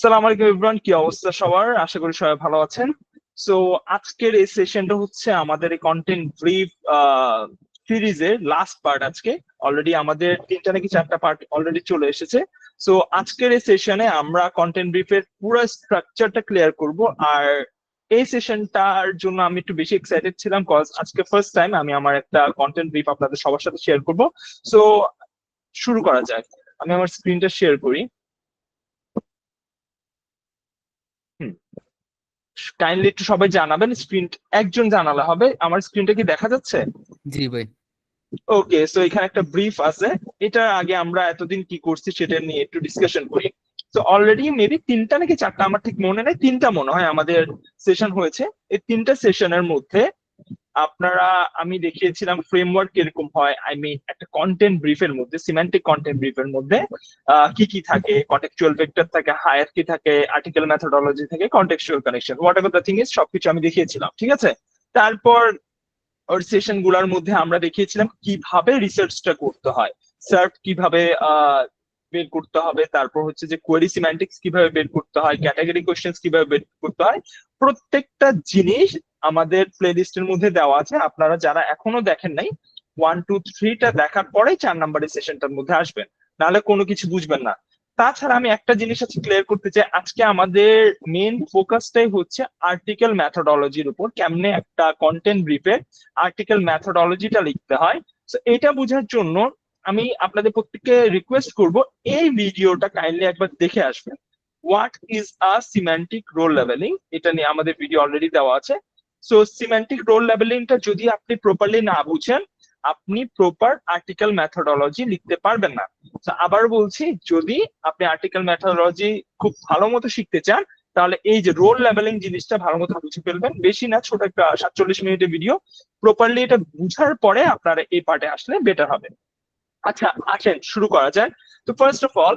সালাম আলাইকুম ইব্রান, কি অবস্থা সবার? আশা করি সবাই ভালো আছেন। সো আজকের এই সেশনটা হচ্ছে আমাদের এই কন্টেন্ট ব্রিফ সিরিজের লাস্ট পার্ট। আজকে অলরেডি আমাদের তিনটা নাকি চারটা পার্ট অলরেডি চলে এসেছে। সো আজকের এই সেশনে আমরা কন্টেন্ট ব্রিফের পুরো স্ট্রাকচারটা ক্লিয়ার করব। আর এই সেশনটার জন্য আমি একটু বেশি এক্সাইটেড ছিলাম, কজ আজকে ফার্স্ট টাইম আমি আমার একটা কন্টেন্ট ব্রিফ আপনাদের সবার সাথে শেয়ার করব। সো শুরু করা যাক। আমি আমার স্ক্রিনটা শেয়ার করি। কাইন্ডলি একটু সবাই জানাবেন, স্ক্রিন একজন জানালে হবে। আমার স্ক্রিনটা কি দেখা যাচ্ছে? জি ভাই। ওকে, সো এখানে একটা ব্রিফ আছে। এটা আগে আমরা এতদিন কি করছি সেটা নিয়ে একটু ডিসকাশন করি। তো অলরেডি মেবি তিনটা নাকি চারটা, আমার ঠিক মনে নেই, তিনটা মনে হয় আমাদের সেশন হয়েছে। এই তিনটা সেশনের মধ্যে আপনারা, আমি দেখিয়েছিলাম ফ্রেমওয়ার্ক কিরকম হয়। আই মিন একটা কন্টেন্ট ব্রিফের মধ্যে, সিম্যান্টিক কন্টেন্ট ব্রিফের মধ্যে কি কি থাকে, কন্টেক্সচুয়াল ভেক্টর থাকে, হায়ারার্কি থাকে, আর্টিকেল মেথোডোলজি থাকে, contextual connection, what ever the thing is, সবকিছু আমি দেখিয়েছিলাম, ঠিক আছে। তারপর ওর সেশন গুলার মধ্যে আমরা দেখিয়েছিলাম কিভাবে রিসার্চটা করতে হয়, সার্চ কিভাবে বের করতে হবে, তারপর হচ্ছে যে কোয়েরি সিম্যান্টিক্স কিভাবে বের করতে হয়, ক্যাটাগরি কোয়েশ্চেন্স কিভাবে বের করতে হয়। প্রত্যেকটা জিনিস আমাদের প্লে লিস্টের মধ্যে দেওয়া আছে। আপনারা যারা এখনো দেখেন নাই, 1 2 3টা দেখার পরেই 4 নম্বরের সেশনটার মধ্যে আসবেন, নাহলে কোনো কিছু বুঝবেন না। তাছাড়া আমি একটা জিনিস আছে ক্লিয়ার করতে চাই, আজকে আমাদের মেন ফোকাসটাই হচ্ছে আর্টিকেল ম্যাথোডোলজির উপর, কেমনে একটা কন্টেন্ট ব্রিফে আর্টিকেল ম্যাথোডোলজিটা লিখতে হয়। তো এটা বোঝার জন্য আমি আপনাদের প্রত্যেককে রিকোয়েস্ট করব, এই ভিডিওটা কাইন্ডলি একবার দেখে আসবেন। What is a semantic role লেভেলিং, এটা নিয়ে আমাদের ভিডিও অলরেডি দেওয়া আছে। সো সিম্যান্টিক রোল লেভেলিংটা যদি আপনি প্রপারলি না বুঝেন, আপনি প্রপার আর্টিকেল ম্যাথোডোলজি লিখতে পারবেন না। তো আবার বলছি, যদি আপনি আর্টিকেল মেথোডোলজি খুব ভালো মতো শিখতে চান, তাহলে এই যে রোল লেভেলিং জিনিসটা ভালো মতো বুঝে ফেলবেন। বেশি না, ছোট একটা 47 মিনিটের ভিডিও, প্রপারলি এটা বুঝার পরে আপনারা এই পার্টে আসলে বেটার হবে। আচ্ছা, আসেন শুরু করা যায়। তো ফার্স্ট অফ অল,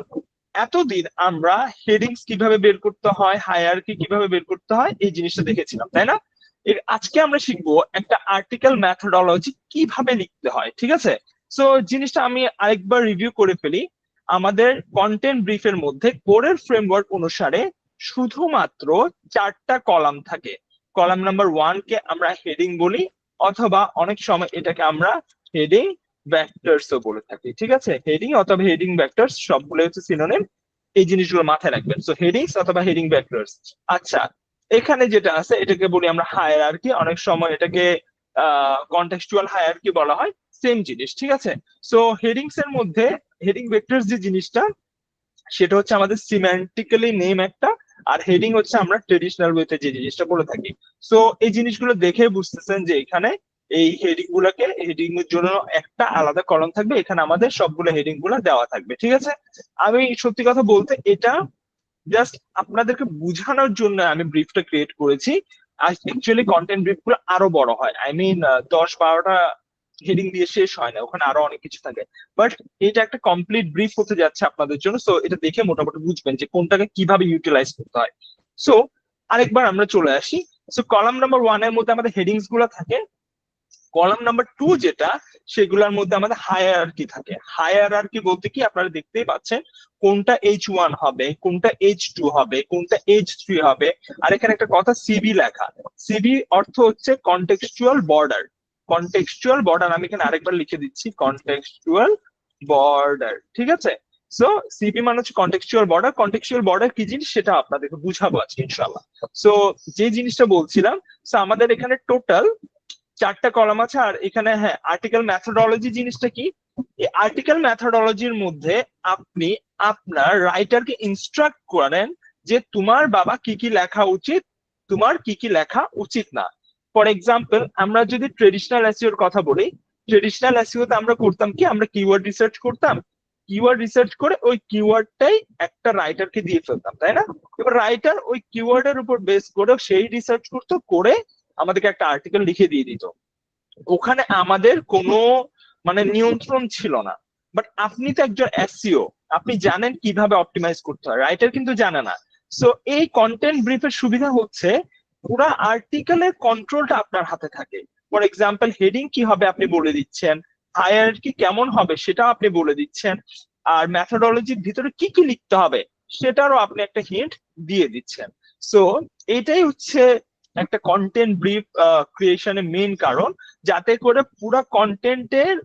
এতদিন আমরা হেডিংস কিভাবে বের করতে হয়, হায়ারার্কি কিভাবে বের করতে হয়, এই জিনিসটা দেখেছিলাম, তাই না? এর আজকে আমরা শিখবো একটা আর্টিকেল মেথোডোলজি কিভাবে লিখতে হয়, ঠিক আছে। সো জিনিসটা আমি আরেকবার রিভিউ করে ফেলি। আমাদের কন্টেন্ট ব্রিফের মধ্যে কোরের ফ্রেমওয়ার্ক অনুসারে শুধুমাত্র 4টা কলাম থাকে। কলাম নাম্বার 1 কে আমরা হেডিং বলি, অথবা অনেক সময় এটাকে আমরা হেডিং ভেক্টরস ও বলে থাকি, ঠিক আছে। হেডিং অথবা হেডিং ভেক্টরস সবগুলো হচ্ছে সিনোনিম। এই জিনিসগুলো মাথায় রাখবেন। সো হেডিংস অথবা হেডিং ভেক্টরস। আচ্ছা, এখানে যেটা আছে এটাকে বলি আমরা হায়ারার্কি, অনেক সময় এটাকে কন্টেক্সচুয়াল হায়ারার্কি বলা হয়, সেম জিনিস, ঠিক আছে। সো হেডিংস এর মধ্যে হেডিং ভেক্টরস যে জিনিসটা, সেটা হচ্ছে আমাদের সিম্যান্টিক্যালি নেম একটা, আর হেডিং হচ্ছে আমরা ট্রেডিশনাল ওয়েতে যে জিনিসটা বলে থাকি। সো এই জিনিসগুলো দেখে বুঝতেছেন যে এখানে এই হেডিং গুলাকে, হেডিং এর জন্য একটা আলাদা কলম থাকবে, এখানে আমাদের সবগুলো হেডিং গুলা দেওয়া থাকবে, ঠিক আছে। আমি সত্যি কথা বলতে এটা জাস্ট আপনাদেরকে বোঝানোর জন্য আমি ব্রিফটা ক্রিয়েট করেছি। আর অ্যাকচুয়ালি কন্টেন্ট ব্রিফ গুলো আরো বড় হয়, আই মিন 10 12টা হেডিং দিয়ে শেষ হয় না, ওখানে আরো অনেক কিছু থাকে। বাট এটা একটা কমপ্লিট ব্রিফ হতে যাচ্ছে আপনাদের জন্য, সো এটা দেখে মোটামুটি বুঝবেন যে কোনটাকে কিভাবে ইউটিলাইজ করতে হয়। সো আরেকবার আমরা চলে আসি। সো কলাম নাম্বার 1 এর মধ্যে আমাদের হেডিংস গুলো থাকে। কলাম নাম্বার 2 যেটা, সেগুলোর মধ্যে আমাদের হায়ারার্কি থাকে। হায়ারার্কি বলতে কি, আপনারা দেখতেই পাচ্ছেন কোনটা H1 হবে, কোনটা H2 হবে, কোনটা H3 হবে। আর এখানে একটা কথা সিবি লেখা। সিবি অর্থ হচ্ছে কন্টেক্সচুয়াল বর্ডার। কন্টেক্সচুয়াল বর্ডার আমি এখানে আরেকবার লিখে দিচ্ছি, কন্টেক্সচুয়াল বর্ডার, ঠিক আছে। সো সিবি মানে হচ্ছে কন্টেক্সচুয়াল বর্ডার। কন্টেক্সচুয়াল বর্ডার কি জিনিস সেটা আপনাদেরকে বুঝাবো আজকে ইনশাল্লাহ। সো যে জিনিসটা বলছিলাম, সো আমাদের এখানে টোটাল 4টা কলাম আছে। আর এখানে হ্যাঁ, আর্টিকেল ম্যাথোডোলজি জিনিসটা কি, এই আর্টিকেল ম্যাথোডোলজির মধ্যে আপনি আপনার রাইটারকে ইনস্ট্রাক্ট করেন যে তোমার বাবা কি কি লেখা উচিত, তোমার কি কি লেখা উচিত না। ফর এক্সাম্পল, আমরা যদি ট্রেডিশনাল এসইওর কথা বলি, ট্রেডিশনাল এসইওতে আমরা করতাম কি, আমরা কিওয়ার্ড রিসার্চ করতাম। কিওয়ার্ড রিসার্চ করে ওই কিওয়ার্ডটাই একটা রাইটারকে দিয়ে ফেলতাম, তাই না? এবার রাইটার ওই কিওয়ার্ডের উপর বেস করে সেই রিসার্চ করতো, করে আমাদেরকে একটা আর্টিকেল লিখে দিয়ে দিত। ওখানে আমাদের কোনো মানে নিয়ন্ত্রণ ছিল না। বাট আপনি তো একজন এসইও, আপনি জানেন কিভাবে অপটিমাইজ করতে হয়, রাইটার কিন্তু জানে না। সো এই কন্টেন্ট ব্রিফের সুবিধা হচ্ছে পুরো আর্টিকেলের কন্ট্রোলটা আপনার হাতে থাকে। ফর এক্সাম্পল, হেডিং কি হবে আপনি বলে দিচ্ছেন, হায়ারার্কি কেমন হবে সেটাও আপনি বলে দিচ্ছেন, আর ম্যাথোডোলজির ভিতরে কি কি লিখতে হবে সেটারও আপনি একটা হিন্ট দিয়ে দিচ্ছেন। সো এটাই হচ্ছে একটা কন্টেন্ট ব্রিফ ক্রিয়েশনের মেইন কারণ, যাতে করে পুরো কন্টেন্টের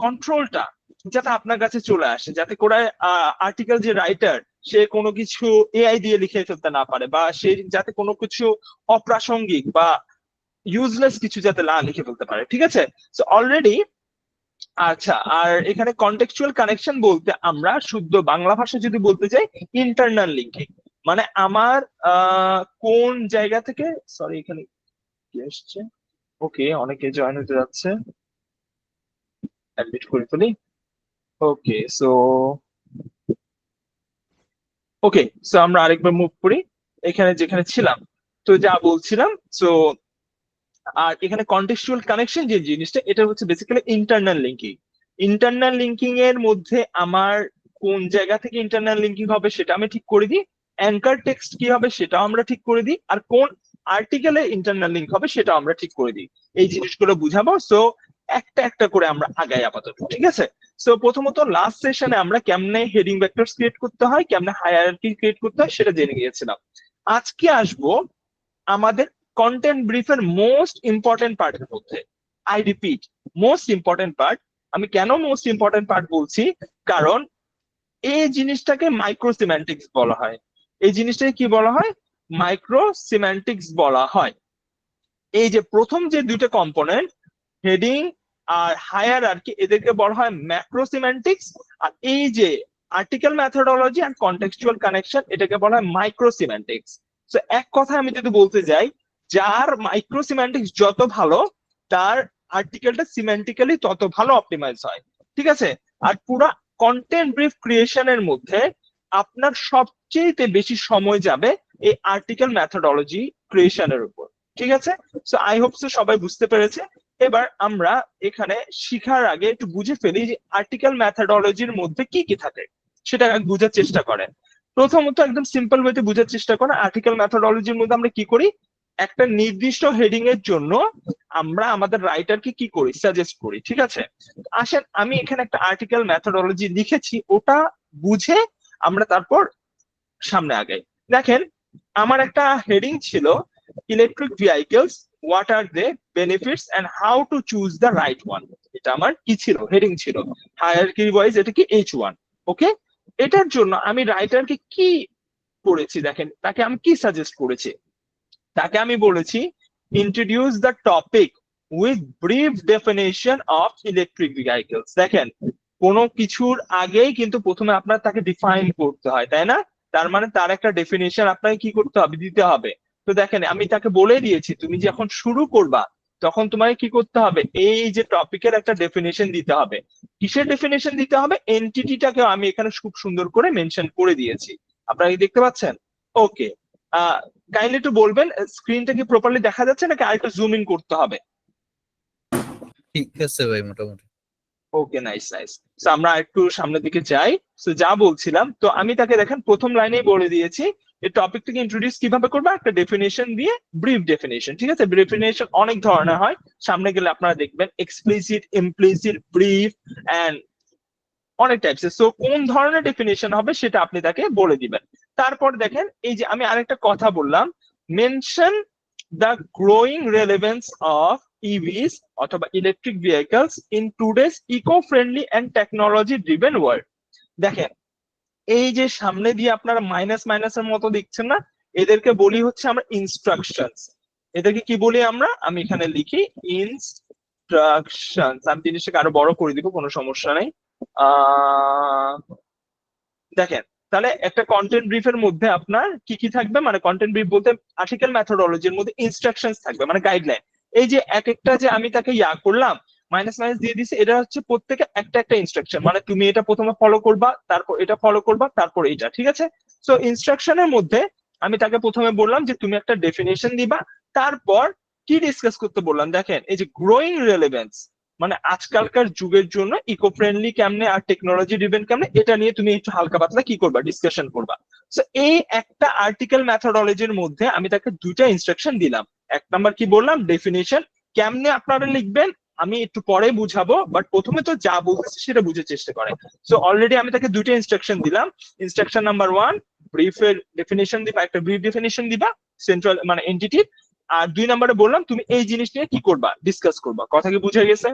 কন্ট্রোলটা যাতে আপনার কাছে চলে আসে, যাতে করে আর্টিকেল যে রাইটার সে কোনো কিছু এআই দিয়ে লিখে ফেলতে না পারে, বা সে যাতে কোনো কিছু অপ্রাসঙ্গিক বা ইউজলেস কিছু যাতে না লিখে ফেলতে পারে। ঠিক আছে, সো অলরেডি। আচ্ছা, আর এখানে কন্টেক্সচুয়াল কানেকশন বলতে আমরা শুদ্ধ বাংলা ভাষা যদি বলতে যাই, ইন্টারনাল লিঙ্কিং, মানে আমার কোন জায়গা থেকে, সরি এখানে কি এসছে, ওকে অনেকে জয়েন হতে যাচ্ছে, অ্যাডমিট করে ফেলি। ওকে সো ওকে সো আমরা আরেকবার মুভ করি এখানে যেখানে ছিলাম। তো যা বলছিলাম, সো আর এখানে কন্টেক্সচুয়াল কানেকশন যে জিনিসটা, এটা হচ্ছে basically internal linking. Internal linking এর মধ্যে আমার কোন জায়গা থেকে ইন্টারনাল লিঙ্কিং হবে সেটা আমি ঠিক করে দিই, অ্যাঙ্কার টেক্সট কি হবে সেটাও আমরা ঠিক করে দিই, আর কোন আর্টিকেলে ইন্টারনাল লিঙ্ক হবে সেটাও আমরা ঠিক করে দিই। এই জিনিসগুলো বুঝাবো। সো একটা একটা করে আমরা আগাই আপাতত, ঠিক আছে? সো প্রথমত লাস্ট সেশনে আমরা কেমনে হেডিং ভেক্টরস ক্রিয়েট করতে হয়, কেমনে হায়ারার্কি ক্রিয়েট করতে হয় সেটা জেনে গিয়েছিলাম। আজকে আসবো আমাদের কন্টেন্ট ব্রিফের মোস্ট ইম্পর্টেন্ট পার্টের মধ্যে। I repeat, most important part. আমি কেন মোস্ট ইম্পর্টেন্ট পার্ট বলছি, কারণ এই জিনিসটাকে মাইক্রো সিম্যান্টিক্স বলা হয়। এই জিনিসটাকে কি বলা হয়? মাইক্রো সিম্যান্টিক্স বলা হয়। এই যে প্রথম যে দুইটা কম্পোনেন্ট, হেডিং আর হায়ারার্কি, এদেরকে বলা হয় ম্যাক্রো সিম্যান্টিক্স। আর এই যে article methodology and contextual connection, এটাকে বলা হয় মাইক্রো সিম্যান্টিক্স। তো এক কথায় আমি যদি বলতে যাই, যার মাইক্রো সিম্যান্টিক্স যত ভালো, তার আর্টিকেলটা সিম্যান্টিক্যালি তত ভালো অপটিমাইজ হয়। ঠিক আছে? আর পুরা কন্টেন্ট ব্রিফ ক্রিয়েশনের মধ্যে আপনার সবচেয়ে বেশি সময় যাবে এই আর্টিকেল মেথোডোলজি ক্রিয়েশনের উপর। ঠিক আছে? সো আই হোপ সো সবাই বুঝতে পেরেছে। এবার আমরা এখানে শিখার আগে একটু বুঝে ফেলি যে আর্টিকেল মেথোডোলজির মধ্যে কি কি থাকে, সেটা বুঝার চেষ্টা করেন। প্রথমত একদম সিম্পল ওয়েতে বুঝার চেষ্টা করেন আর্টিকেল মেথোডোলজির মধ্যে আমরা কি করি। একটা নির্দিষ্ট হেডিং এর জন্য আমরা আমাদের রাইটারকে কি করি, সাজেস্ট করি। ঠিক আছে, আসেন আমি এখানে একটা আর্টিকেল মেথোডোলজি লিখেছি, ওটা বুঝে আমরা তারপর সামনে আগাই। দেখেন, আমার একটা হেডিং ছিল electric vehicles, what are they, benefits and how to choose the right one. এটা আমার কি ছিল, হেডিং ছিল। হায়ারার্কি ওয়াইজ এটা কি H1। ওকে, এটার জন্য আমি রাইটারকে কি করেছি, দেখেন তাকে আমি কি সাজেস্ট করেছি। তাকে আমি বলেছি introduce the topic with brief definition of electric vehicles. দেখেন, কোনো কিছুর আগেই কিন্তু প্রথমে আপনার তাকে ডিফাইন করতে হয়, তাই না? তার মানে তার একটা ডেফিনেশন আপনাকে কি করতে হবে, দিতে হবে। তো দেখেন, আমি তাকে বলে দিয়েছি তুমি যখন শুরু করবা তখন তোমাকে কি করতে হবে, এই যে টপিকের একটা ডেফিনেশন দিতে হবে। কিসের ডেফিনেশন দিতে হবে? এন্টিটিটাকে আমি এখানে খুব সুন্দর করে মেনশন করে দিয়েছি। আপনারা কি দেখতে পাচ্ছেন? ওকে, কাইন্ডলি একটু বলবেন স্ক্রিনটা কি প্রপারলি দেখা যাচ্ছে নাকি আরেকটু জুম ইন করতে হবে? ঠিক আছে ভাই, মোটামুটি। ওকে, নাইস নাইস। তো আমরা একটু সামনের দিকে যাই। তো যা বলছিলাম, তো আমি তাকে দেখেন প্রথম লাইনেই বলে দিয়েছি এই টপিকটাকে ইন্ট্রোডিউস কিভাবে করবে, একটা ডেফিনেশন দিয়ে, ব্রিফ ডেফিনেশন। ঠিক আছে, ডেফিনেশন অনেক ধরনের হয়, সামনে গেলে আপনারা দেখবেন এক্সপ্লিসিট, ইমপ্লিসিট, ব্রিফ এন্ড অনেক টাইপস। সো কোন ধরনের ডেফিনেশন হবে সেটা আপনি তাকে বলে দিবেন। তারপর দেখেন, এই যে আমি আরেকটা কথা বললাম, mention the growing relevance of EVs অথবা electric vehicles in today's eco friendly and technology driven world. দেখেন, এই যে সামনে দিয়ে আপনারা মাইনাস মাইনাসের মতো দেখছেন না, এদেরকে বলি হচ্ছে আমরা ইনস্ট্রাকশনস। এদেরকে কি বলি আমরা, আমি এখানে লিখি ইনস্ট্রাকশনস। আমি জিনিসটাকে আরো বড় করে দিব, কোনো সমস্যা নেই। দেখেন, তাহলে একটা কন্টেন্ট ব্রিফের মধ্যে আপনার কি কি থাকবে, মানে কন্টেন্ট ব্রিফ বলতে আর্টিকেল মেথোডোলজির মধ্যে ইনস্ট্রাকশনস থাকবে, মানে গাইডলাইন। এই যে এক একটা যে আমি তাকে করলাম, মাইনাস মাইনাস দিয়ে দিছি, এটা হচ্ছে প্রত্যেকে একটা একটা ইনস্ট্রাকশন, মানে তুমি এটা প্রথমে ফলো করবা, তারপর এটা ফলো করবা, তারপর এটা। ঠিক আছে, সো ইনস্ট্রাকশনের মধ্যে আমি তাকে প্রথমে বললাম যে তুমি একটা ডেফিনেশন দিবা, তারপর কি ডিসকাস করতে বললাম, দেখেন এই যে গ্রোয়িং রেলেভেন্স, মানে আজকালকার যুগের জন্য ইকো ফ্রেন্ডলি কেমনে আর টেকনোলজি ড্রিভেন কেমনে, এটা নিয়ে তুমি একটু হালকা পাতলা কি করবা, ডিসকাশন করবা। সো এই একটা আর্টিকেল মেথোডোলজির মধ্যে আমি তাকে দুইটা ইনস্ট্রাকশন দিলাম। এক নাম্বার কি বললাম, ডেফিনেশন কেমনে আপনারা লিখবেন আমি একটু পরে বুঝাবো, বাট প্রথমে তো যা বলতেছি সেটা বুঝার চেষ্টা করেন। সো অলরেডি আমি তাকে দুইটা ইনস্ট্রাকশন দিলাম। ইনস্ট্রাকশন নাম্বার 1, ব্রিফের ডেফিনেশন দিবা, একটা ব্রিফ ডেফিনেশন দিবা সেন্ট্রাল মানে এন্টিটির। আর 2 নম্বরে বললাম তুমি এই জিনিস নিয়ে কি করবা, ডিসকাস করবা। কথা কি বুঝে গেছে?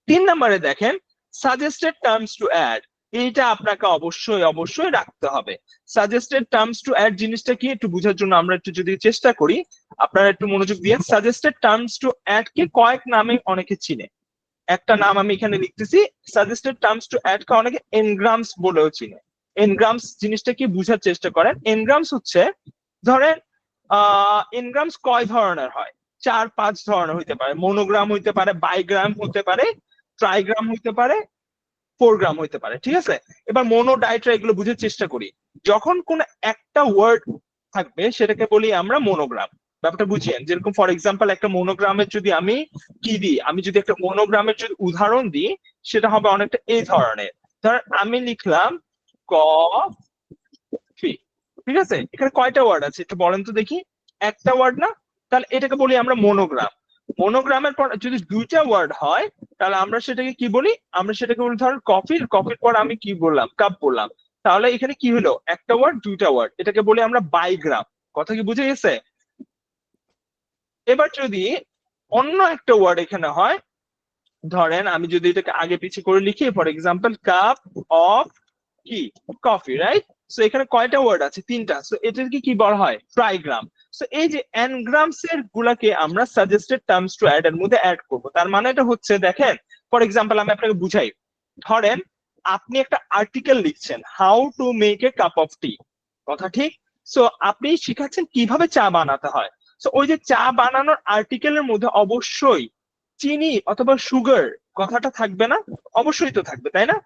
3 নম্বরে দেখেন সাজেস্টেড টার্মস টু অ্যাড, এইটা আপনাকে অবশ্যই অবশ্যই রাখতে হবে। সাজেস্টেড টার্মস টু অ্যাড জিনিসটা কি একটু বোঝার জন্য আমরা একটু যদি চেষ্টা করি, আপনারা একটু মনোযোগ দিয়ে। সাজেস্টেড টার্মস টু অ্যাড কে কয়েক নামে অনেকে চিনে। একটা নাম আমি এখানে লিখতেছি, সাজেস্টেড টার্মস টু অ্যাড কে অনেকে এনগ্রামস বলেও চিনে। এনগ্রামস জিনিসটা কি বুঝার চেষ্টা করেন। এনগ্রামস হচ্ছে, ধরেন এনগ্রামস কয় ধরনের হয়, 4-5 ধরনের হইতে পারে। মনোগ্রাম হইতে পারে, বাইগ্রাম হতে পারে, ট্রাইগ্রাম হইতে পারে, 4 গ্রাম হইতে পারে। ঠিক আছে, এবার মোনো ডাইট্রা এগুলো বুঝার চেষ্টা করি। যখন কোন একটা ওয়ার্ড থাকবে সেটাকে বলি আমরা মনোগ্রাম। ব্যাপারটা বুঝিয়েন, যেরকম ফর এক্সাম্পল একটা মনোগ্রামের যদি আমি কি দিই, আমি যদি একটা মনোগ্রামের যদি উদাহরণ দিই, সেটা হবে অনেকটা এই ধরনের। ধর আমি লিখলাম কফি। ঠিক আছে, এখানে কয়টা ওয়ার্ড আছে একটু বলেন তো দেখি? একটা ওয়ার্ড না? তাহলে এটাকে বলি আমরা মনোগ্রাম। মনোগ্রামের পর যদি 2টা ওয়ার্ড হয়, তাহলে আমরা সেটাকে কি বলি? আমরা সেটাকে বলি ধর কফির, কফির পর আমি কি বললাম, কাপ বললাম। তাহলে এখানে কি হলো, একটা ওয়ার্ড 2টা ওয়ার্ড, এটাকে বলি আমরা বাইগ্রাম। কথা কি বুঝে গেছে? এবার যদি অন্য একটা ওয়ার্ড এখানে হয়, ধরেন আমি যদি এটাকে আগে পিছিয়ে করে লিখি, ফর এক্সাম্পল কাপ অফ কি কফি, রাইট? সো এখানে কয়টা ওয়ার্ড আছে? 3টা। সো এটাকে কি বলা হয়? ট্রাইগ্রাম। সো এই যে এনগ্রামস এর গুলাকে আমরা সাজেস্টেড টার্মস টু অ্যাড এর মধ্যে অ্যাড করব। তার মানে এটা হচ্ছে, দেখেন ফর এক্সাম্পল আমি আপনাকে বুঝাই। ধরেন আপনি একটা আর্টিকেল লিখছেন, how to make a cup of tea. কথা ঠিক? সো আপনি শিখাচ্ছেন কিভাবে চা বানাতে হয়। সো ওই যে চা বানানোর আর্টিকেলের মধ্যে অবশ্যই চিনি অথবা সুগার কথাটা থাকবে না? অবশ্যই তো থাকবে, তাই না?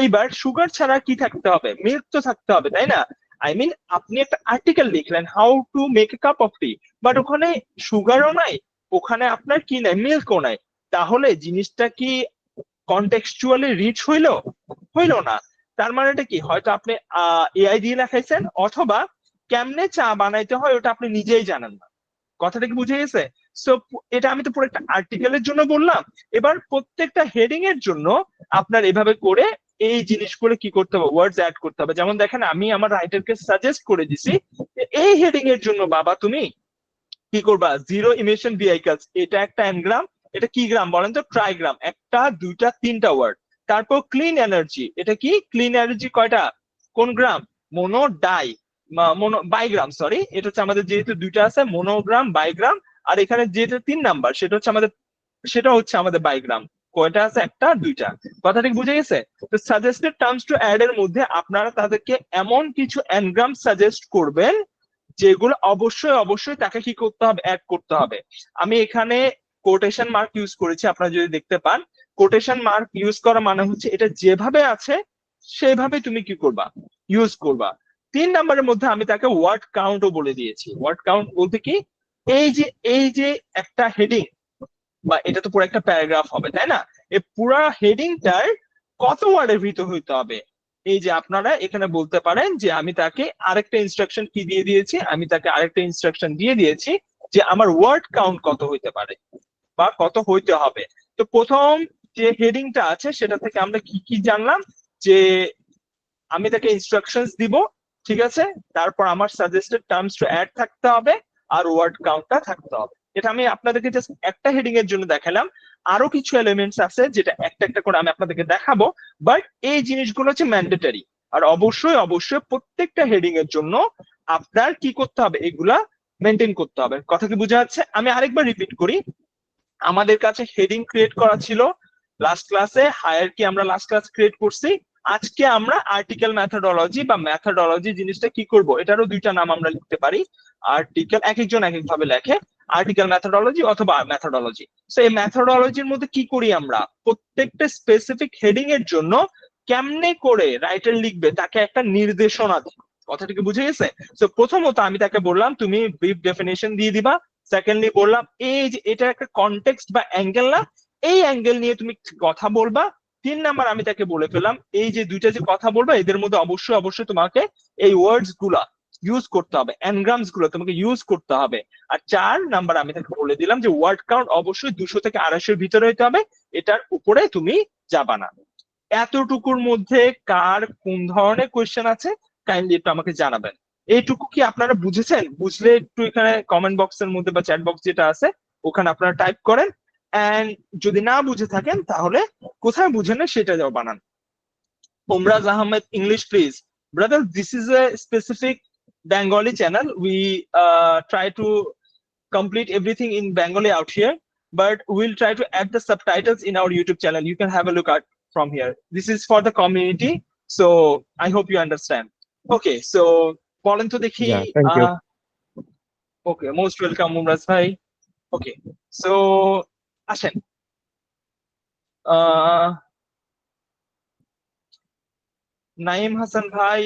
এইবার সুগার ছাড়া কি থাকতে হবে? মিল্ক তো থাকতে হবে, তাই না? আই মিন আপনি একটা আর্টিকেল লিখলেন how to make a cup of T, but ওখানে সুগারও নাই, ওখানে আপনার কি নাই, মিল্কও নাই। তাহলে জিনিসটা কি কন্টেক্সচুয়ালি রিচ হইলো? হইলো না। তার মানেটা কি, হয়তো আপনি এআই দিয়ে লেখাইছেন, অথবা কেমনে চা বানাইতে হয় ওটা আপনি নিজেই জানেন না। কথাটা কি বুঝে গেছে? সো এটা আমি তো পুরো একটা আর্টিকেলের জন্য বললাম। এবার প্রত্যেকটা হেডিং এর জন্য আপনার এভাবে করে এই জিনিসগুলো কি করতে হবে, ওয়ার্ডস অ্যাড করতে হবে। যেমন দেখেন আমি আমার রাইটারকে সাজেস্ট করে দিছি যে এই হেডিং এর জন্য বাবা তুমি কি করবা, জিরো ইমিশন ভেহিকলস, এটা একটা এনগ্রাম। এটা কি গ্রাম বলেন তো? ট্রাইগ্রাম। একটা, দুইটা, 3টা ওয়ার্ড। তারপর ক্লিন এনার্জি, এটা কি ক্লিন এনার্জি? কয়টা, কোন গ্রাম? মোনো ডাই, মোনো বাইগ্রাম, সরি, এটা হচ্ছে আমাদের যেহেতু 2টা আছে, মনোগ্রাম বাইগ্রাম। আর এখানে যেটা 3 নাম্বার সেটা হচ্ছে আমাদের, সেটা হচ্ছে আমাদের বাইগ্রাম। কয়টা আছে? একটা, দুইটা। কথা ঠিক বুঝে গেছে? তো সাজেস্টেড টার্মস টু অ্যাড এর মধ্যে আপনারা তাদেরকে এমন কিছু এনগ্রাম সাজেস্ট করবেন যেগুলো অবশ্যই অবশ্যই তাকে কি করতে হবে, অ্যাড করতে হবে। আমি এখানে কোটেশন মার্ক ইউজ করেছি, আপনারা যদি দেখতে পান। কোটেশন মার্ক ইউজ করা মানে হচ্ছে এটা যেভাবে আছে সেভাবে তুমি কি করবা, ইউজ করবা। 3 নাম্বারের মধ্যে আমি তাকে ওয়ার্ড কাউন্টও বলে দিয়েছি। ওয়ার্ড কাউন্ট বলতে কি, এই যে একটা হেডিং, বা এটা তো পুরো একটা প্যারাগ্রাফ হবে, তাই না? এই পুরা হেডিংটার কত ওয়ার্ডের ভিতর হইতে হবে। এই যে আপনারা এখানে বলতে পারেন যে আমি তাকে আরেকটা ইনস্ট্রাকশন কি দিয়ে দিয়েছি, আমি তাকে আরেকটা ইনস্ট্রাকশন দিয়ে দিয়েছি যে আমার ওয়ার্ড কাউন্ট কত হইতে পারে বা কত হইতে হবে। তো প্রথম যে হেডিংটা আছে সেটা থেকে আমরা কি কি জানলাম, যে আমি তাকে ইনস্ট্রাকশনস দিব, ঠিক আছে? তারপর আমার সাজেস্টেড টার্মস টু অ্যাড থাকতে হবে, আর ওয়ার্ড কাউন্টটা থাকতে হবে। এটা আমি আপনাদেরকে জাস্ট একটা হেডিং এর জন্য দেখালাম। আরো কিছু এলিমেন্টস আছে যেটা একটা একটা করে আমি আপনাদেরকে দেখাবো, বাট এই জিনিসগুলো হচ্ছে ম্যান্ডেটরি। আর অবশ্যই অবশ্যই প্রত্যেকটা হেডিং এর জন্য আপনার কি করতে হবে, এগুলা মেনটেন করতে হবে। কথা কি বোঝা যাচ্ছে? আমি আরেকবার রিপিট করি। আমাদের কাছে হেডিং ক্রিয়েট করা ছিল লাস্ট ক্লাসে, হায়ারকি আমরা লাস্ট ক্লাস ক্রিয়েট করছি। আজকে আমরা আর্টিকেল মেথডোলজি বা মেথডোলজি জিনিসটা কি করব, এটারও 2টা নাম আমরা লিখতে পারি। আর্টিকেল এক একজন এক এক ভাবে লেখে, আর্টিকেল মেথডোলজি অথবা মেথডোলজি। তো এই মেথডোলজির মধ্যে কি করি আমরা, প্রত্যেকটা স্পেসিফিক হেডিং এর জন্য কেমনে করে রাইটার লিখবে তাকে একটা নির্দেশনা দিই। কথাটা কি বুঝে গেছে? তো প্রথমত আমি তাকে বললাম তুমি ব্রিফ ডেফিনেশন দিয়ে দিবা। সেকেন্ডলি বললাম এই যে এটা একটা কনটেক্সট বা অ্যাঙ্গেল না, এই অ্যাঙ্গেল নিয়ে তুমি কথা বলবা। 3 নাম্বার আমি তাকে বলে ফেললাম এই যে 2টা যে কথা বলবা এদের মধ্যে অবশ্যই অবশ্যই তোমাকে এই ওয়ার্ডস গুলা ইউজ করতে হবে, এনগ্রামস গুলো তোমাকে ইউজ করতে হবে। আর 4 নাম্বার আমি তাকে বলে দিলাম যে ওয়ার্ড কাউন্ট অবশ্যই 200 থেকে 250 ভিতরে হইতে হবে, এটার উপরে তুমি যাবা না। এতটুকুর মধ্যে কার কোন ধরনের কোয়েশ্চেন আছে, কাইন্ডলি একটু আমাকে জানাবেন। এইটুকু কি আপনারা বুঝেছেন? বুঝলে একটু এখানে কমেন্ট বক্সের মধ্যে বা চ্যাট বক্স যেটা আছে ওখানে আপনারা টাইপ করেন। এন্ড যদি না বুঝে থাকেন তাহলে কোথায় বুঝেন না সেটা যাও বানান। Umraz Ahmed English, please. Brother, this is a specific Bengali channel. We try to complete everything in Bengali out here, but we'll try to add the subtitles in our YouTube channel. You can have a look at from here. This is for the community, so I hope you understand. Okay, so বলেন তো দেখি। Yeah, thank you. Okay, most welcome Umraz bhai. Okay, so আসেন। নাইম হাসান ভাই,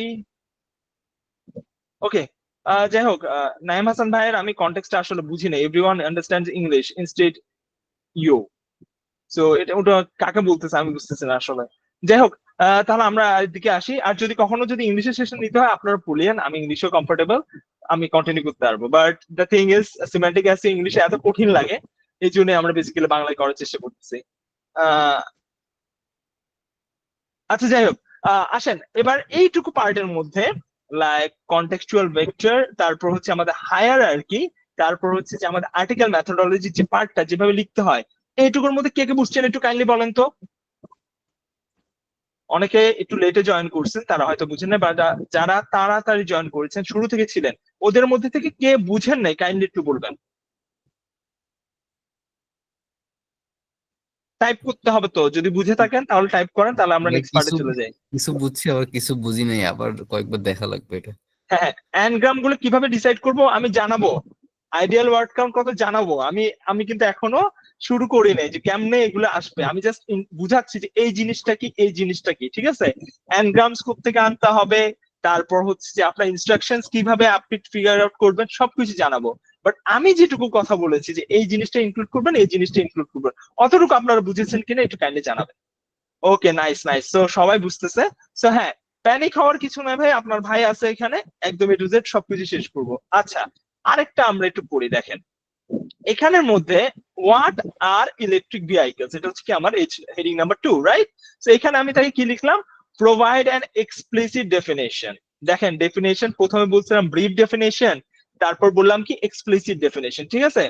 ওকে, যাই হোক, নাইম হাসান ভাইয়ের আমি কনটেক্সটটা আসলে বুঝি না। Everyone understands English instead you, so এটা ওটা কাকে বলতেছে আমি বুঝতেছি না আসলে। যাই হোক, তাহলে আমরা এদিকে আসি। আর যদি কখনো যদি ইংলিশের সেশন নিতে হয় আপনারা বলিয়েন, আমি ইংলিশেও কমফোর্টেবল, আমি কন্টিনিউ করতে পারবো। But the thing is semantic as ইংলিশে এত কঠিন লাগে, এই জন্য আমরা বেসিক্যালি বাংলায় করার চেষ্টা করতেছি। আচ্ছা যাই হোক, আসেন এবার এইটুকু পার্টের মধ্যে লাইক কন্টেক্সচুয়াল ভেক্টর, তারপর হচ্ছে আমাদের হায়ারার্কি, তারপর হচ্ছে যে আমাদের আর্টিকেল মেথোডোলজি যে পার্টটা যেভাবে লিখতে হয়, এইটুকুর মধ্যে কে কে বুঝছেন একটু কাইন্ডলি বলেন তো। অনেকে একটু লেটে জয়েন করছেন, তারা হয়তো বুঝেন না, বা যারা তাড়াতাড়ি জয়েন করেছেন শুরু থেকে ছিলেন, ওদের মধ্যে থেকে কে বুঝেন নাই কাইন্ডলি একটু বলবেন। টাইপ করতে হবে তো, যদি বুঝে থাকেন তাহলে টাইপ করেন, তাহলে আমরা নেক্সট পার্টে চলে যাই। কিছু বুঝছি আবার কিছু বুঝি নাই, আবার কয়েকবার দেখা লাগবে এটা। হ্যাঁ, অ্যানগ্রাম গুলো কিভাবে ডিসাইড করব আমি জানাবো, আইডিয়াল ওয়ার্ড কাউন্ট কত জানাবো। আমি কিন্তু এখনো শুরু করি নাই যে কেমনে এগুলো আসবে, আমি জাস্ট বুঝাচ্ছি যে এই জিনিসটা কি, এই জিনিসটা কি, ঠিক আছে। অ্যানগ্রামস থেকে আনতে হবে, তারপর হচ্ছে যে আপনার ইনস্ট্রাকশনস কিভাবে আপনি ফিগার আউট করবেন সবকিছু জানাবো। বাট আমি যেটুকু কথা বলেছি যে এই জিনিসটা ইনক্লুড করবেন, এই জিনিসটা ইনক্লুড করবেন, অতটুকু আপনারা বুঝেছেন কিনা একটু কাইন্ডলি জানাবেন। ওকে, নাইস নাইস, তো সবাই বুঝতেছে। সো হ্যাঁ, প্যানিক হওয়ার কিছু নয় ভাই, আপনার ভাই আছে এখানে, একদম এ টু জেড সবকিছু শেষ করবো। আচ্ছা, আরেকটা আমরা একটু পড়ি, দেখেন এখানের মধ্যে হোয়াট আর ইলেকট্রিক ভেহিকলস, এটা হচ্ছে কি আমার হেডিং নাম্বার 2, রাইট? সো এখানে আমি তাকে কি লিখলাম, প্রোভাইড অ্যান এক্সপ্লিসিট ডেফিনেশন। দেখেন ডেফিনেশন প্রথমে বলছিলাম ব্রিফ ডেফিনেশন, তারপর বললাম কি এক্সপ্লিসিট ডেফিনেশন, ঠিক আছে।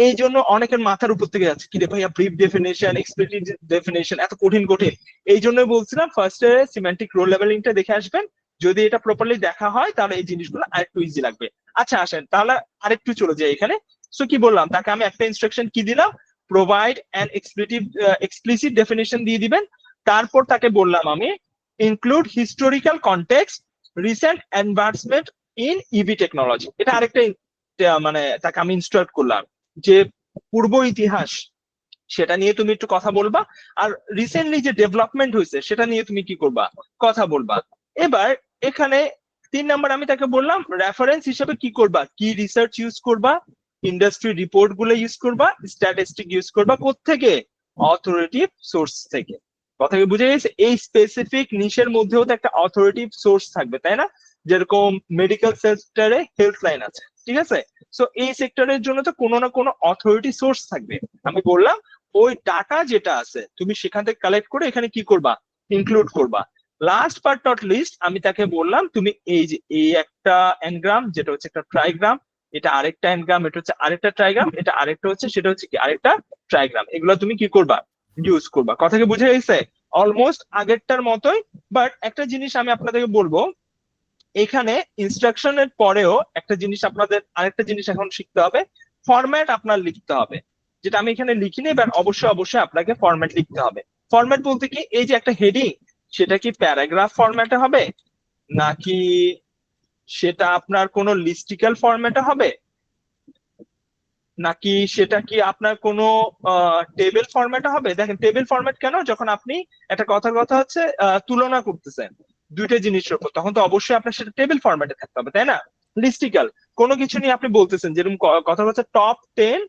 এই জন্য অনেকের মাথার উপর থেকে যাচ্ছে কি রে ভাইয়া, ব্রিফ ডেফিনেশন, এক্সপ্লিসিট ডেফিনেশন এত কঠিন কঠিন। এই জন্যই বলছিলাম ফার্স্টে সিমেন্টিক রোল লেভেলিংটা দেখে আসবেন, যদি এটা প্রপারলি দেখা হয় তাহলে এই জিনিসগুলো আরেকটু ইজি লাগবে। আচ্ছা আসেন তাহলে আরেকটু চলে যাই এখানে। সো কি বললাম, তাকে আমি একটা ইনস্ট্রাকশন কি দিলাম, প্রোভাইড অ্যান এক্সপ্লিসিট ডেফিনেশন দিয়ে দিবেন। তারপর তাকে বললাম আমি include historical context, recent advancement in EV technology. এটা আরেকটা মানে তাকে আমি ইনস্ট্রাক্ট করলাম যে পূর্ব ইতিহাস সেটা নিয়ে তুমি একটু কথা বলবা, আর রিসেন্টলি যে ডেভেলপমেন্ট হয়েছে সেটা নিয়ে তুমি কি করবা, কথা বলবা। এবার এখানে 3 নাম্বার আমি তাকে বললাম রেফারেন্স হিসেবে কি করবা, কি রিসার্চ ইউজ করবা, ইন্ডাস্ট্রি রিপোর্ট গুলো ইউজ করবা, স্ট্যাটিস্টিক ইউজ করবা, কোত্থেকে, অথরিটিভ সোর্স থেকে। কথা কি বুঝে গেছে? এই স্পেসিফিক নিশের মধ্যেও তো একটা অথরিটিভ সোর্স থাকবে, তাই না? যেরকম মেডিকেল সেক্টরে হেলথ লাইন আছে, ঠিক আছে। সো এই সেক্টরের জন্য তো কোনো না কোনো অথরিটি সোর্স থাকবে। আমি বললাম ওই ডাটা যেটা আছে তুমি সেখান থেকে কালেক্ট করে এখানে কি করবা, ইনক্লুড করবা। লাস্ট বাট নট লিস্ট আমি তাকে বললাম তুমি এই যে এই একটা এনগ্রাম, যেটা হচ্ছে একটা ট্রাইগ্রাম, এটা আরেকটা এনগ্রাম, এটা হচ্ছে আরেকটা ট্রাইগ্রাম, এটা আরেকটা হচ্ছে সেটা হচ্ছে কি আরেকটা ট্রাইগ্রাম, এগুলো তুমি কি করবা, ইউজ করবা। কথা কি বুঝে গেছে? অলমোস্ট আগেরটার মতোই। বাট একটা জিনিস আমি আপনাদেরকে বলবো, এখানে ইনস্ট্রাকশনের পরেও একটা জিনিস আপনাদের, আরেকটা জিনিস এখন শিখতে হবে, ফরম্যাট আপনার লিখতে হবে, যেটা আমি এখানে লিখিনি। এবার অবশ্যই অবশ্যই আপনাকে ফরম্যাট লিখতে হবে। ফরম্যাট বলতে কি, এই যে একটা হেডিং সেটা কি প্যারাগ্রাফ ফরম্যাটে হবে, নাকি সেটা আপনার কোনো লিস্টিক্যাল ফরম্যাটে হবে, নাকি সেটা কি আপনার কোনো টেবিল ফরম্যাটে হবে। দেখেন টেবিল ফরম্যাট কেন, যখন আপনি একটা কথার কথা হচ্ছে তুলনা করতেছেন দুইটা জিনিসের উপর, তখন তো অবশ্যই আপনার সেটা টেবিল ফরম্যাটে থাকতে হবে, তাই না? লিস্টিক্যাল কোনো কিছু নিয়ে আপনি বলতেছেন, যেরকম কথা হচ্ছে top 10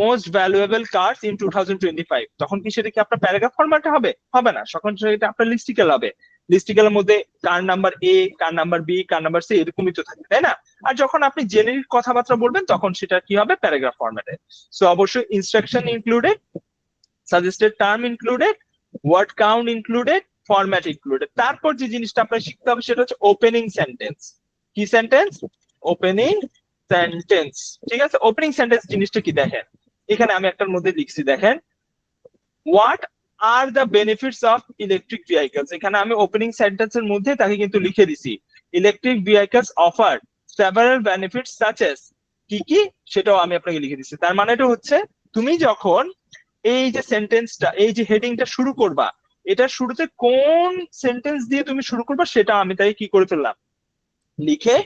most valuable cars in 2025, তখন কি সেটা কি আপনার প্যারাগ্রাফ ফরম্যাটে হবে, হবে না, তখন সেটা আপনার লিস্টিক্যাল হবে। লিস্টিক্যালের মধ্যে কার নাম্বার এ, কার নাম্বার বি, কার নাম্বার সি, এরকমই তো থাকে, তাই না? আর যখন আপনি জেনারিক কথাবার্তা বলবেন তখন সেটা কি হবে, প্যারাগ্রাফ ফরম্যাটে। সো অবশ্যই instruction included, suggested term included, word count included, format included. তারপর যে জিনিসটা আপনার শিখতে হবে সেটা হচ্ছে ওপেনিং সেন্টেন্স। কি সেন্টেন্স? Opening sentence. ঠিক আছে, ওপেনিং সেন্টেন্স জিনিসটা কি দেখেন, এখানে আমি একটার মধ্যে লিখছি, দেখেন what are the benefits of electric vehicles. এখানে আমি ওপেনিং সেন্টেন্সের মধ্যে তাকে কিন্তু লিখে দিছি electric vehicles offer several benefits such as, কি কি সেটাও আমি আপনাকে লিখে দিচ্ছি। তার মানে এটা হচ্ছে তুমি যখন এই যে সেন্টেন্সটা, এই যে হেডিংটা শুরু করবা, এটা শুরুতে কোন সেন্টেন্স দিয়ে তুমি শুরু করবা সেটা আমি তাই কি করে ফেললাম, লিখে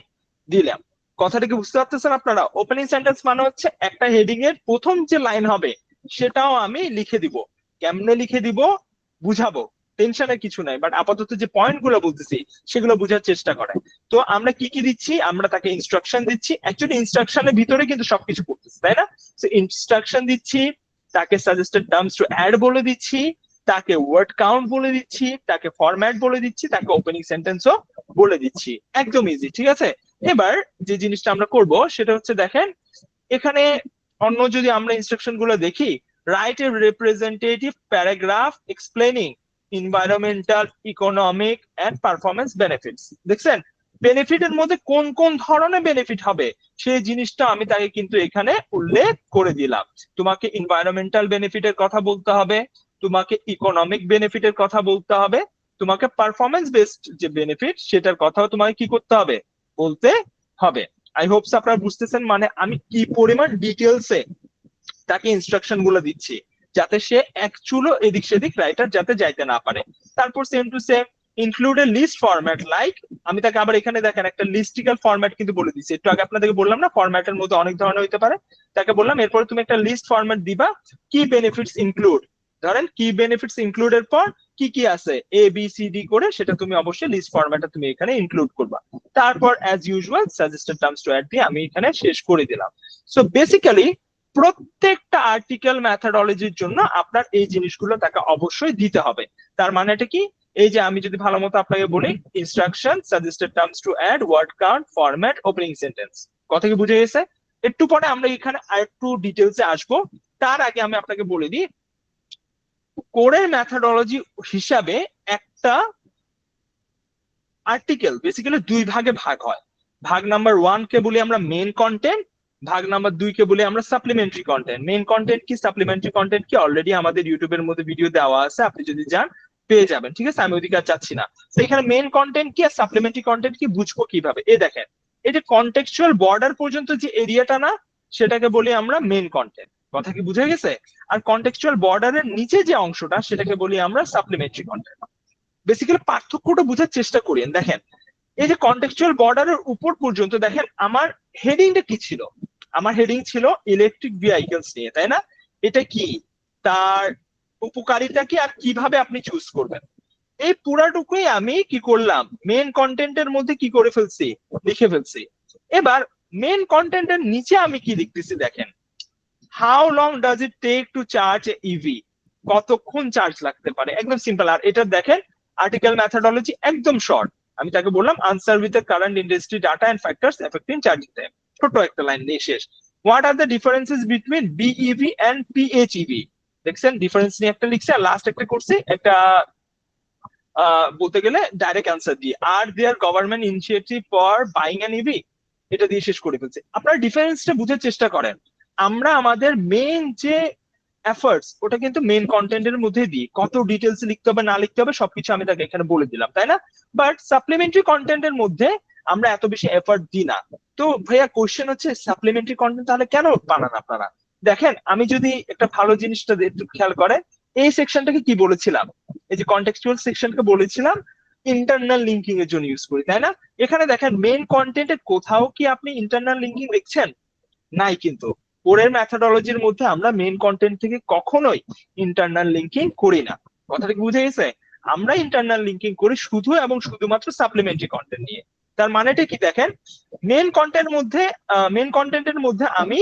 দিলাম। কথাটা কি বুঝতে পারতেছেন আপনারা? ওপেনিং সেন্টেন্স মানে হচ্ছে একটা হেডিং এর প্রথম যে লাইন হবে সেটাও আমি লিখে দিব। কেমনে লিখে দিব বুঝাবো, টেনশনের কিছু নাই, বাট আপাতত যে পয়েন্ট গুলো বলতেছি সেগুলো বোঝার চেষ্টা করে। তো আমরা কি কি দিচ্ছি, আমরা তাকে ইনস্ট্রাকশন দিচ্ছি। অ্যাকচুয়ালি ইনস্ট্রাকশনের ভিতরে কিন্তু সবকিছু করতেছি, তাই না? তো ইনস্ট্রাকশন দিচ্ছি, তাকে সাজেস্টেড টার্মস টু অ্যাড বলে দিচ্ছি, তাকে ওয়ার্ড কাউন্ট বলে দিচ্ছি, তাকে ফরম্যাট বলে দিচ্ছি, তাকে ওপেনিং সেন্টেন্সও বলে দিচ্ছি। একদম ইজি, ঠিক আছে। এবার যে জিনিসটা আমরা করব সেটা হচ্ছে দেখেন, এখানে অন্য যদি আমরা ইনস্ট্রাকশন গুলো দেখি, write a representative paragraph explaining environmental, economic and performance benefits. দেখছেন বেনিফিটের মধ্যে কোন কোন ধরনের বেনিফিট হবে সেই জিনিসটা আমি তাকে কিন্তু এখানে উল্লেখ করে দিলাম। তোমাকে এনভায়রনমেন্টাল বেনিফিটের কথা বলতে হবে, তোমাকে ইকোনমিক বেনিফিটের কথা বলতে হবে, তোমাকে পারফরমেন্স বেসড যে বেনিফিট সেটার কথাও তোমাকে কি করতে হবে, বলতে হবে। আই হোপস আপনারা বুঝতেছেন মানে আমি কি পরিমাণ ডিটেলসে তাকে ইনস্ট্রাকশন গুলো দিচ্ছি, যাতে সে এক চুলো এদিক সেদিক রাইটার যাতে যাইতে না পারে। তারপর same to same include a list format, like আমি তাকে আবার এখানে দেখেন একটা লিস্টিক্যাল ফরম্যাট কিন্তু বলে দিচ্ছি। একটু আগে আপনাদেরকে বললাম না ফরম্যাটের মধ্যে অনেক ধরনের হইতে পারে, তাকে বললাম এরপরে তুমি একটা লিস্ট ফরম্যাট দিবা, কি বেনিফিটস ইনক্লুড, ধরেন কি বেনিফিটস ইনক্লুডের পর কি কি আছে এ বি সি ডি করে সেটা তুমি অবশ্যই লিস্ট ফরম্যাটে তুমি এখানে ইনক্লুড করবা। তারপর as usual suggested terms to add দিয়ে আমি এখানে শেষ করে দিলাম। সো বেসিক্যালি প্রত্যেকটা আর্টিকেল ম্যাথোডলজির জন্য আপনার এই জিনিসগুলো তাকে অবশ্যই দিতে হবে। তার মানে এটা কি, এই যে আমি যদি ভালো মতো আপনাকে বলি instruction, suggested terms to add, word count, format, opening sentence, কথা কি বুঝে গেছে? একটু পরে আমরা এখানে আরেকটু ডিটেলসে আসবো। তার আগে আমি আপনাকে বলে দিই কোরের ম্যাথোডলজি হিসাবে একটা আর্টিকেল বেসিক্যালি দুই ভাগে ভাগ হয়। ভাগ নাম্বার 1 কে বলি আমরা মেইন কন্টেন্ট, ভাগ নাম্বার 2 কে বলি আমরা সাপ্লিমেন্টারি কন্টেন্ট। মেইন কন্টেন্ট কি, সাপ্লিমেন্টারি কন্টেন্ট কি অলরেডি আমাদের ইউটিউবের মধ্যে ভিডিও দেওয়া আছে, আপনি যদি যান পেয়ে যাবেন, ঠিক আছে, আমি ওইদিকে আর যাচ্ছি না। তো এখানে মেইন কন্টেন্ট কি আর সাপ্লিমেন্টারি কন্টেন্ট কি বুঝবো কিভাবে, এই দেখেন এই যে কন্টেক্সচুয়াল বর্ডার পর্যন্ত যে এরিয়াটা না সেটাকে বলি আমরা মেইন কন্টেন্ট, কথা কি বুঝে গেছে? আর কন্টেক্সচুয়াল বর্ডারের নিচে যে অংশটা সেটাকে বলি আমরা সাপ্লিমেন্টারি কন্টেন্ট। বেসিক্যালি পার্থক্যটা বোঝার চেষ্টা করেন। দেখেন এই যে কন্টেক্সচুয়াল বর্ডারের উপর পর্যন্ত দেখেন আমার হেডিংটা কি ছিল, আমার হেডিং ছিল ইলেকট্রিক ভেহিকলস নিয়ে, তাই না? এটা কি, তার উপকারিতা কি, আর কিভাবে আপনি চুজ করবেন, এই পুরাটুকুই আমি কি করলাম মেন কন্টেন্টের মধ্যে কি করে ফেলছি, লিখে ফেলছি। এবার মেন কন্টেন্টের নিচে আমি কি লিখতেছি দেখেন, how long does it take to charge EV, কতক্ষণ চার্জ লাগতে পারে, একদম সিম্পল। আর এটা দেখেন আর্টিকেল ম্যাথোডলজি একদম শর্ট, আমি তাকে বললাম answer with the current industry data and factors affecting charging time, ছোট একটা লাইন দিয়ে শেষ। What are the differences between BEV and PHEV, দেখছেন ডিফারেন্স নিয়ে একটা লিখছে, আর লাস্ট একটা করছি একটা বলতে গেলে ডাইরেক্ট অ্যান্সার দিয়ে, আর their government initiative for buying an EV, এটা দিয়ে শেষ করে ফেলছে। আপনারা ডিফারেন্সটা বুঝার চেষ্টা করেন, আমরা আমাদের মেইন যে এফর্টস ওটা কিন্তু মেইন কন্টেন্টের মধ্যে দিই, কত ডিটেলস লিখতে হবে না লিখতে হবে সবকিছু আমি তাকে এখানে বলে দিলাম, তাই না? বাট সাপ্লিমেন্টারি কন্টেন্টের মধ্যে আমরা এত বেশি এফর্ট দিই না। তো ভাইয়া কোশ্চেন হচ্ছে সাপ্লিমেন্টারি কন্টেন্ট তাহলে কেন বানান আপনারা? দেখেন আমি যদি একটা ভালো জিনিসটা একটু খেয়াল করেন, এই সেকশনটাকে কি বলেছিলাম, এই যে কন্টেক্সচুয়াল সেকশনকে বলেছিলাম ইন্টারনাল লিঙ্কিং এর জন্য ইউজ করি, তাই না? এখানে দেখেন মেইন কন্টেন্টের কোথাও কি আপনি ইন্টারনাল লিঙ্কিং দেখছেন? নাই। কিন্তু কোরের ম্যাথোডলজির মধ্যে আমরা মেইন কন্টেন্ট থেকে কখনোই ইন্টারনাল লিঙ্কিং করি না, কথাটা কি বুঝে গেছে? আমরা ইন্টারনাল লিঙ্কিং করি শুধু এবং শুধুমাত্র সাপ্লিমেন্টারি কন্টেন্ট নিয়ে। তার মানেটা কি দেখেন, মেইন কন্টেন্টের মধ্যে আমি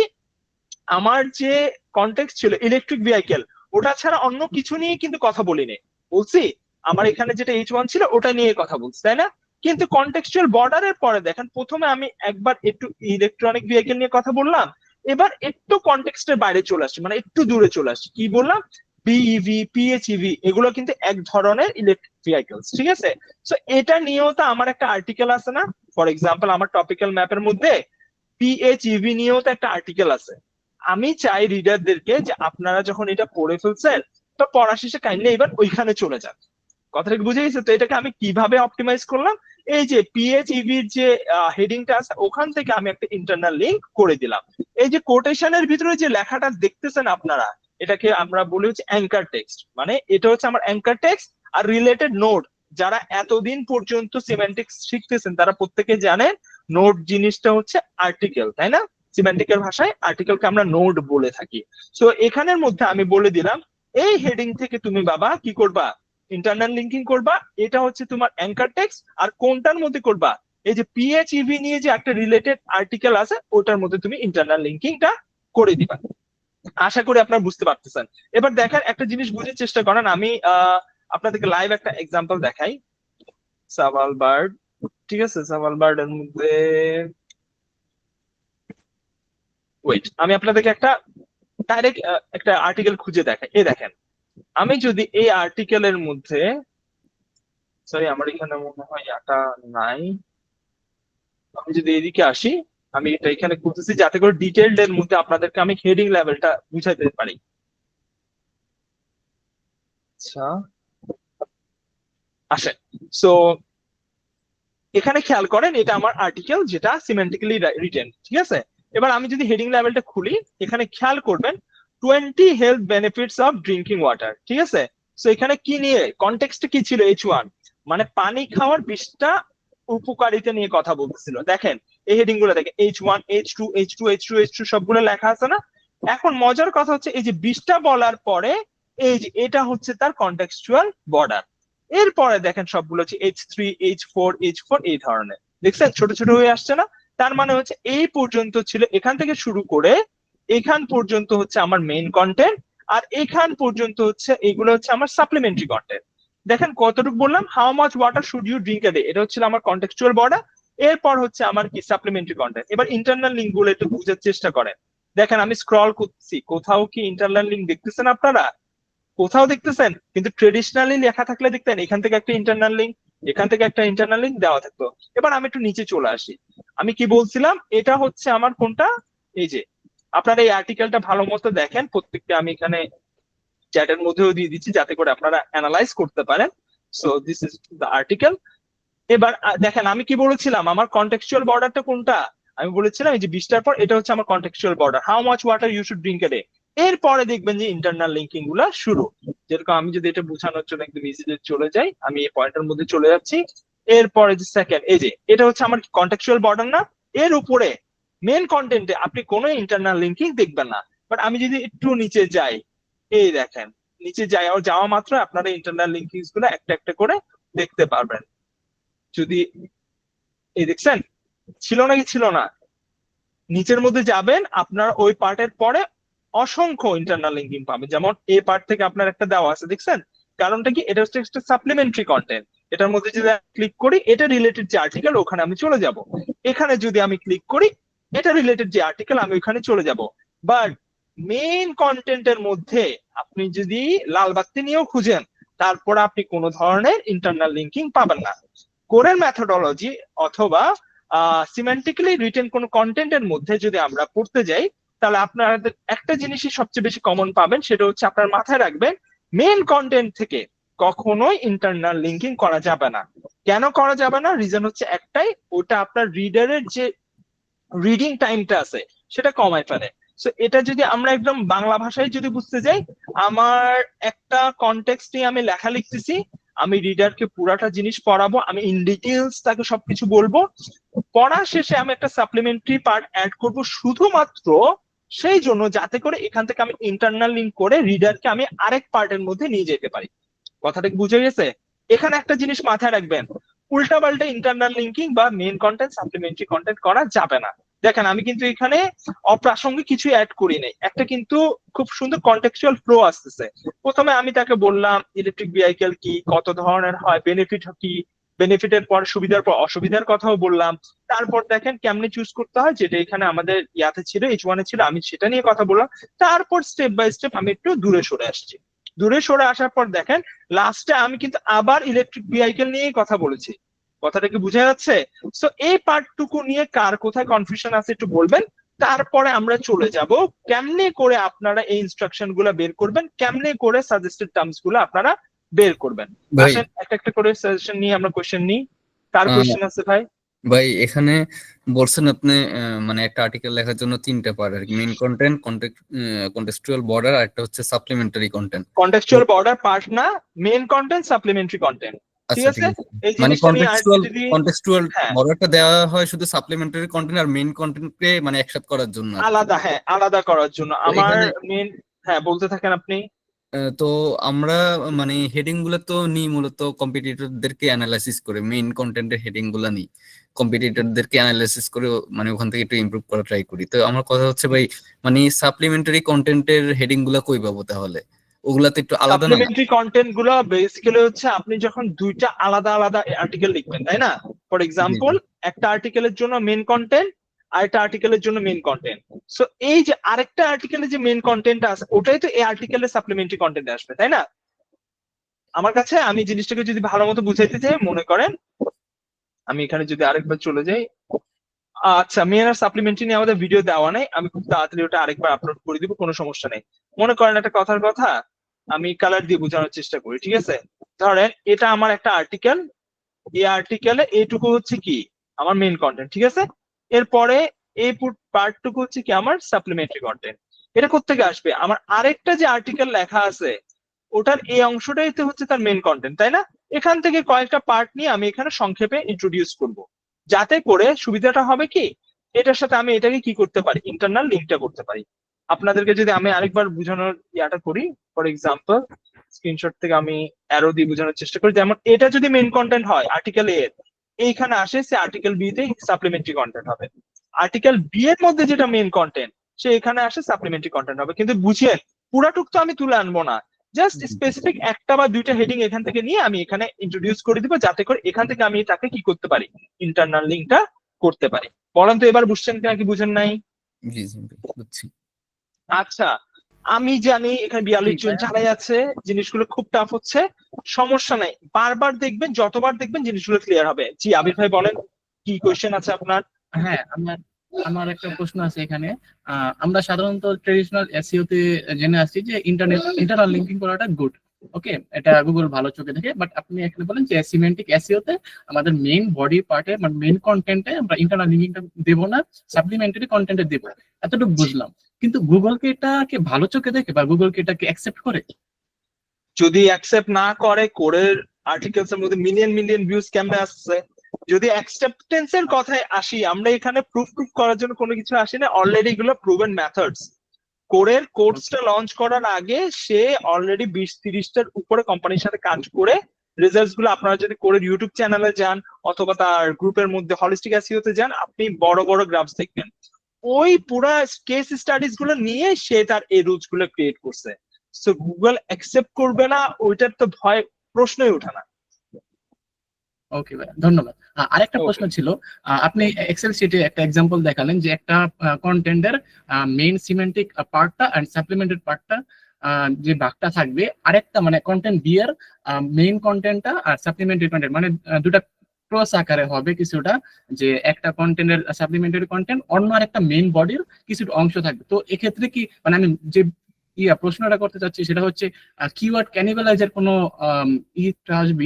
আমার যে কন্টেক্সট ছিল ইলেকট্রিক ভেহিকেল ওটা ছাড়া অন্য কিছু নিয়ে কিন্তু কথা বলিনি, বলছি আমার এখানে যেটা H1 ছিল ওটা নিয়ে কথা বলছি, তাই না? কিন্তু কন্টেক্সচুয়াল বর্ডারের পরে দেখেন প্রথমে আমি একবার একটু ইলেকট্রনিক ভেহিকেল নিয়ে কথা বললাম, এবার একটু কন্টেক্সটের বাইরে চলে আসছি, মানে একটু দূরে চলে আসছি, কি বললাম, বিইভি, পিএইচইভি এগুলো কিন্তু এক ধরনের ইলেকট্রিক ভেহিকলস, ঠিক আছে? সো এটা নিয়েও তো আমার একটা আর্টিকেল আছে না? ফর এক্সাম্পল আমার টপিক্যাল ম্যাপের মধ্যে পিএইচইভি নিয়েও তো একটা আর্টিকেল আছে। আমি চাই রিডারদেরকে যে আপনারা যখন এটা পড়ে ফেলছেন, তো পড়া শেষে কাইন্ডলি এবার ওইখানে চলে যান। কথাটা কি বুঝে গেছে? তো এটাকে আমি কিভাবে অপটিমাইজ করলাম, এই যে পিএইচইভির যে হেডিংটা আছে ওখান থেকে আমি একটা ইন্টারনাল লিংক করে দিলাম। এই যে কোটেশনের ভিতরে যে লেখাটা দেখতেছেন আপনারা, এটাকে আমরা বলি হচ্ছে অ্যাঙ্কার টেক্সট। মানে এটা হচ্ছে আমার অ্যাঙ্কার টেক্সট। আর রিলেটেড নোড, যারা এতদিন পর্যন্ত সিমেন্টিক্স শিখতেছেন তারা প্রত্যেকে জানেন নোড জিনিসটা হচ্ছে আর্টিকেল, তাই না? সিমেন্টিকের ভাষায় আর্টিকেলকে আমরা নোড বলে থাকি। সো এখানের মধ্যে আমি বলে দিলাম এই হেডিং থেকে তুমি বাবা কি করবা, ইন্টারনাল লিঙ্কিং করবা। এটা হচ্ছে তোমার অ্যাঙ্কার টেক্সট। আর কোনটার মধ্যে করবা, এই যে পিএইচইভি নিয়ে যে একটা রিলেটেড আর্টিকেল আছে ওটার মধ্যে তুমি ইন্টারনাল লিঙ্কিংটা করে দিবা। আশা করি আপনারা বুঝতে পারতেছেন। এবার দেখেন একটা জিনিস বুঝার চেষ্টা করেন, আমি আপনাদেরকে লাইভ একটা এক্সাম্পল দেখাই। সাভাল বার্ড, ঠিক আছে? সাভাল বার্ড এর মধ্যে ওয়েট, আমি আপনাদেরকে একটা ডাইরেক্ট একটা আর্টিকেল খুঁজে দেখাই। এই দেখেন, আমি যদি এই আর্টিকেলের মধ্যে, সরি আমার এখানে মনে হয় এটা নাই, আমি যদি এদিকে আসি, আমি এটা এখানে খুঁজতেছি যাতে করে ডিটেইলড এর মধ্যে আপনাদেরকে আমি হেডিং লেভেলটা বুঝাইতে পারি। আচ্ছা আসেন। সো এখানে খেয়াল করেন এটা আমার আর্টিকেল যেটা সিমেন্টিক্যালি রিটেন, ঠিক আছে? এবার আমি যদি হেডিং লেভেলটা খুলি, এখানে খেয়াল করবেন 20 health benefits of drinking water, ঠিক আছে? সো এখানে কি নিয়ে কনটেক্সট কি ছিল, H1, মানে পানি খাওয়ার 20টা উপকারিতা নিয়ে কথা বলতেছিল। দেখেন এই হেডিং গুলো দেখেন, H1, H2, H2, H2, H2 সবগুলো লেখা আছে না? এখন মজার কথা হচ্ছে এই যে 20টা বলার পরে এই যে এটা হচ্ছে তার কন্টেক্সচুয়াল বর্ডার। এরপরে দেখেন সবগুলো হচ্ছে H3, H4, H4 এই ধরনের, দেখছেন ছোট ছোট হয়ে আসছে না? তার মানে হচ্ছে এই পর্যন্ত ছিল, এখান থেকে শুরু করে এখান পর্যন্ত হচ্ছে আমার মেইন কন্টেন্ট, আর এখান পর্যন্ত হচ্ছে এগুলো হচ্ছে আমার সাপ্লিমেন্টারি কন্টেন্ট। দেখেন কতটুকু বললাম, how much water should you drink a day, এটা হচ্ছে আমার কন্টেক্সচুয়াল বর্ডার। এরপর হচ্ছে আমার কি সাপ্লিমেন্টারি কন্টেন্ট। এবার ইন্টারনাল লিঙ্ক গুলো একটু বুঝার চেষ্টা করেন। দেখেন আমি স্ক্রল করছি, কোথাও কি ইন্টারনাল লিঙ্ক দেখতেছেন আপনারা? কোথাও দেখতেছেন? কিন্তু ট্রেডিশনালি লেখা থাকলে দেখতেন এখান থেকে একটা ইন্টারনাল লিঙ্ক, এখান থেকে একটা ইন্টারনাল লিঙ্ক দেওয়া থাকতো। এবার আমি একটু নিচে চলে আসি, আমি কি বলছিলাম, এটা হচ্ছে আমার কোনটা, এই যে আপনারা এই আর্টিকেলটা ভালো মতো দেখেন, প্রত্যেকটা আমি এখানে চ্যাটের মধ্যেও দিয়ে দিচ্ছি যাতে করে আপনারা অ্যানালাইজ করতে পারেন। So this is the article. এবার দেখেন আমি কি বলেছিলাম, আমার কন্টেক্সচুয়াল বর্ডারটা কোনটা? আমি বলেছিলাম এই যে 20টার পর এটা হচ্ছে আমার contextual border, how much water you should drink a day. এরপরে দেখবেন যে ইন্টারনাল লিঙ্কিং গুলা শুরু। যেরকম আমি যদি এটা বোঝানোর জন্য একদম ইজিলি চলে যাই, আমি এই পয়েন্টের মধ্যে চলে যাচ্ছি। এরপরে যে সেকেন্ড, এই যে এটা হচ্ছে আমার কন্টেক্সচুয়াল বর্ডার না? এর উপরে মেন কন্টেন্টে আপনি কোনো ইন্টারনাল লিঙ্কিং দেখবেন না। বাট আমি যদি একটু নিচে যাই, এই দেখেন নিচে যাই, আর যাওয়া মাত্র আপনারা ইন্টারনাল লিঙ্কিংস গুলো একটা একটা করে দেখতে পারবেন। যদি এই দেখছেন ছিল নাকি ছিল না? নিচের মধ্যে যাবেন আপনার ওই পার্টের পরে অসংখ্য ইন্টারনাল লিঙ্কিং পাবেন, যেমন এই পার্ট থেকে আপনার একটা দেওয়া আছে, দেখছেন? কারণটা কি, এটা হচ্ছে একটা সাপ্লিমেন্টারি কন্টেন্ট। এটার মধ্যে যদি ক্লিক করি এটা রিলেটেড যে আর্টিকেল ওখানে আমি চলে যাব। এখানে যদি আমি ক্লিক করি এটা রিলেটেড যে আর্টিকেল আমি ওখানে চলে যাব। বাট মেইন কন্টেন্টের মধ্যে আপনি যদি লাল বাতি নিয়েও খুঁজেন তারপর আপনি কোনো ধরনের ইন্টারনাল লিঙ্কিং পাবেন না। কোরের মেথোডোলজি অথবা সিমেন্টিক্যালি রিটেন কোন কন্টেন্টের মধ্যে যদি আমরা পড়তে যাই, তাহলে আপনাদের একটা জিনিসই সবচেয়ে বেশি কমন পাবেন, সেটা হচ্ছে আপনার মাথায় রাখবেন মেইন কন্টেন্ট থেকে কখনোই ইন্টারনাল লিঙ্কিং করা যাবে না। কেন করা যাবে না? রিজন হচ্ছে একটাই, ওটা আপনার রিডারের যে রিডিং টাইমটা আছে সেটা কমায় ফেলে। সো এটা যদি আমরা একদম বাংলা ভাষায় যদি বুঝতে যাই, আমার একটা কনটেক্সট নিয়ে আমি লেখা লিখতেছি, আমি রিডারকে পুরাটা জিনিস পড়াবো, আমি ইন ডিটেলস তাকে সবকিছু বলবো, পড়া শেষে আমি একটা সাপ্লিমেন্টারি পার্ট অ্যাড করব শুধুমাত্র সেই জন্য যাতে করে এখান থেকে আমি ইন্টারনাল লিঙ্ক করে রিডারকে আমি আরেক পার্টের মধ্যে নিয়ে যেতে পারি। কথাটা কি বুঝে গেছে? এখানে একটা জিনিস মাথায় রাখবেন, উল্টাপাল্টা ইন্টারনাল লিঙ্কিং বা মেইন কন্টেন্ট সাপ্লিমেন্টারি কন্টেন্ট করা যাবে না। দেখেন আমি কিন্তু এখানে অপ্রাসঙ্গিক কিছু অ্যাড করি নাই, একটা কিন্তু খুব সুন্দর কন্টেক্সচুয়াল ফ্লো আসতেছে। প্রথমে আমি তাকে বললাম ইলেকট্রিক ভেহিকেল কি, কত ধরনের হয়, বেনিফিট কি, বেনিফিটের পর সুবিধার পর অসুবিধার কথাও বললাম। তারপর দেখেন কেমনে চুজ করতে হয়, যেটা এখানে আমাদের ইয়াতে ছিল H1 এ ছিল, আমি সেটা নিয়ে কথা বললাম। তারপর স্টেপ বাই স্টেপ আমি একটু দূরে সরে আসছি। দূরে সরে আসার পর দেখেন লাস্টে আমি কিন্তু আবার ইলেকট্রিক ভেহিকেল নিয়েই কথা বলেছি। কথাটা কি বোঝা যাচ্ছে? সো এই পার্টটুকু নিয়ে কার কোথায় কনফিউশন আছে একটু বলবেন, তারপরে আমরা চলে যাব কেমনে করে আপনারা এই ইনস্ট্রাকশন গুলা বের করবেন, কেমনে করে সাজেস্টেড টার্মস গুলো আপনারা বের করবেন। ভাই আসেন একটা একটা করে সাজেশন নিয়ে আমরা কোশ্চেন নিই। কার আহ, কোশ্চেন আছে ভাই? ভাই এখানে বলছেন আপনি মানে একটা আর্টিকেল লেখার জন্য 3টা পার্ট আর কি, মেইন কন্টেন্ট, কন্টেক্সচুয়াল বর্ডার, আর একটা হচ্ছে supplementary content. Contextual border part না, মেইন কন্টেন্ট সাপ্লিমেন্টারি কন্টেন্ট, ঠিক আচ্ছা আছে? ঠিক আছে, এই মানে জিনিসটা নিয়ে আরেকটু যদি কন্টেক্সচুয়াল হ্যাঁ বর্ডারটা দেওয়া হয় শুধু সাপ্লিমেন্টারি কন্টেন্ট আর মেইন কন্টেন্টকে মানে একসাথে করার জন্য আর কি। আলাদা, হ্যাঁ আলাদা করার জন্য তো আমার এখানে মেইন, হ্যাঁ বলতে থাকেন আপনি। তো আমরা মানে হেডিং গুলো তো নিই মূলত কম্পিটিটরদেরকে অ্যানালাইসিস করে, মেইন কন্টেন্টের হেডিং গুলো নিই কম্পিটিটরদেরকে অ্যানালাইসিস করে, মানে ওখান থেকে একটু ইমপ্রুভ করা ট্রাই করি। তো আমার কথা হচ্ছে ভাই, মানে সাপ্লিমেন্টারি কন্টেন্টের হেডিং গুলা কই পাবো তাহলে? ওগুলা তো একটু আলাদা না? সাপ্লিমেন্টারি কন্টেন্ট গুলো বেসিক্যালি হচ্ছে আপনি যখন দুইটা আলাদা আলাদা আর্টিকেল লিখবেন, তাই না? ফর জি জি এক্সাম্পল একটা আর্টিকেলের জন্য মেন কন্টেন্ট, আরেকটা আর্টিকেলের জন্য মেন কন্টেন্ট। সো এই যে আরেকটা আর্টিকেলে যে মেন কন্টেন্ট আছে ওটাই তো এই আর্টিকেলের সাপ্লিমেন্টারি কন্টেন্ট আসবে, তাই না? আমার কাছে আমি জিনিসটাকে যদি ভালো মতো বুঝাইতে চাই, মনে করেন আমি এখানে যদি আরেকবার চলে যাই, আচ্ছা মেন আর সাপ্লিমেন্টারি নিয়ে আমাদের ভিডিও দেওয়া নেই, আমি খুব তাড়াতাড়ি ওটা আরেকবার আপলোড করে দিব, কোনো সমস্যা নেই। মনে করেন একটা কথার কথা আমি কালার দিয়ে বোঝানোর চেষ্টা করি, ঠিক আছে? ধরেন এটা আমার একটা আর্টিকেল, এই আর্টিকেলে এইটুকু হচ্ছে কি আমার মেইন কন্টেন্ট, ঠিক আছে? এরপরে এই পার্টটুকু হচ্ছে কি আমার সাপ্লিমেন্টারি কন্টেন্ট। এটা কোত্থেকে আসবে? আমার আরেকটা যে আর্টিকেল লেখা আছে ওটার এই অংশটাই তো হচ্ছে তার মেইন কন্টেন্ট, তাই না? এখান থেকে কয়েকটা পার্ট নিয়ে আমি এখানে সংক্ষেপে ইন্ট্রোডিউস করব, যাতে করে সুবিধাটা হবে কি এটার সাথে আমি এটাকে কি করতে পারি, ইন্টারনাল লিঙ্কটা করতে পারি। আপনাদেরকে যদি আমি আরেকবার বোঝানোর ইয়াটা করি, ফর এক্সাম্পল স্ক্রিনশট থেকে আমি অ্যারো দিয়ে বোঝানোর চেষ্টা করি, যেমন এটা যদি মেইন কন্টেন্ট হয় আর্টিকেল এ এর, এইখানে আসে সে আর্টিকেল বি তে সাপ্লিমেন্টারি কন্টেন্ট হবে। আর্টিকেল বি এর মধ্যে যেটা মেইন কন্টেন্ট সে এখানে আসে সাপ্লিমেন্টারি কন্টেন্ট হবে। কিন্তু বুঝিয়েন পুরাটুক তো আমি তুলে আনবো না, জাস্ট স্পেসিফিক একটা বা দুইটা হেডিং এখান থেকে নিয়ে আমি এখানে ইন্ট্রোডিউস করে দিব, যাতে করে এখান থেকে আমি তাকে কি করতে পারি, ইন্টারনাল লিঙ্কটা করতে পারি। বলেন তো এবার বুঝছেন কিনা কি বুঝেন নাই? জি জি বুঝছি। আচ্ছা আমি জানি এখানে 42 জন ভাইয়া। যারাই আছে জিনিসগুলো খুব টাফ হচ্ছে, সমস্যা নাই, বারবার দেখবেন, যতবার দেখবেন জিনিসগুলো ক্লিয়ার হবে। জি আবির ভাই বলেন কি কোয়েশ্চেন আছে আপনার? হ্যাঁ, আমার আমার একটা প্রশ্ন আছে এখানে। আমরা সাধারণত ট্রেডিশনাল এসইও তে জেনে আসছি যে ইন্টারনাল লিঙ্কিং করাটা গুড, ওকে, এটা গুগল ভালো চোখে দেখে। বাট আপনি এখানে বলেন যে সিমেন্টিক এসইও তে আমাদের মেইন বডি পার্টে মানে মেইন কন্টেন্টে আমরা ইন্টারনাল লিঙ্কিংটা দেবো না, সাপ্লিমেন্টারি কন্টেন্টে দেবো, এতটুকু বুঝলাম। কিন্তু গুগলকে এটাকে ভালো চোখে দেখে বা গুগলকে এটাকে অ্যাকসেপ্ট করে? যদি অ্যাকসেপ্ট না করে, কোরের আর্টিকেলস এর মধ্যে মিলিয়ন মিলিয়ন ভিউজ কেমনে আসছে? যদি অ্যাকসেপ্টেন্স এর কথায় আসি, আমরা এখানে প্রুফ করার জন্য কোনো কিছু আসি না, অলরেডি এগুলো প্রুভেন মেথডস। কোরের কোর্সটা লঞ্চ করার আগে সে অলরেডি 20-30টার উপরে কোম্পানির সাথে কাজ করে রেজাল্টস গুলো, আপনারা যদি কোরের ইউটিউব চ্যানেলে যান অথবা তার গ্রুপের মধ্যে হলিস্টিক এসইও তে যান, আপনি বড় বড় গ্রাফস দেখবেন। ওই পুরা কেস স্টাডিজ গুলো নিয়ে সে তার এই রুলস গুলো ক্রিয়েট করছে। সো গুগল অ্যাকসেপ্ট করবে না ওইটার তো ভয় প্রশ্নই ওঠে না। ওকে ভাই, ধন্যবাদ। আরেকটা Okay. প্রশ্ন ছিল, আপনি এক্সেল শিটে একটা এক্সাম্পল দেখালেন যে একটা কন্টেন্টের মেইন সিমেন্টিক পার্টটা এন্ড সাপ্লিমেন্টেড পার্টটা যে ভাগটা থাকবে, আরেকটা মানে কন্টেন্ট বি এর মেইন কন্টেন্টটা আর সাপ্লিমেন্টারি কন্টেন্ট মানে দুটা ক্রস আকারে হবে কিছুটা, যে একটা কন্টেন্টের সাপ্লিমেন্টারি কন্টেন্ট অন্য আরেকটা মেইন বডির কিছু অংশ থাকবে। তো এক্ষেত্রে কি মানে আমি যে প্রশ্নটা করতে চাচ্ছি সেটা হচ্ছে কিওয়ার্ড ক্যানিবালাইজের কোনো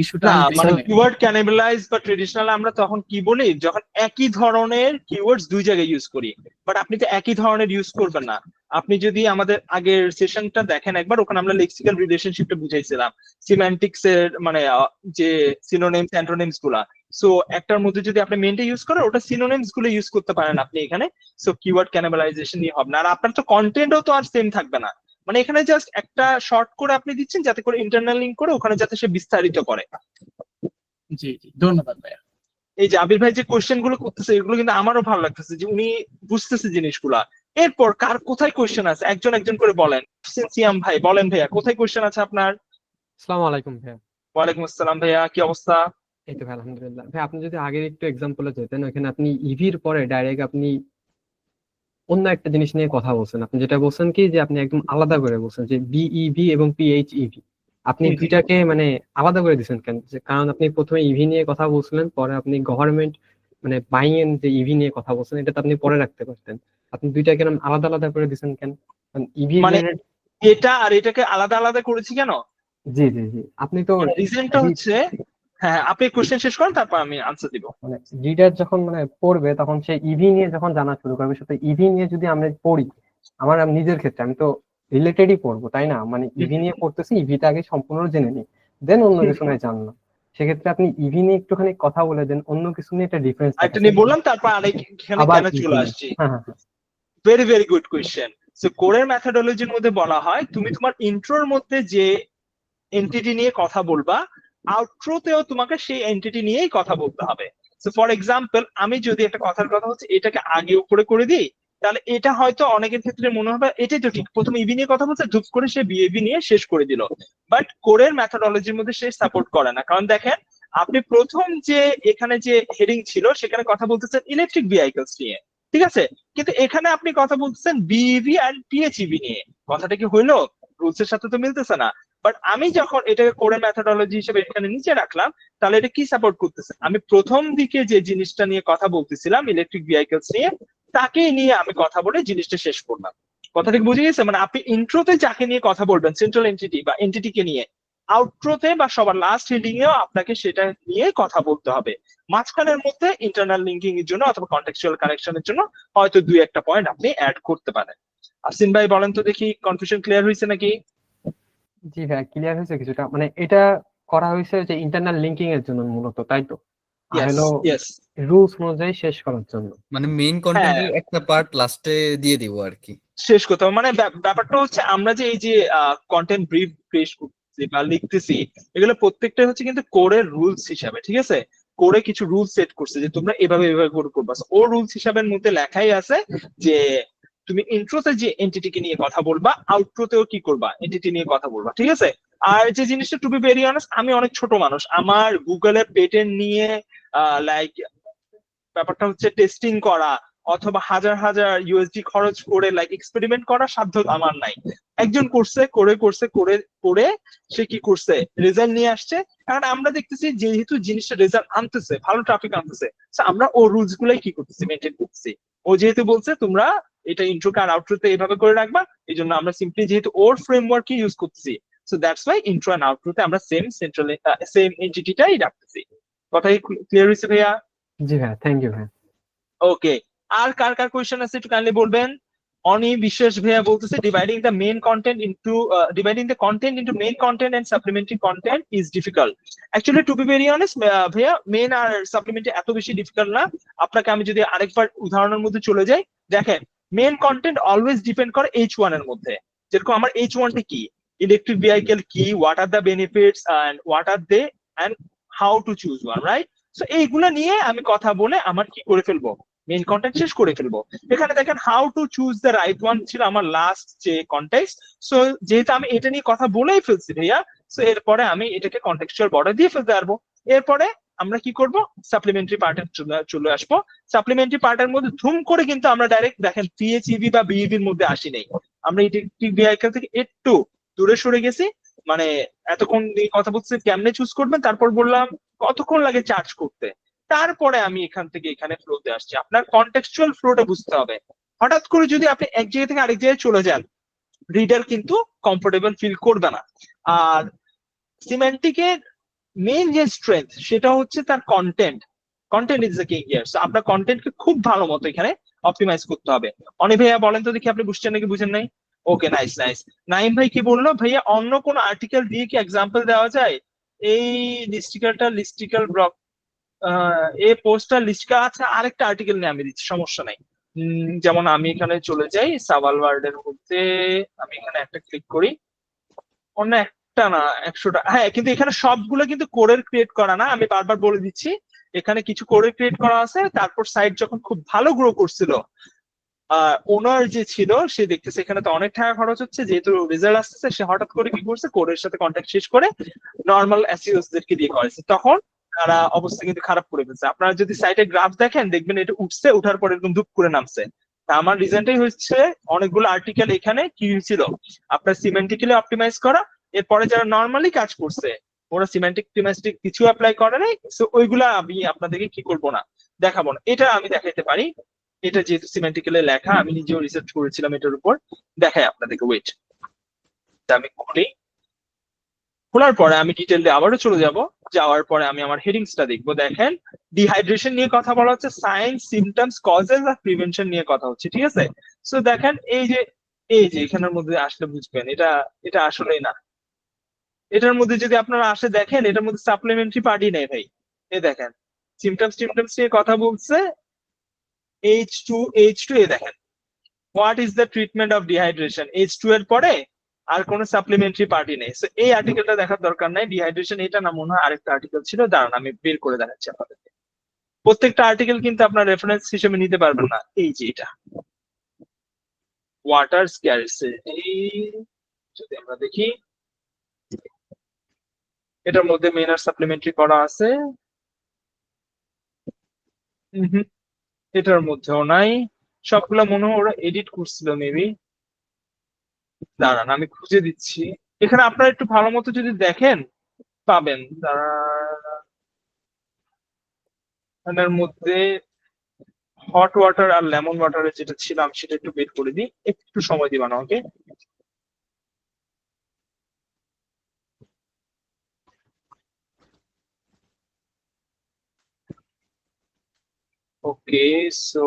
ইস্যুটা না আসবে মানে এখানে? কিওয়ার্ড ক্যানিবালাইজ বা ট্রেডিশনাল আমরা তখন কি বলি, যখন একই ধরনের কিওয়ার্ডস দুই জায়গায় ইউজ করি। বাট আপনি তো একই ধরনের ইউজ করবেন না। আপনি যদি আমাদের আগের সেশনটা দেখেন একবার, ওখানে আমরা লেক্সিক্যাল রিলেশনশিপটা বুঝাইছিলাম, সিম্যান্টিক্স এর মানে যে সিনোনিমস অ্যান্টোনিমস গুলা। সো একটার মধ্যে যদি আপনি মেনটা ইউজ করেন, ওটা সিনোনিমস গুলো ইউজ করতে পারেন আপনি এখানে। সো কিওয়ার্ড ক্যানিবালাইজেশন নিয়ে হবে না। আর আপনার তো কন্টেন্টও তো আর সেম থাকবে না, মানে এখানে জাস্ট একটা শর্ট করে আপনি দিচ্ছেন যাতে করে ইন্টারনাল লিঙ্ক করে ওখানে যাতে সে বিস্তারিত করে। জি জি, ধন্যবাদ ভাইয়া। এই যে আবির ভাই যে কোয়েশ্চেন গুলো করতেছে এগুলো কিন্তু আমারও ভালো লাগতেছে যে উনি বুঝতেছে জিনিসগুলা। এরপর কার কোথায় কোয়েশ্চেন আছে একজন একজন করে বলেন। সিয়াম ভাই বলেন ভাইয়া কোথায় কোয়েশ্চেন আছে আপনার? আসসালামু আলাইকুম ভাইয়া। ওয়ালাইকুম আসসালাম ভাইয়া, কি অবস্থা? এই তো ভাই আলহামদুলিল্লাহ। ভাই আপনি যদি আগের একটু এক্সাম্পলে যেতেন, ওইখানে আপনি ইভির পরে ডাইরেক্ট আপনি অন্য একটা জিনিস নিয়ে কথা বলছেন। আপনি যেটা বলছেন কি যে আপনি একদম আলাদা করে বলছেন যে বিইভি এবং পিএইচইভি, আপনি জি, জি। দুইটাকে মানে আলাদা করে দিচ্ছেন কেন? কারণ আপনি প্রথমে ইভি নিয়ে কথা বলছিলেন, পরে আপনি গভর্নমেন্ট মানে বাইং এন যে ইভি নিয়ে কথা বলছেন, এটা তো আপনি পরে রাখতে পারতেন। আপনি দুইটাকে এরকম আলাদা আলাদা করে দিচ্ছেন কেন? ইভি মানে রিলেটেড। এটা আর এটাকে আলাদা আলাদা করেছি কেন? জি জি জি, আপনি তো মানে রিজনটা হচ্ছে, হ্যাঁ আপনি কোশ্চেন শেষ করেন তারপর আমি আনসার দিব। মানে রিডার যখন মানে পড়বে তখন সে ইভি নিয়ে যখন জানা শুরু করবে, সাথে ইভি নিয়ে যদি আমরা পড়ি, আমি নিজের ক্ষেত্রে আমি তো রিলেটেডই পড়বো, তাই না? মানে ইভি নিয়ে পড়তেছি, ইভিটা আগে সম্পূর্ণ জেনে নিই, দেন অন্য কিছু নিয়ে জানলাম। সেক্ষেত্রে আপনি ইভি নিয়ে একটুখানি কথা বলে দেন, অন্য কিছু নিয়ে একটা ডিফারেন্স আরেকটা নিয়ে বললাম, তারপর আরেকখানে আবার কেন ইভি চলে নিয়ে। আসছি। হ্যাঁ হ্যাঁ হ্যাঁ। Very very good question. So কোরের মেথডোলজির মধ্যে বলা হয় তুমি তোমার ইন্ট্রোর মধ্যে যে এন্টিটি নিয়ে কথা বলবা, আউট্রোতেও তোমাকে সেই এন্টিটি নিয়েই কথা বলতে হবে। সো ফর এক্সাম্পল, আমি যদি একটা কথার কথা হচ্ছে এটাকে আগে উপরে করে দিই, তাহলে এটা হয়তো অনেকের ক্ষেত্রে মনে হবে এটাই তো ঠিক, প্রথমে ইভি নিয়ে কথা বলছে, ধুপ করে সে বিএবি নিয়ে শেষ করে দিল। বাট কোরের মেথডোলজির মধ্যে সে সাপোর্ট করে না, কারণ দেখেন আপনি প্রথম যে এখানে যে হেডিং ছিল সেখানে কথা বলতেছেন ইলেকট্রিক ভেহিকলস নিয়ে, ঠিক আছে, কিন্তু এখানে আপনি কথা বলতেছেন বিইভি এন্ড পিএইচইভি নিয়ে। কথাটা কি হইলো? রুলস এর সাথে তো মিলতেছে না। বাট আমি যখন এটাকে কোরের মেথডোলজি হিসেবে এখানে নিচে রাখলাম, তাহলে এটা কি সাপোর্ট করতেছে? আমি প্রথম দিকে যে জিনিসটা নিয়ে কথা বলতেছিলাম ইলেকট্রিক ভেহিকলস নিয়ে, তাকেই নিয়ে আমি কথা বলে জিনিসটা শেষ করলাম। কথাটা কি বুঝে গেছে? মানে আপনি ইন্ট্রোতে যাকে নিয়ে কথা বলবেন, সেন্ট্রাল এন্টিটি বা এন্টিটিকে নিয়ে, আউট্রোতে বা সবার লাস্ট হেডিং এও আপনাকে সেটা নিয়ে কথা বলতে হবে। মাঝখানের মধ্যে ইন্টারনাল লিঙ্কিং এর জন্য অথবা কন্টেক্সচুয়াল কানেকশনের জন্য হয়তো দুই একটা পয়েন্ট আপনি অ্যাড করতে পারেন। আসিন ভাই বলেন তো দেখি, কনফিউশন ক্লিয়ার হয়েছে নাকি? জি ভাই, ক্লিয়ার হয়েছে কিছুটা। মানে এটা করা হয়েছে যে ইন্টারনাল লিঙ্কিং এর জন্য মূলত, তাই তো? আর ইয়েস, হলো ইয়েস। রুলস অনুযায়ী শেষ করার জন্য। মানে মেইন হ্যাঁ, কন্টেন্টের একটা পার্ট লাস্টে দিয়ে দিব আর কি। শেষ করতে হবে। মানে ব্যাপারটা হচ্ছে আমরা যে এই যে কন্টেন্ট ব্রিফ পেশ করতেছি বা লিখতেছি, এগুলো প্রত্যেকটা হচ্ছে কিন্তু কোরের রুলস হিসাবে, ঠিক আছে? কোরে কিছু রুলস সেট করছে যে তোমরা এভাবে এভাবে করে করবা। ও রুলস হিসাবের মধ্যে লেখাই আছে যে তুমি ইন্ট্রোতে যে এন্টিটিকে নিয়ে কথা বলবা, আউটরোতেও কি করবা, এন্টিটি নিয়ে কথা বলবা, ঠিক আছে? আর যে জিনিসটা, টু বি ভেরি অনেস্ট, আমি অনেক ছোট মানুষ, আমার গুগলে পেটেন্ট নিয়ে লাইক ব্যাপারটা হচ্ছে টেস্টিং করা অথবা হাজার হাজার ইউএসডি খরচ করে লাইক এক্সপেরিমেন্ট করার সাধ্য আমার নাই। একজন করছে, করে সে কি করছে, রেজাল্ট নিয়ে আসছে। কারণ আমরা দেখতেছি যেহেতু জিনিসটা রেজাল্ট আনতেছে, ভালো ট্রাফিক আনতেছে, আমরা ও রুলস গুলাই কি করতেছি, মেনটেন করতেছি। ও যেহেতু বলছে তোমরা এটা ইন্ট্রো আর আউটরোতে এভাবে করে রাখবা, এই জন্য আমরা সিম্পলি যেহেতু ওর ফ্রেমওয়ার্ক ইউজ করতেছি, so that's why intro and আউটরোতে আমরা সেম এন্টিটিটাই রাখতেছি। কথাই ক্লিয়ার হয়েছে ভাইয়া? জি ভাই, থ্যাংক ইউ ভাই। ওকে। আর কার কার কোয়েশ্চেন আছে একটু কাইন্ডলি বলবেন। অনি বিশ্বাস ভাইয়া বলতেছে dividing the content into main content and supplementary content is difficult. Actually to be very honest ভাইয়া, মেন আর সাপ্লিমেন্টারি এত বেশি ডিফিকাল্ট না। আপনাকে আমি যদি আরেকবার উদাহরণের মধ্যে চলে যাই, দেখেন মেন কন্টেন্ট অলওয়েজ ডিপেন্ড করে H1 এর মধ্যে। যেরকম আমার H1 টা কি, ইলেকট্রিক ভেহিকেল কি, what are the benefits and what are they and how to choose one, right? So এইগুলো নিয়ে আমি কথা বলে আমার কি করে ফেলবো, মেইন কন্টেন্ট শেষ করে ফেলবো। এখানে দেখেন how to choose the right one ছিল আমার লাস্ট যে কন্টেক্সট। সো যেহেতু আমি এটা নিয়ে কথা বলেই ফেলছি ভাইয়া, সো এরপরে আমি এটাকে কন্টেক্সচুয়াল বর্ডার দিয়ে ফেলতে পারবো। এরপরে আমরা কি করব, সাপ্লিমেন্টারি পার্টে চলে আসবো। সাপ্লিমেন্টারি পার্টের মধ্যে ধুম করে কিন্তু আমরা ডাইরেক্ট দেখেন পিএইচইভি বা বিইভির মধ্যে আসি নাই, আমরা ইলেকট্রিক ভেহিকেল থেকে একটু দূরে সরে গেছি। মানে এতক্ষণ কথা বলছি কেমনে চুজ করবেন, তারপর বললাম কতক্ষণ লাগে চার্জ করতে, তারপরে আমি এখান থেকে এখানে ফ্লোতে আসছি। আপনার কন্টেক্সচুয়াল ফ্লোটা বুঝতে হবে। হঠাৎ করে যদি আপনি এক জায়গা থেকে আরেক জায়গায় চলে যান, রিডার কিন্তু কমফোর্টেবল ফিল করবে না। আর সিমেন্টিকের মেইন যে স্ট্রেংথ সেটা হচ্ছে তার content. Content is the king here. So আপনার কন্টেন্টকে খুব ভালো মতো এখানে অপটিমাইজ করতে হবে। অনি ভাইয়া বলেন তো দেখি, আপনি বুঝছেন নাকি বুঝেন নাই? ওকে, নাইস নাইস। নাইম ভাই কি বললো, ভাইয়া অন্য কোন আর্টিকেল দিয়ে কি এক্সাম্পল দেওয়া যায়? এই লিস্টিক্যাল ব্লক, এই পোস্টটা লিস্টিকা, আচ্ছা আরেকটা আর্টিকেল নিয়ে আমি দিচ্ছি, সমস্যা নাই। যেমন আমি এখানে চলে যাই সাভাল ওয়ার্ল্ডের মধ্যে, আমি এখানে একটা ক্লিক করি, অন্য একটা না 100টা, হ্যাঁ, কিন্তু এখানে সবগুলো কিন্তু কোডের ক্রিয়েট করা না, আমি বারবার বলে দিচ্ছি। এখানে কিছু কোডের ক্রিয়েট করা আছে, তারপর সাইট যখন খুব ভালো গ্রো করছিল, ওনার যে ছিল সে দেখতেছে এখানে তো অনেক টাকা খরচ হচ্ছে, যেহেতু রেজাল্ট আসতেছে, সে হঠাৎ করে কি করছে, কোডের সাথে কন্ট্যাক্ট শেষ করে নর্মাল এসইওস দেরকে দিয়ে করেছে, তখন তারা অবস্থা কিন্তু খারাপ করে ফেলছে। আপনারা যদি সাইটে গ্রাফ দেখেন, দেখবেন এটা উঠছে, উঠার পর এরকম ধুপ করে নামছে। আমার রিজনটাই হচ্ছে অনেকগুলো আর্টিকেল এখানে কি হয়েছিল, আপনার সিমেন্টিক্যালি অপটিমাইজ করা, এরপরে যারা নর্মালি কাজ করছে ওরা সিমেন্টিক টিমেস্টিক কিছু অ্যাপ্লাই করে নাই, সো ওইগুলা আমি আপনাদেরকে কি করবো না, দেখাবো না। এটা আমি দেখাইতে পারি, এটা যেহেতু সিমেন্টিক্যালি লেখা, আমি নিজেও রিসার্চ করেছিলাম এটার উপর, দেখাই আপনাদেরকে। ওয়েট, আমি খুলি, খোলার পরে আমি ডিটেইলে আবারও চলে যাব, যাওয়ার পরে আমি আমার হেডিংসটা দেখবো। দেখেন, ডিহাইড্রেশন নিয়ে কথা বলা হচ্ছে, সাইন্স, সিমটমস, কজেস আর প্রিভেনশন নিয়ে কথা হচ্ছে, ঠিক আছে? সো দেখেন এই যে এখানের মধ্যে আসলে বুঝবেন এটা এটা আসলেই না। এটার মধ্যে যদি আপনারা আসে দেখেন, এটার মধ্যে সাপ্লিমেন্টারি পার্টি নেই ভাই। এই দেখেন, সিমটমস নিয়ে কথা বলছে, H2 এ দেখেন, what is the treatment of dehydration, H2 এর পরে আর কোন সাপ্লিমেন্টারি পার্টি নেই। সো এই আর্টিকেলটা দেখার দরকার নাই। ডিহাইড্রেশন এটা না, মনে হয় আরেকটা আর্টিকেল ছিল, দাঁড়ান আমি বের করে দেখাচ্ছি আপনাদেরকে। প্রত্যেকটা আর্টিকেল কিন্তু আপনার রেফারেন্স হিসেবে নিতে পারবেন না। এই যে এটা ওয়াটার স্ক্যারসিটি, যদি আমরা দেখি এটার মধ্যে মেন আর সাপ্লিমেন্টারি করা আছে, এটার মধ্যেও নাই। সবগুলা মনে হয় ওরা এডিট করছিল মেবি, দাঁড়ান আমি খুঁজে দিচ্ছি। এখানে আপনারা একটু ভালো মতো যদি দেখেন পাবেন। এটার মধ্যে হট ওয়াটার আর লেমন ওয়াটারের যেটা ছিল, আমি সেটা একটু বের করে দিই, একটু সময় দিবা না ওকে। ওকে, সো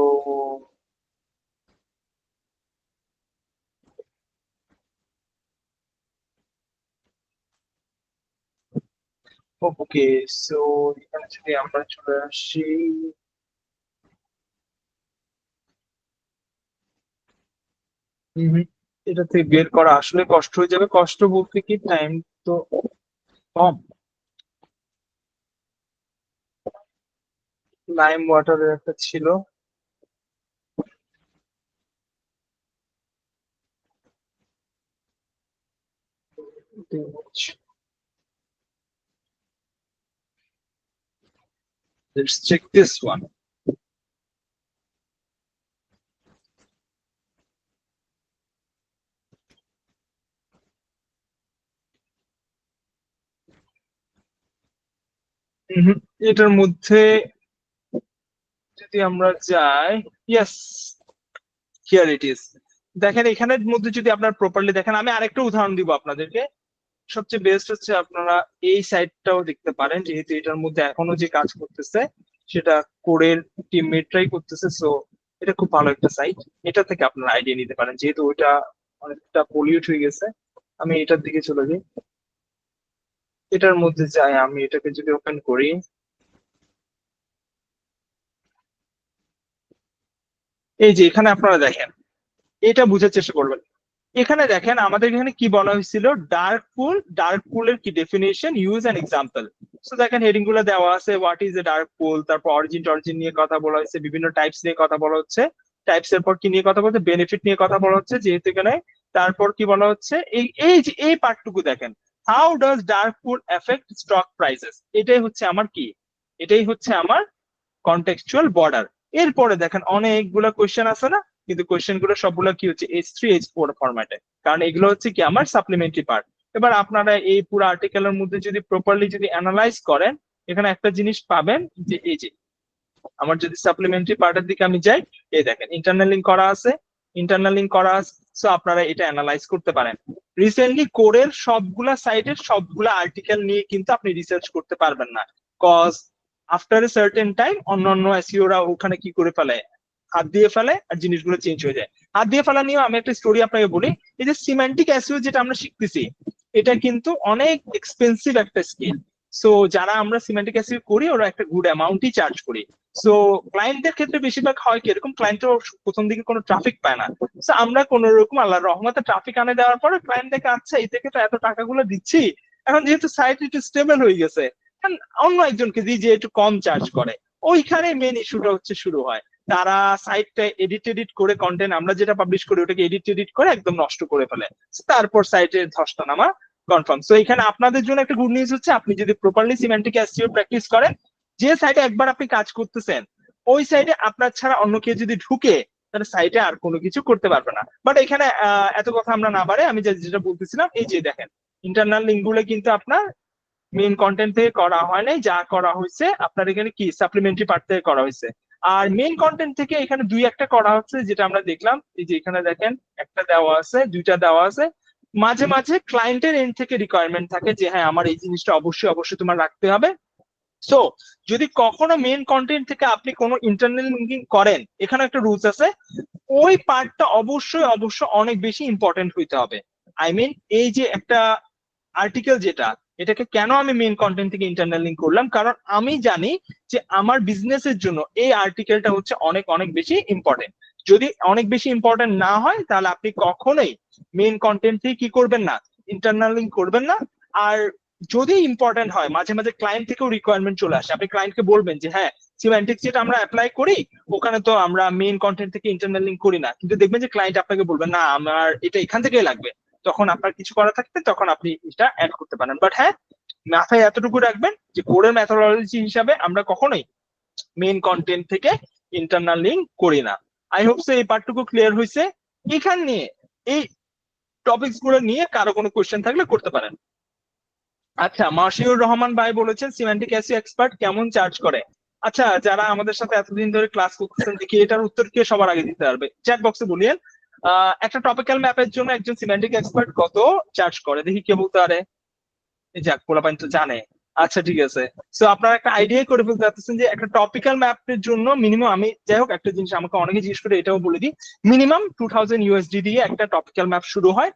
ওকে, সো এখানে যদি আমরা চলে আসি, এটা থেকে বের করা আসলে কষ্ট হয়ে যাবে। কষ্ট বলতে কি, টাইম তো কম। লাইম ওয়াটারের একটা ছিল, let's check this one. এটার মধ্যে যদি আমরা যাই, ইয়েস, হিয়ার ইট ইজ। দেখেন এখানের মধ্যে যদি আপনার প্রপারলি দেখেন, আমি আরেকটা উদাহরণ দিব আপনাদেরকে। সবচেয়ে বেস্ট হচ্ছে আপনারা এই সাইটটাও দেখতে পারেন, যেহেতু এটার মধ্যে এখনো যে কাজ করতেছে সেটা কোরের টিমমেটরাই করতেছে। সো এটা খুব ভালো একটা সাইট, এটা থেকে আপনারা আইডিয়া নিতে পারেন, যেহেতু ওইটা অনেকটা পলিউট হয়ে গেছে। আমি এটার দিকে চলে যাই, এটার মধ্যে যাই, আমি এটাকে যদি ওপেন করি, এই যে এখানে আপনারা দেখেন, এটা বুঝার চেষ্টা করবেন। এখানে দেখেন আমাদের এখানে কি বলা হয়েছিল, ডার্ক পুলের কি definition, use and example. So দেখেন হেডিং গুলো দেওয়া আছে, what is a dark pool, তারপর অরিজিন নিয়ে কথা বলা হয়েছে, বিভিন্ন টাইপস নিয়ে কথা বলা হচ্ছে, টাইপস এর পর কি নিয়ে কথা বলছে, বেনিফিট নিয়ে কথা বলা হচ্ছে যেহেতু এখানে। তারপর কি বলা হচ্ছে, এই পার্টটুকু দেখেন, how does dark pool effect stock prices, এটাই হচ্ছে আমার কি, এটাই হচ্ছে আমার কন্টেক্সচুয়াল বর্ডার। এরপরে দেখেন অনেকগুলো কোয়েশ্চেন আছে না, কিন্তু কোয়েশ্চেন গুলো সবগুলো কি হচ্ছে H3 H4 ফরম্যাটে, কারণ এগুলো হচ্ছে কি আমার সাপ্লিমেন্টারি পার্ট। এবার আপনারা এই পুরো আর্টিকেলের মধ্যে যদি প্রপারলি যদি অ্যানালাইজ করেন, এখানে একটা জিনিস পাবেন যে এই যে আমার যদি সাপ্লিমেন্টারি পার্টের দিকে আমি যাই, এই দেখেন ইন্টারনাল লিঙ্ক করা আছে। সো আপনারা এটা অ্যানালাইজ করতে পারেন। রিসেন্টলি কোরের সবগুলা সাইটের সবগুলা আর্টিকেল নিয়ে কিন্তু আপনি রিসার্চ করতে পারবেন না, cause after a certain time অন্যান্য এসইওরা ওখানে কি করে ফেলে, হাত দিয়ে ফেলে আর জিনিসগুলো চেঞ্জ হয়ে যায়। হাত দিয়ে ফেলা নিয়েও আমি একটা স্টোরি আপনাকে বলি। এই যে সিমেন্টিক এসইও যেটা আমরা শিখতেছি, এটা কিন্তু অনেক এক্সপেন্সিভ একটা স্কিল। সো যারা আমরা সিমেন্টিক এসইও করি ওরা একটা গুড অ্যামাউন্টই চার্জ করি। সো ক্লায়েন্টদের ক্ষেত্রে বেশিরভাগ হয় কি এরকম, ক্লায়েন্টও প্রথম দিকে কোনো ট্রাফিক পায় না। সো আমরা কোন রকম আল্লাহ রহমতে ট্রাফিক আনে দেওয়ার পরে ক্লায়েন্ট দেখে আচ্ছা এই থেকে তো এত টাকাগুলো দিচ্ছি, এখন যেহেতু সাইট একটু স্টেবল হয়ে গেছে, অন্য একজনকে দিই যে একটু কম চার্জ করে, ওইখানে মেন ইস্যুটা হচ্ছে শুরু হয়। তারা সাইটটা এডিট করে কন্টেন্ট আমরা যেটা পাবলিশ করি ওটাকে এডিট করে একদম নষ্ট করে ফেলে, তারপর সাইটে ধসটা নামা কনফার্ম। সো এখানে আপনাদের জন্য একটা গুড নিউজ হচ্ছে, আপনি যদি প্রপারলি সিমেন্টিক এসইও প্র্যাকটিস করেন, যে সাইটে একবার আপনি কাজ করতেছেন ওই সাইটে আপনার ছাড়া অন্য কেউ যদি ঢুকে তাহলে সাইটে আর কোনো কিছু করতে পারবে না। বাট এখানে এত কথা আমরা না পারে আমি যেটা বলতেছিলাম, এই যে দেখেন ইন্টারনাল লিঙ্ক গুলো কিন্তু আপনার মেইন কন্টেন্ট থেকে করা হয় নাই, যা করা হয়েছে আপনার এখানে কি সাপ্লিমেন্টারি পার্ট থেকে করা হয়েছে। আর মেইন কন্টেন্ট থেকে এখানে দুই একটা করা হচ্ছে, যেটা আমরা দেখলাম এই যে এখানে দেখেন একটা দেওয়া আছে, দুইটা দেওয়া আছে। মাঝে মাঝে ক্লায়েন্টের এন্ড থেকে রিকোয়ারমেন্ট থাকে যে হ্যাঁ আমার এই জিনিসটা অবশ্যই অবশ্যই তোমার রাখতে হবে। সো যদি কখনো মেইন কন্টেন্ট থেকে আপনি কোনো ইন্টারনাল লিঙ্কিং করেন, এখানে একটা রুলস আছে, ওই পার্টটা অবশ্যই অবশ্যই অনেক বেশি ইম্পর্টেন্ট হইতে হবে। আই মিন এই যে একটা আর্টিকেল যেটা, এটাকে কেন আমি মেইন কন্টেন্ট থেকে ইন্টারনাল লিঙ্ক করলাম, কারণ আমি জানি যে আমার বিজনেসের জন্য এই আর্টিকেলটা হচ্ছে অনেক অনেক বেশি ইম্পর্টেন্ট। যদি অনেক বেশি ইম্পর্টেন্ট না হয় তাহলে আপনি কখনোই মেইন কন্টেন্ট থেকে কি করবেন না, ইন্টারনাল লিঙ্ক করবেন না। আর যদি ইম্পর্টেন্ট হয়, মাঝে মাঝে ক্লায়েন্ট থেকেও রিকোয়ারমেন্ট চলে আসে, আপনি ক্লায়েন্টকে বলবেন যে হ্যাঁ সিম্যান্টিক্স যেটা আমরা অ্যাপ্লাই করি ওখানে তো আমরা মেইন কন্টেন্ট থেকে ইন্টারনাল লিঙ্ক করি না, কিন্তু দেখবেন যে ক্লায়েন্ট আপনাকে বলবেন না আমার এটা এখান থেকেই লাগবে, তখন আপনার কিছু করা থাকবে তখন আপনি এটা অ্যাড করতে পারেন। বাট হ্যাঁ মাথায় এতটুকু রাখবেন যে কোরের মেথোডোলজি হিসাবে আমরা কখনোই মেইন কন্টেন্ট থেকে ইন্টারনাল লিঙ্ক করি না। আই হোপ সো এই পার্টটুকু ক্লিয়ার হয়েছে। এখান নিয়ে এই টপিকস গুলো নিয়ে কারো কোনো কোয়েশ্চেন থাকলে করতে পারেন। আচ্ছা, মাশিউর রহমান ভাই বলেছেন সিম্যান্টিক এসইও এক্সপার্ট কেমন চার্জ করে। আচ্ছা, যারা আমাদের সাথে এতদিন ধরে ক্লাস করতেছেন দেখি এটার উত্তর কে সবার আগে দিতে পারবে, চ্যাট বক্সে বলিয়েন। একটা টপিক্যাল ম্যাপের জন্য একজন সিম্যান্টিক এক্সপার্ট কত চার্জ করে, দেখি কে বলতে পারে। এই যাক, পোলাপাইন তো জানে। আচ্ছা ঠিক আছে, সো আপনারা একটা আইডিয়া করে ফেলতে পারতেছেন যে একটা টপিক্যাল ম্যাপের জন্য মিনিমাম, আমি যাই হোক একটা জিনিস আমাকে অনেকে জিজ্ঞেস করে এটাও বলে দিই, মিনিমাম 2000 ইউএসডি দিয়ে একটা টপিক্যাল ম্যাপ শুরু হয়।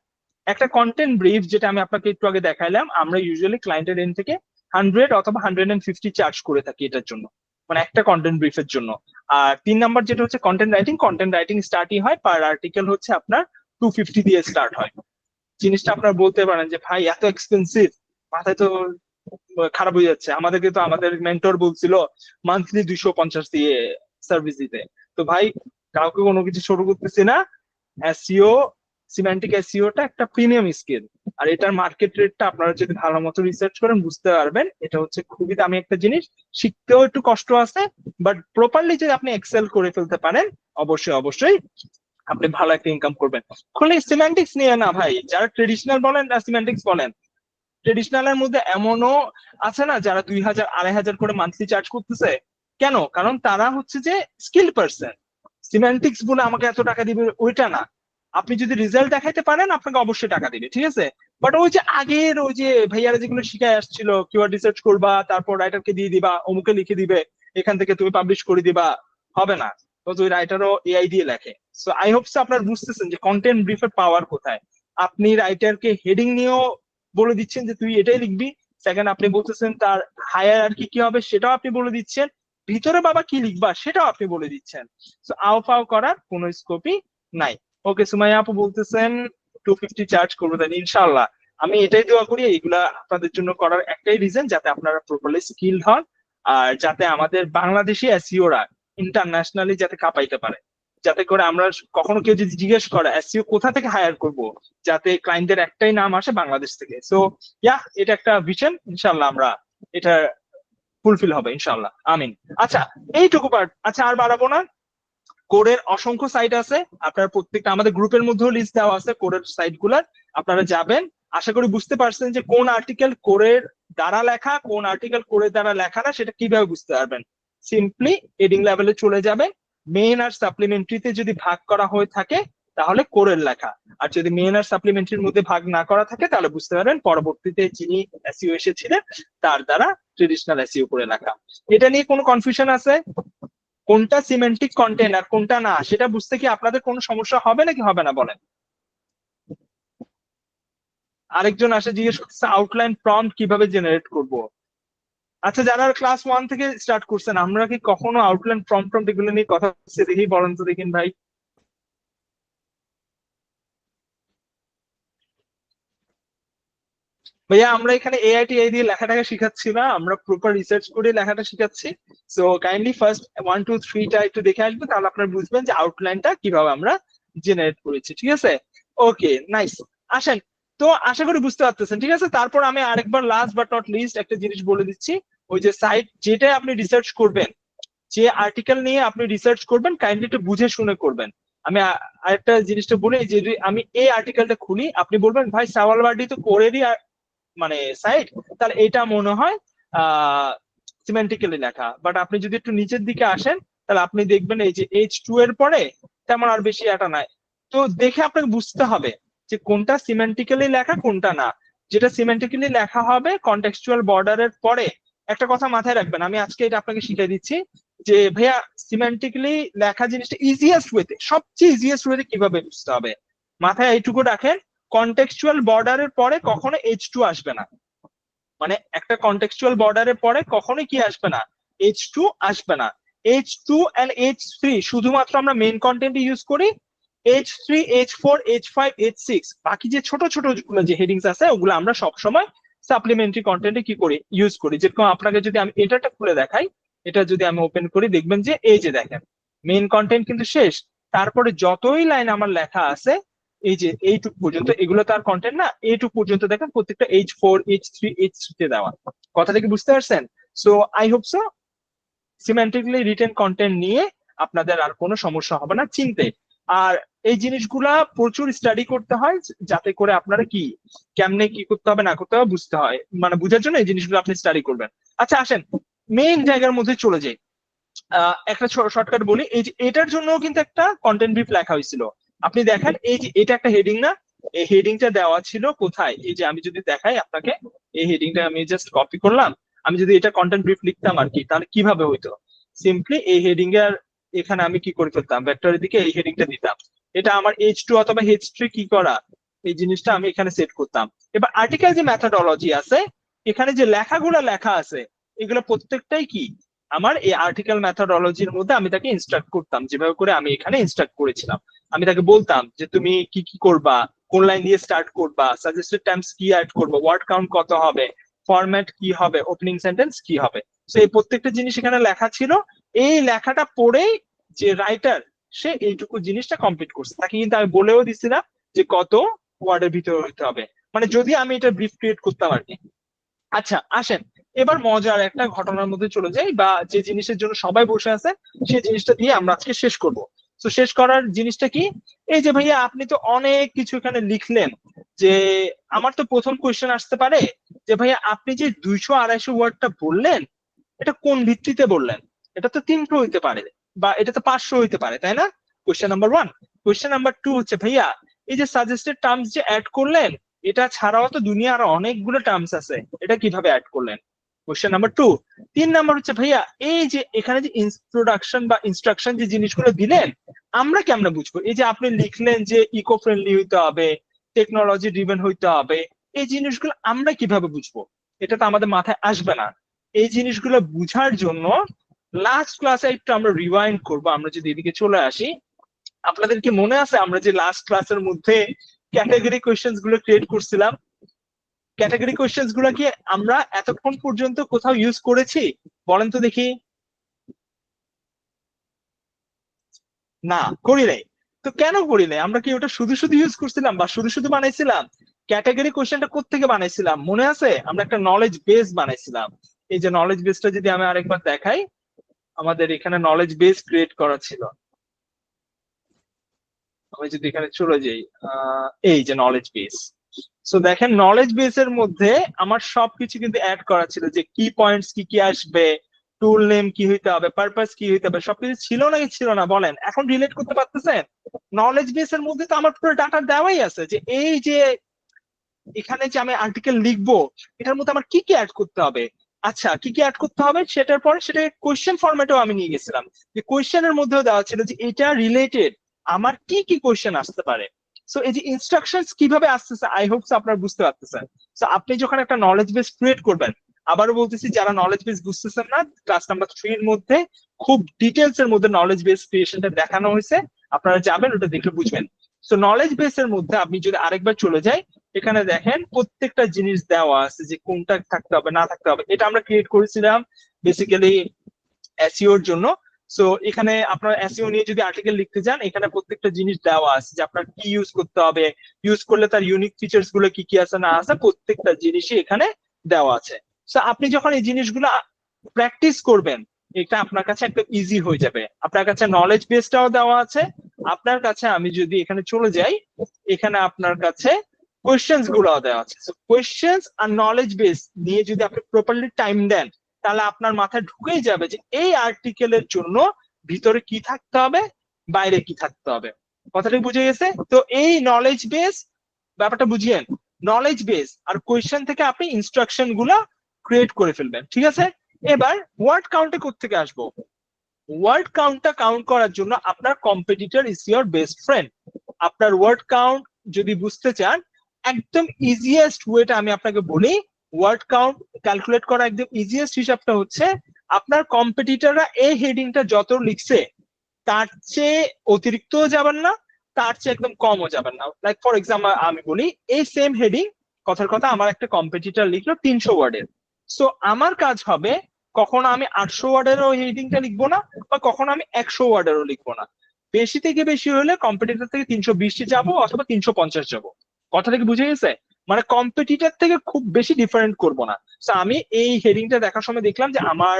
একটা কন্টেন্ট ব্রিফ যেটা আমি আপনাকে একটু আগে দেখাইলাম, আমরা ইউজুয়ালি ক্লায়েন্টের এন্ড থেকে 100 অথবা 150 চার্জ করে থাকি এটার জন্য, মানে একটা কন্টেন্ট ব্রিফের জন্য। আর 3 নাম্বার যেটা হচ্ছে কন্টেন্ট রাইটিং স্টার্টই হয় পার আর্টিকেল হচ্ছে আপনার 250 দিয়ে স্টার্ট হয়। জিনিসটা আপনারা বলতে পারেন যে ভাই এত এক্সপেন্সিভ, মাথায় তো খারাপ হয়ে যাচ্ছে। আমাদেরকে তো আমাদের মেন্টর বলছিল মান্থলি 250 দিয়ে সার্ভিস দিতে। তো ভাই কাউকে কোনো কিছু ছোট করতেছি না, এসইও সিম্যান্টিক এসইওটা একটা প্রিমিয়াম স্কিল, আর এটার মার্কেট রেটটা আপনারা যদি ভালো মতো রিসার্চ করেন বুঝতে পারবেন এটা হচ্ছে খুবই দামি একটা জিনিস। শিখতেও একটু কষ্ট আছে, বাট প্রপারলি যদি আপনি এক্সেল করে ফেলতে পারেন অবশ্যই অবশ্যই আপনি ভালো একটা ইনকাম করবেন। খালি সিম্যান্টিক্স নিয়ে না ভাই, যারা ট্রেডিশনাল বলেন আর সিম্যান্টিক্স বলেন, ট্রেডিশনালের মধ্যে এমনও আছে না যারা 2000 2500 করে মান্থলি চার্জ করতেছে। কেন? কারণ তারা হচ্ছে যে স্কিল পার্সন। সিম্যান্টিক্স বলে আমাকে এত টাকা দিবে ওইটা না, আপনি যদি রেজাল্ট দেখাইতে পারেন আপনাকে অবশ্যই টাকা দিবে, ঠিক আছে। বাট ওই যে আগের ওই যে ভাইয়ারা যেগুলো শিখায় আসছিল, কিওয়ার্ড রিসার্চ করবা তারপর রাইটারকে দিয়ে দিবা, অমুকে লিখে দিবে, এখান থেকে তুমি পাবলিশ করে দিবা, হবে না। তো ওই রাইটারও এআই দিয়ে লেখে। সো আই হোপ আপনারা বুঝতেছেন যে কন্টেন্ট ব্রিফের পাওয়ার কোথায়। আপনি রাইটারকে হেডিং নিয়েও বলে দিচ্ছেন যে তুই এটাই লিখবি, সেকেন্ড আপনি বলতেছেন তার হায়ার আর কি হবে সেটাও আপনি বলে দিচ্ছেন, ভিতরে বাবা কি লিখবা সেটাও আপনি বলে দিচ্ছেন। সো আও ফাও করার কোনো স্কোপই নাই। ওকে, সুমাইয়া আপু বলতেছেন 250 চার্জ করবো, তাই ইনশাআল্লাহ আমি এটাই দোয়া করি। এগুলা আপনাদের জন্য করার একটাই রিজন, যাতে আপনারা প্রপারলি স্কিলড হন আর যাতে আমাদের বাংলাদেশি এসইওরা ইন্টারন্যাশনালি যাতে কাঁপাইতে পারে, যাতে করে আমরা কখনো কেউ যদি জিজ্ঞেস করে এসইও কোথা থেকে হায়ার করব, যাতে ক্লায়েন্টদের একটাই নাম আসে বাংলাদেশ থেকে। সো ইয়া, এটা একটা ভিশন, ইনশাআল্লাহ আমরা এটা ফুলফিল হবে ইনশাআল্লাহ, আমিন। আচ্ছা এইটুকু পার্ট, আচ্ছা আর বাড়াবো না। কোরের অসংখ্য সাইট আছে, আপনার প্রত্যেকটা আমাদের গ্রুপের মধ্যেও লিস্ট দেওয়া আছে কোরের সাইট গুলার, আপনারা যাবেন। আশা করি বুঝতে পারছেন যে কোন আর্টিকেল কোরের দ্বারা লেখা, কোন আর্টিকেল কোরের দ্বারা লেখা না, সেটা কিভাবে বুঝতে পারবেন। সিম্পলি হেডিং লেভেলে চলে যাবেন, মেইন আর সাপ্লিমেন্টারিতে যদি ভাগ করা হয়ে থাকে তাহলে কোরের লেখা, আর যদি মেইন আর সাপ্লিমেন্টারির মধ্যে ভাগ না করা থাকে তাহলে বুঝতে পারবেন পরবর্তীতে যিনি এসইও এসেছিলেন তার দ্বারা ট্রেডিশনাল এসইও করে লেখা। এটা নিয়ে কোনো কনফিউশন আছে? কোনটা সিমেন্টিক কন্টেন্ট আর কোনটা না সেটা বুঝতে কি আপনাদের কোনো সমস্যা হবে নাকি হবে না বলেন? আরেকজন আসে জিজ্ঞেস করছে আউটলাইন প্রম্পট কিভাবে জেনারেট করব। আচ্ছা, যারা ক্লাস 1 থেকে স্টার্ট করছেন আমরা কি কখনো আউটলাইন প্রম্পট এগুলো নিয়ে কথা বলছি? দেখি বলেন তো, দেখেন ভাই। ভাইয়া আমরা এখানে এআইটিআই দিয়ে লেখাটাকে শিখাচ্ছি না, আমরা প্রপার রিসার্চ করে লেখাটা শিখাচ্ছি। সো কাইন্ডলি ফার্স্ট 1 2 3টা একটু দেখে আসবে, তাহলে আপনারা বুঝবেন যে আউটলাইনটা কিভাবে আমরা জেনারেট করেছি, ঠিক আছে। ওকে নাইস, আসেন। তো আশা করি বুঝতে পারতেছেন, ঠিক আছে। তারপর আমি আরেকবার লাস্ট বাট নট লিস্ট একটা জিনিস বলে দিচ্ছি, ওই যে সাইট যেটা আপনি রিসার্চ করবেন, যে আর্টিকেল নিয়ে আপনি রিসার্চ করবেন কাইন্ডলি একটু বুঝে শুনে করবেন। আমি আরেকটা জিনিসটা বলি, যে যদি আমি এই আর্টিকেলটা খুলি, আপনি বলবেন ভাই সাওয়ালওয়ার্ডি তো কোরেরই মানে সাইট, তাহলে এটা মনে হয় সিমেন্টিক্যালি লেখা। বাট আপনি যদি একটু নিচের দিকে আসেন, তাহলে আপনি দেখবেন এই যে H2 এর পরে তেমন আর বেশি এটা নাই। তো দেখে আপনাকে বুঝতে হবে যে কোনটা সিমেন্টিক্যালি লেখা কোনটা না। যেটা সিমেন্টিক্যালি লেখা হবে কন্টেক্সচুয়াল বর্ডারের পরে, একটা কথা মাথায় রাখবেন, আমি আজকে এটা আপনাকে শিখিয়ে দিচ্ছি যে ভাইয়া সিমেন্টিক্যালি লেখা জিনিসটা ইজিয়েস্ট ওয়েতে, সবচেয়ে ইজিয়েস্ট ওয়েতে কিভাবে বুঝতে হবে, মাথায় এইটুকু রাখেন। কন্টেক্সচুয়াল বর্ডারের পরে কখনো H2 আসবে না, মানে একটা কন্টেক্সচুয়াল বর্ডারের পরে কখনোই কি আসবে না, H2 আসবে না। H2 and H3 শুধুমাত্র আমরা মেইন কন্টেন্ট ইউজ করি। H3, H4, H5, H6 বাকি যে ছোট ছোট গুলো যে হেডিংস আছে ওগুলো আমরা সবসময় সাপ্লিমেন্টারি কন্টেন্টে কি করি, ইউজ করি। যেরকম আপনাকে যদি আমি এটাটা খুলে দেখাই, এটা যদি আমি ওপেন করি, দেখবেন যে এই যে দেখেন মেইন কন্টেন্ট কিন্তু শেষ, তারপরে যতই লাইন আমার লেখা আছে এই যে এইটুকু পর্যন্ত, এগুলো তার কন্টেন্ট না, এইটুকু পর্যন্ত দেখেন প্রত্যেকটা H4, H3, H3 তে দেওয়া। কথাটা কি বুঝতে পারছেন? So I hope so semantically written content নিয়ে আপনাদের আর কোনো সমস্যা হবে না চিনতে। আর এই জিনিসগুলা প্রচুর স্টাডি করতে হয়, যাতে করে আপনারা কি কেমনে কি করতে হবে না করতে হবে বুঝতে হয়, মানে বুঝার জন্য এই জিনিসগুলো আপনি স্টাডি করবেন। আচ্ছা আসেন মেইন জায়গার মধ্যে চলে যাই। একটা শর্টকাট বলি, এই যে এটার জন্য কিন্তু একটা কন্টেন্ট ব্রিফ লেখা হয়েছিল। আপনি দেখেন এই যে এটা একটা হেডিং না, এই হেডিংটা দেওয়া ছিল কোথায়, এই যে আমি যদি দেখাই আপনাকে, এই হেডিংটা আমি জাস্ট কপি করলাম। আমি যদি এটা কন্টেন্ট ব্রিফ লিখতাম আর কি, তাহলে কিভাবে হইতো, সিম্পলি এই হেডিং এর এখানে আমি কি করে ফেলতাম, ভেক্টরের দিকে এই হেডিংটা দিতাম। এটা আমার H2 অথবা H3 কি করা, এই জিনিসটা আমি এখানে সেট করতাম। এবার আর্টিকেল যে মেথডোলজি আছে, এখানে যে লেখাগুলো লেখা আছে, এগুলো প্রত্যেকটাই কি আমার এই আর্টিকেল মেথডোলজির মধ্যে আমি তাকে ইনস্ট্রাক্ট করতাম, যেভাবে করে আমি এখানে ইনস্ট্রাক্ট করেছিলাম। আমি তাকে বলতাম যে তুমি কি কি করবা, কোন লাইন দিয়ে স্টার্ট করবা, সাজেস্টেড টাইমস কি অ্যাড করবো, ওয়ার্ড কাউন্ট কত হবে, ফরম্যাট কি হবে, ওপেনিং সেন্টেন্স কি হবে। তো এই প্রত্যেকটা জিনিস এখানে লেখা ছিল। এই লেখাটা পড়েই যে রাইটার সে এইটুকু জিনিসটা কমপ্লিট করছে, তাকে কিন্তু আমি বলেও দিছিলাম যে কত ওয়ার্ডের ভিতরে হইতে হবে, মানে যদি আমি এটা ব্রিফ ক্রিয়েট করতাম আর কি। আচ্ছা আসেন এবার মজার একটা ঘটনার মধ্যে চলে যাই, বা যে জিনিসের জন্য সবাই বসে আছে সেই জিনিসটা দিয়ে আমরা আজকে শেষ করব। তো শেষ করার জিনিসটা কি, এই যে ভাইয়া আপনি তো অনেক কিছু এখানে লিখলেন, যে আমার তো প্রথম কোয়েশ্চেন আসতে পারে যে ভাইয়া আপনি যে 200-250 ওয়ার্ডটা বললেন, এটা কোন ভিত্তিতে বললেন? এটা তো 300 হইতে পারে, বা এটা তো 500 হইতে পারে, তাই না? Question number 1। কোয়েশ্চেন নাম্বার 2 হচ্ছে ভাইয়া এই যে সাজেস্টেড টার্মস যে অ্যাড করলেন, এটা ছাড়াও তো দুনিয়ার অনেকগুলো টার্মস আছে, এটা কিভাবে অ্যাড করলেন? Question number 2। 3 নাম্বার হচ্ছে ভাইয়া এই যে এখানে যে ইন্ট্রোডাকশন বা ইনস্ট্রাকশন যে জিনিসগুলো দিলেন, আমরা কেমনে বুঝবো? এই যে আপনি লিখলেন যে ইকো ফ্রেন্ডলি হইতে হবে, টেকনোলজি ড্রিভেন হইতে হবে, এই জিনিসগুলো আমরা কিভাবে বুঝবো? এটা তো আমাদের মাথায় আসবে না। এই জিনিসগুলো বুঝার জন্য লাস্ট ক্লাসে একটু আমরা রিওয়াইন্ড করবো। আমরা যদি এদিকে চলে আসি, আপনাদের কি মনে আছে আমরা যে লাস্ট ক্লাসের মধ্যে ক্যাটাগরি কোয়েশ্চেন্স গুলো ক্রিয়েট করছিলাম? ক্যাটাগরি কোয়েশ্চেন্স গুলো কি আমরা এতক্ষণ পর্যন্ত কোথাও ইউজ করেছি? বলেন তো দেখি। না, করি নাই। তো কেন করি নাই? আমরা কি ওটা শুধু শুধু ইউজ করছিলাম বা শুধু শুধু বানাইছিলাম? ক্যাটাগরি কোয়েশ্চেনটা কোত্থেকে বানাইছিলাম মনে আছে? আমরা একটা নলেজ বেস বানাইছিলাম। এই যে নলেজ বেসটা যদি আমি আরেকবার দেখাই, আমাদের এখানে নলেজ বেস ক্রিয়েট করা ছিল। আমি যদি এখানে চলে যাই, এই যে নলেজ বেস। সো দেখেন নলেজ বেসের মধ্যে আমার সবকিছু কিন্তু অ্যাড করা ছিল, যে কি পয়েন্টস কি কি আসবে, টুল নেম কি হইতে হবে, পারপাস কি হইতে হবে, সবকিছু ছিল নাকি ছিল না বলেন? এখন রিলেট করতে পারতেছেন? নলেজ বেসের মধ্যে তো আমার পুরো ডাটা দেওয়াই আছে, যে এই যে এখানে যে আমি আর্টিকেল লিখবো এটার মধ্যে আমার কি কি অ্যাড করতে হবে। আচ্ছা কি কি অ্যাড করতে হবে সেটার পরে সেটা কোয়েশ্চেন ফরম্যাটেও আমি নিয়ে গেছিলাম, যে কোয়েশ্চেনের মধ্যেও দেওয়া ছিল যে এটা রিলেটেড আমার কি কি কোয়েশ্চেন আসতে পারে। সো এই যে ইনস্ট্রাকশনস কিভাবে আসতেছে আই হোপ আপনারা বুঝতে পারতেছেন। সো আপনি যখন একটা নলেজ বেস ক্রিয়েট করবেন, আবারও বলতেছি যারা নলেজ বেস বুঝতেছেন না, ক্লাস নাম্বার 3 এর মধ্যে খুব ডিটেলস এর মধ্যে নলেজ বেস ক্রিয়েশনটা দেখানো হয়েছে, আপনারা যাবেন ওটা দেখলে বুঝবেন। সো নলেজ বেস এর মধ্যে আপনি যদি আরেকবার চলে যাই, এখানে দেখেন প্রত্যেকটা জিনিস দেওয়া আছে যে কোনটা থাকতে হবে না থাকতে হবে। এটা আমরা ক্রিয়েট করেছিলাম বেসিক্যালি এসইও এর জন্য। সো এখানে আপনার এসইও নিয়ে যদি আর্টিকেল লিখতে যান, এখানে প্রত্যেকটা জিনিস দেওয়া আছে যে আপনার কি ইউজ করতে হবে, ইউজ করলে তার ইউনিক ফিচার্স গুলো কি কি আছে না আছে, প্রত্যেকটা জিনিসই এখানে দেওয়া আছে। সো আপনি যখন এই জিনিসগুলো প্র্যাকটিস করবেন, এটা আপনার কাছে একদম ইজি হয়ে যাবে। আপনার কাছে নলেজ বেসটাও দেওয়া আছে, আপনার কাছে আমি যদি এখানে চলে যাই, এখানে আপনার কাছে কোয়েশ্চেন্স গুলো দেওয়া আছে। কোয়েশ্চেন্স আর নলেজ বেস নিয়ে যদি আপনি প্রপারলি টাইম দেন, তাহলে আপনার মাথায় ঢুকেই যাবে যে এই আর্টিকেলের জন্য ভিতরে কি থাকতে হবে, বাইরে কি থাকতে হবে। কথাটা বুঝে গেছে? তো এই নলেজ বেস ব্যাপারটা বুঝিয়েন, নলেজ বেস আর কোয়েশ্চেন থেকে আপনি ইনস্ট্রাকশন গুলা ক্রিয়েট করে ফেলবেন। ঠিক আছে, এবার ওয়ার্ড কাউন্টে কোত্থেকে আসবো? ওয়ার্ড কাউন্টটা কাউন্ট করার জন্য আপনার competitor is your best friend. আপনার ওয়ার্ড কাউন্ট যদি বুঝতে চান, একদম ইজিয়েস্ট ওয়েটা আমি আপনাকে বলি, ওয়ার্ড কাউন্ট ক্যালকুলেট করা একদম ইজিয়েস্ট হিসাবটা হচ্ছে, আপনার কম্পিটিটররা এই হেডিংটা যত লিখছে তার চেয়ে অতিরিক্তও যাবেন না, তার চেয়ে একদম কমও যাবেন না। লাইক ফর এক্সাম্পল আমি বলি, এই সেম হেডিং কথার কথা আমার একটা কম্পিটিটর লিখলো 300 ওয়ার্ডের। সো আমার কাজ হবে, কখনো আমি 800 ওয়ার্ডেরও হেডিংটা লিখবো না, বা কখনো আমি 100 ওয়ার্ডেরও লিখবো না। বেশি থেকে বেশি হলে কম্পিটিটর থেকে 320 যাবো অথবা 350 যাবো। কথাটা কি বুঝে গেছে? মানে কম্পিটিটর থেকে খুব বেশি ডিফারেন্ট করবো না। তো আমি এই হেডিংটা দেখার সময় দেখলাম যে আমার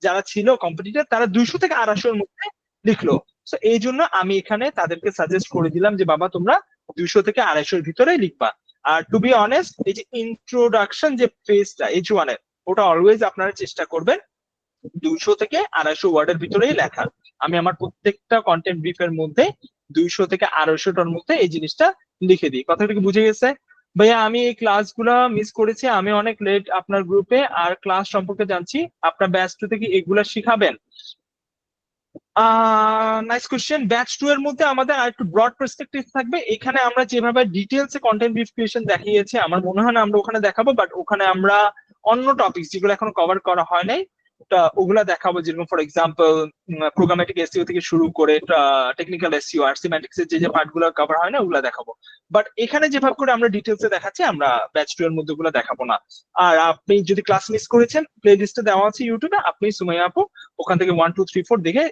যারা ছিল কম্পিটিটর, তারা 200 থেকে 250 এর মধ্যে লিখলো। তো এই জন্য আমি এখানে তাদেরকে সাজেস্ট করে দিলাম যে বাবা তোমরা 200 থেকে 250 এর ভিতরে লিখবা। আর টু বি অনেস্ট, এই যে ইন্ট্রোডাকশন যে পেজটা H1 এর, ওটা অলওয়েজ আপনারা চেষ্টা করবেন 200 থেকে 250 ওয়ার্ডের ভিতরেই লেখার। আমি আমার প্রত্যেকটা কন্টেন্ট ব্রিফের মধ্যে 200 থেকে 250টার মধ্যে এই জিনিসটা লিখে দিই। কথাটা কি বুঝে গেছে? ভাইয়া আমি এই ক্লাসগুলো মিস করেছি, আমি অনেক লেট আপনার গ্রুপে আর ক্লাস সম্পর্কে জানছি, আপনার ব্যাচ 2 থেকে এগুলা শিখাবেন? Nice question. ব্যাচ 2 এর মধ্যে আমাদের আরেকটু ব্রড পার্সপেক্টিভ থাকবে। এখানে আমরা যেভাবে ডিটেলসে কন্টেন্ট ব্রিফ ক্রিয়েশন দেখিয়েছি, আমার মনে হয় না আমরা ওখানে দেখাবো, বাট ওখানে আমরা অন্য টপিকস যেগুলো এখনো কভার করা হয় নাই ওগুলা দেখাবো। যেরকম ফর এক্সাম্পল প্রোগ্রামেটিক এসইও থেকে শুরু করে টেকনিক্যাল এসইও আর সিম্যান্টিক্স এর যে পার্ট গুলো কভার হয় না ওগুলা দেখাবো। বাট এখানে যেভাবে করে আমরা ডিটেলসে দেখাচ্ছি, আমরা ব্যাচ 2 এর মধ্যে ওগুলো দেখাবো না। আর আপনি যদি ক্লাস মিস করেছেন, প্লে লিস্টে দেওয়া আছে ইউটিউবে, আপনি সুমাইয়া আপু ওখান থেকে 1 2 3 4 দেখে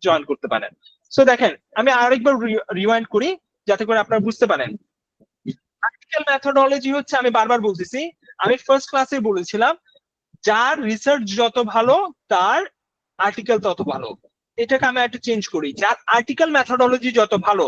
জয়েন করতে পারেন। সো দেখেন, আমি আরেকবার রিওয়াইন্ড করি যাতে করে আপনারা বুঝতে পারেন। আর্টিকেল মেথোডোলজি হচ্ছে, আমি বারবার বলতেছি, আমি ফার্স্ট ক্লাসে বলেছিলাম, যার রিসার্চ যত ভালো তার আর্টিকেল তত ভালো। এটাকে আমি একটু চেঞ্জ করি, যার আর্টিকেল মেথোডোলজি যত ভালো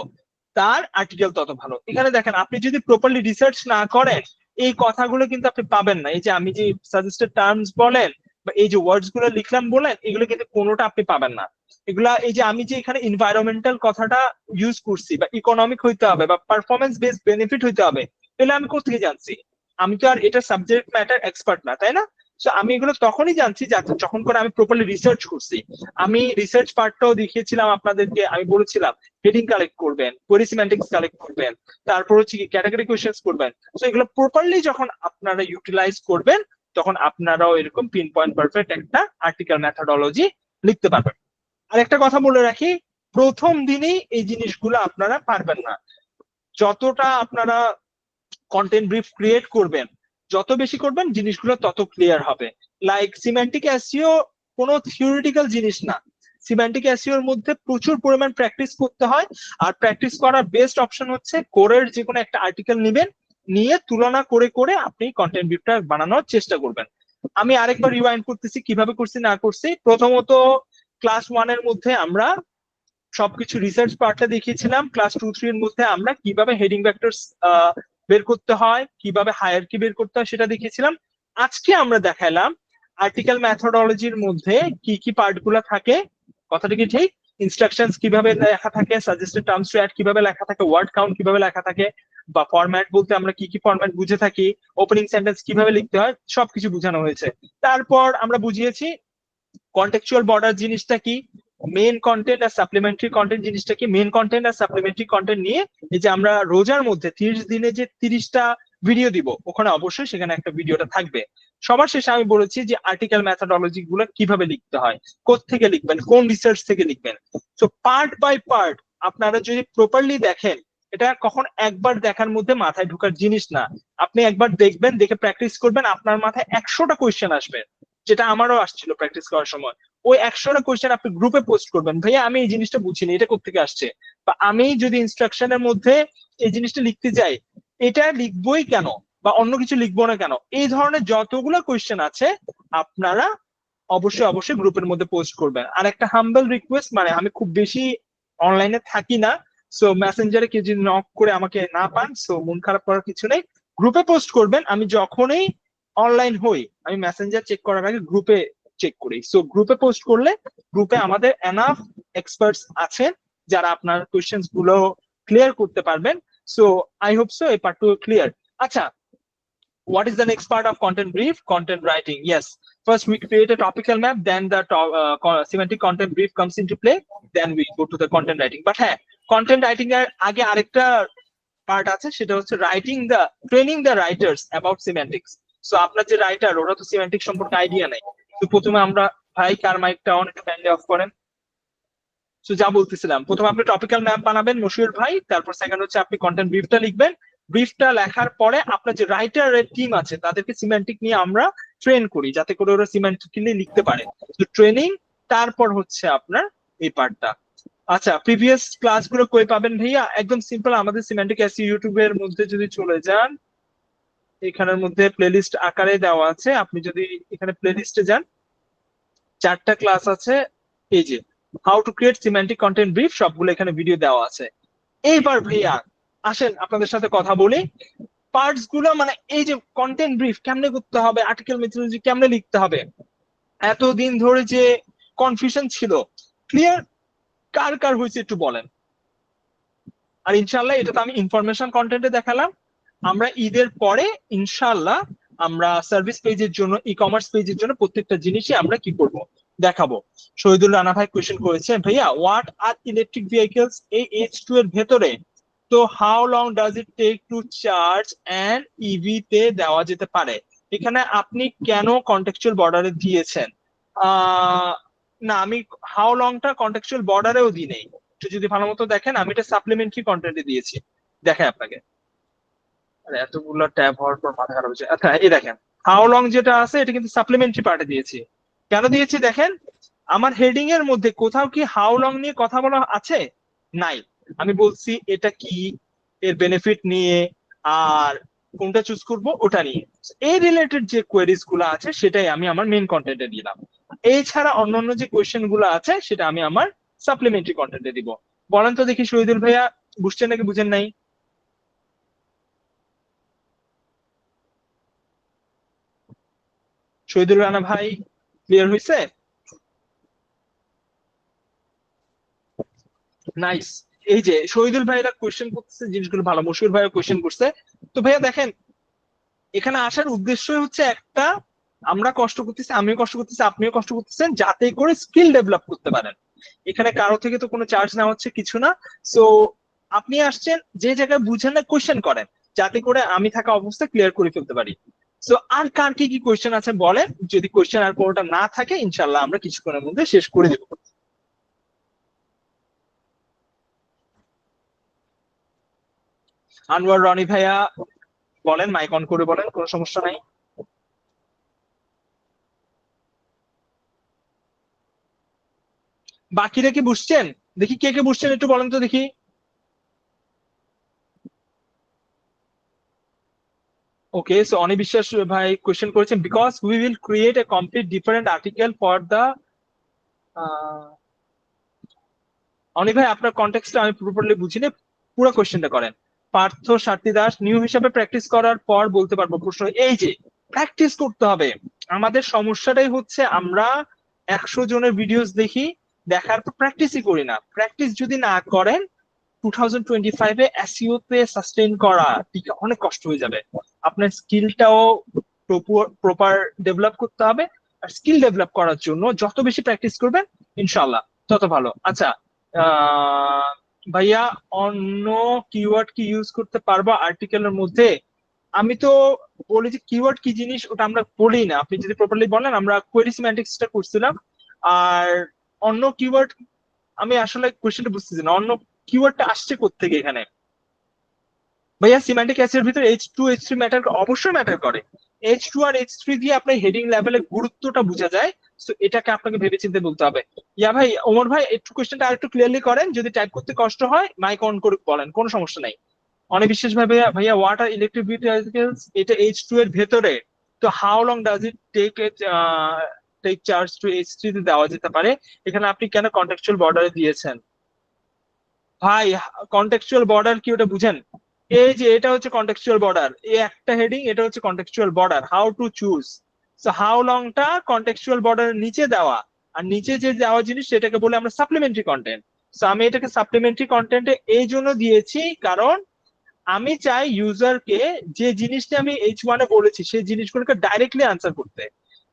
তার আর্টিকেল তত ভালো। এখানে দেখেন, আপনি যদি প্রপারলি রিসার্চ না করেন, এই কথাগুলো কিন্তু আপনি পাবেন না। এই যে আমি যে সাজেস্টেড টার্মস বলেন বা এই যে ওয়ার্ডস গুলো লিখলাম বলেন, এগুলো কিন্তু কোনোটা আপনি পাবেন না। এগুলা, এই যে আমি যে এখানে এনভায়রনমেন্টাল কথাটা ইউজ করছি, বা ইকোনমিক হইতে হবে, বা পারফরমেন্স বেসড বেনিফিট হইতে হবে, এগুলো আমি কোথেকে জানছি? আমি তো আর এটা সাবজেক্ট ম্যাটার এক্সপার্ট না, তাই না? সো আমি এগুলো তখনই জানছি যখন করে আমি প্রপারলি রিসার্চ করছি। আমি রিসার্চ পার্টটাও দেখিয়েছিলাম আপনাদেরকে। আমি বলেছিলাম হেডিং কালেক্ট করবেন, কোয়েরি সিম্যান্টিক্স কালেক্ট করবেন, তারপর হচ্ছে কি ক্যাটাগরি কোয়েশ্চেন্স করবেন। সো এগুলো প্রপারলি যখন আপনারা ইউটিলাইজ করবেন, তখন আপনারাও এরকম পিন পয়েন্ট পারফেক্ট একটা আর্টিকেল মেথোডোলজি লিখতে পারবেন। আর একটা কথা বলে রাখি, প্রথম দিনেই এই জিনিসগুলো আপনারা পারবেন না। যতটা আপনারা কন্টেন্ট ব্রিফ ক্রিয়েট করবেন, যত বেশি করবেন জিনিসগুলো তত ক্লিয়ার হবে। লাইক সিম্যান্টিক এসইও কোনো থিওরিটিক্যাল জিনিস না। সিম্যান্টিক এসইও এর মধ্যে প্রচুর পরিমাণ প্র্যাকটিস করতে হয়। আর প্র্যাকটিস করার বেস্ট অপশন হচ্ছে কোরের যে কোনো একটা আর্টিকেল নেবেন, নিয়ে তুলনা করে করে আপনি কন্টেন্ট ব্রিফটা বানানোর চেষ্টা করবেন। আমি আরেকবার রিওয়াইন্ড করতেছি কিভাবে করছি না করছি। প্রথমত ক্লাস 1 এর মধ্যে আমরা সবকিছু রিসার্চ পার্টটা দেখিয়েছিলাম। ক্লাস 2 3 এর মধ্যে আমরা কিভাবে হেডিং ভেক্টরস বের করতে হয়, কিভাবে হায়ারকি বের করতে হয় সেটা দেখিয়েছিলাম। আজকে আমরা দেখালাম আর্টিকেল মেথোডোলজির মধ্যে কি কি পার্ট গুলা থাকে। কথাটা কি ঠিক? ইনস্ট্রাকশনস কিভাবে লেখা থাকে, সাজেস্টেড টার্মস টু অ্যাড কিভাবে লেখা থাকে, ওয়ার্ড কাউন্ট কিভাবে লেখা থাকে, বা ফরম্যাট বলতে আমরা কি কি ফরম্যাট বুঝে থাকি, ওপেনিং সেন্টেন্স কিভাবে লিখতে হয়, সবকিছু বোঝানো হয়েছে। তারপর আমরা বুঝিয়েছি কন্টেক্সচুয়াল বর্ডার জিনিসটা কি, মেইন কন্টেন্ট আর সাপ্লিমেন্টারি কন্টেন্ট জিনিসটা কি। মেইন কন্টেন্ট আর সাপ্লিমেন্টারি কন্টেন্ট নিয়ে এই যে আমরা রোজার মধ্যে 30 দিনে যে 30টা ভিডিও দিব, ওখানে অবশ্যই সেখানে একটা ভিডিওটা থাকবে। সবার শেষে আমি বলেছি যে আর্টিকেল মেথোডোলজি গুলো কিভাবে লিখতে হয়, কোত্থেকে লিখবেন, কোন রিসার্চ থেকে লিখবেন। তো পার্ট বাই পার্ট আপনারা যদি প্রপারলি দেখেন, এটা কখন একবার দেখার মধ্যে মাথায় ঢোকার জিনিস না। আপনি একবার দেখবেন, দেখে প্র্যাকটিস করবেন, আপনার মাথায় 100টা কোয়েশ্চেন আসবে, যেটা আমারও আসছিল প্র্যাকটিস করার সময়। ওই 100টা কোয়েশ্চেন আপনি গ্রুপে পোস্ট করবেন, ভাইয়া আমি এই জিনিসটা বুঝিনি, এটা কোত্থেকে আসছে, বা আমি যদি ইনস্ট্রাকশনের মধ্যে এই জিনিসটা লিখতে যাই, এটা লিখবই কেন, বা অন্য কিছু লিখবো না কেন। এই ধরনের যতগুলো কোয়েশ্চেন আছে আপনারা অবশ্যই অবশ্যই গ্রুপের মধ্যে পোস্ট করবেন। আর একটা হাম্বল রিকোয়েস্ট, মানে আমি খুব বেশি অনলাইনে থাকি না, সো মেসেঞ্জারে কেউ যদি নক করে আমাকে না পান, সো মন খারাপ করার কিছু নেই, গ্রুপে পোস্ট করবেন। আমি যখনই অনলাইন হই আমি মেসেঞ্জার চেক করার আগে গ্রুপে চেক করি। সো গ্রুপে পোস্ট করলে গ্রুপে আমাদের এনাফ এক্সপার্টস আছেন যারা আপনার কোয়েশ্চেন্স গুলো ক্লিয়ার করতে পারবেন। সো আই হোপ সো এই পার্ট টু ক্লিয়ার। আচ্ছা, what is the next part of content brief? Content writing. Yes, first we create a topical map, then the semantic content brief comes into play, then we go to the content writing. But হ্যাঁ, content writing এর আগে আরেকটা part আছে, সেটা হচ্ছে training the writers about semantics. So আপনার যে writer, ওরা তো সিমেন্টিক সম্পর্কে আইডিয়া নেই। তো প্রথমে আমরা, ভাই কার মাইকটা অন, একটু কাইন্ডলি অফ করেন। সো যা বলতেছিলাম, প্রথমে আপনি টপিক্যাল ম্যাপ বানাবেন মশিউর ভাই, তারপর সেকেন্ড হচ্ছে আপনি কন্টেন্ট ব্রিফটা লিখবেন। ব্রিফটা লেখার পরে আপনার যে রাইটারের টিম আছে তাদেরকে সিমেন্টিক নিয়ে আমরা ট্রেন করি, যাতে করে ওরা সিমেন্টিকলি লিখতে পারে। তো ট্রেনিং, তারপর হচ্ছে আপনার এই পার্টটা। আচ্ছা, প্রিভিয়াস ক্লাসগুলো কই পাবেন ভাইয়া? একদম সিম্পল, আমাদের সিমেন্টিক এসইও ইউটিউবের মধ্যে যদি চলে যান, এখানের মধ্যে প্লেলিস্ট আকারে দেওয়া আছে। আপনি যদি এখানে প্লেলিস্টে যান, 4টা ক্লাস আছে, এই যে how to create semantic content brief, সবগুলো এখানে ভিডিও দেওয়া আছে। এইবার ভাইয়া আসেন আপনাদের সাথে কথা বলি পার্টস গুলো, মানে এই যে কন্টেন্ট ব্রিফ কেমনে করতে হবে, আর্টিকেল মেথোডোলজি কেমনে লিখতে হবে, এতদিন ধরে যে কনফিউশন ছিল, ক্লিয়ার কার কার হয়েছে একটু বলেন। আর ইনশাল্লাহ এটা তো আমি ইনফরমেশন কন্টেন্টে দেখালাম, আমরা ঈদের পরে ইনশাল্লাহ আমরা সার্ভিস পেজের জন্য, ই কমার্স পেজের জন্য প্রত্যেকটা জিনিসই আমরা কি করব দেখাবো। শহীদুল রানা ভাই কোয়েশ্চেন করেছেন, ভাইয়া হোয়াট আর ইলেকট্রিক ভেহিকলস এই H2 এর ভেতরে, তো how long does it take to charge and EV তে দেওয়া যেতে পারে। এখানে আপনি কেন কন্টেক্সচুয়াল বর্ডারে দিয়েছেন? না, আমি হাউ লংটা কন্টেক্সচুয়াল বর্ডারেও দিই নেই, একটু যদি ভালো মতো দেখেন, আমি এটা সাপ্লিমেন্টারি কন্টেন্টে দিয়েছি। দেখেন আপনাকে, আরে এতগুলো ট্যাব হওয়ার পর মাথা খারাপ হচ্ছে। আচ্ছা, এই দেখেন হাউ লং যেটা আছে এটা কিন্তু সাপ্লিমেন্টারি পার্টে দিয়েছি। কেন দিয়েছি দেখেন, আমার হেডিং এর মধ্যে কোথাও কি হাউ লং নিয়ে কথা বলা আছে? নাই। আমি বলছি এটা কি, এর বেনিফিট নিয়ে, আর কোনটা চুজ করব ওটা নিয়ে, এই রিলেটেড যে কোয়েরিজ গুলো আছে সেটাই আমি আমার মেইন কন্টেন্টে দিলাম। এছাড়া অন্যান্য যে কোয়েশ্চেন গুলো আছে সেটা আমি আমার সাপ্লিমেন্টারি কন্টেন্টে দিব। বলেন তো দেখি শহীদুল ভাইয়া, বুঝছেন নাকি বুঝেন নাই? শহীদুল রানা ভাই ক্লিয়ার হয়েছে? নাইস। এই যে শহীদুল ভাইরা কোয়েশ্চেন করতেছে, জিনিসগুলো ভালো, মশিউর ভাইও কোয়েশ্চেন করছে। তো ভাইয়া দেখেন, এখানে আসার উদ্দেশ্য হচ্ছে একটা, আমরা কষ্ট করতেছি, আমিও কষ্ট করতেছি, আপনিও কষ্ট করতেছেন, যাতে করে স্কিল ডেভেলপ করতে পারেন। এখানে কারো থেকে তো কোনো চার্জ নেওয়া হচ্ছে কিছু না। সো আপনি আসছেন, যে জায়গায় বুঝেন না কোয়েশ্চেন করেন, যাতে করে আমি থাকা অবস্থা ক্লিয়ার করে ফেলতে পারি। সো আর কার কি কি কোয়েশ্চেন আছে বলেন, যদি কোয়েশ্চেন আর কোনোটা না থাকে ইনশাল্লাহ আমরা কিছুক্ষণের মধ্যে শেষ করে দেবো। আনোয়ার রনি ভাইয়া বলেন, মাইক অন করে বলেন, কোনো সমস্যা নাই। বাকিরা কি বুঝছেন? দেখি কে কে বুঝছেন একটু বলেন তো দেখি। ওকে, সো অনিক বিশ্বাস ভাই কোয়েশ্চেন করেছেন, because we will create a complete different article for the. Anik ভাই আপনার কনটেক্সটটা আমি প্রপারলি বুঝিনি, পুরো কোয়েশ্চেনটা করেন। পার্থ সারথী দাস, নিউ হিসাবে প্র্যাকটিস করার পর বলতে পারবো প্রশ্ন। এই যে প্র্যাকটিস করতে হবে, আমাদের সমস্যাটাই হচ্ছে আমরা 100 জনের ভিডিওস দেখি, দেখার পর প্র্যাকটিসই করি না। প্র্যাকটিস যদি না করেন 2025 এ এসইও তে সাস্টেইন করা অনেক কষ্ট হয়ে যাবে। আপনার স্কিলটাও প্রপার ডেভেলপ করতে হবে, আর স্কিল ডেভেলপ করার জন্য যত বেশি প্র্যাকটিস করবেন ইনশাল্লাহ তত ভালো। আচ্ছা ভাইয়া, অন্য কিওয়ার্ড কি ইউজ করতে পারবো আর্টিকেলের মধ্যে? আমি তো বলি যে কিওয়ার্ড কি জিনিস ওটা আমরা বলি না, আপনি যদি প্রপারলি বলেন। আমরা কোয়েরি সিম্যান্টিক্সটা করছিলাম, আর অন্য কিওয়ার্ড আমি আসলে কোয়েশ্চেনটা বুঝতেছি না, অন্য কিওয়ার্ডটা আসছে কোত্থেকে এখানে? ভাইয়া সিম্যান্টিক অ্যাসের ভিতরে H2 H3 ম্যাটার, অবশ্যই ম্যাটার করে। H2 আর H3 দিয়ে আপনার হেডিং লেভেলের গুরুত্বটা বোঝা যায়, তো এটাকে আপনাকে ভেবে চিন্তে বলতে হবে। ইয়া ভাই, ওমর ভাই একটু কোয়েশ্চেনটা আরেকটু ক্লিয়ারলি করেন, যদি টাইপ করতে কষ্ট হয় মাইক অন করে বলেন, কোনো সমস্যা নাই। অনেক বিশেষ ভাবে ভাইয়া হোয়াট আর ইলেকট্রিক ভেহিকলস, এটা H2 এর ভেতরে, তো how long does it take take charge to H3 তে দেওয়া যেতে পারে। এখানে আপনি কেন কন্টেক্সচুয়াল বর্ডারে দিয়েছেন? ভাই কন্টেক্সচুয়াল বর্ডার কি ওটা বুঝেন? এই যে এটা হচ্ছে কন্টেক্সচুয়াল বর্ডার, এই একটা হেডিং, এটা হচ্ছে contextual border. How to choose, so how লংটা কন্টেক্সচুয়াল বর্ডারের নিচে দেওয়া, আর নিচে যে দেওয়া জিনিস সেটাকে বলে আমরা সাপ্লিমেন্টারি কন্টেন্ট। সো আমি এটাকে সাপ্লিমেন্টারি কন্টেন্টে এই জন্য দিয়েছি কারণ আমি চাই ইউজারকে যে জিনিসটা আমি H1 এ বলেছি সেই জিনিসগুলোকে ডাইরেক্টলি আনসার করতে।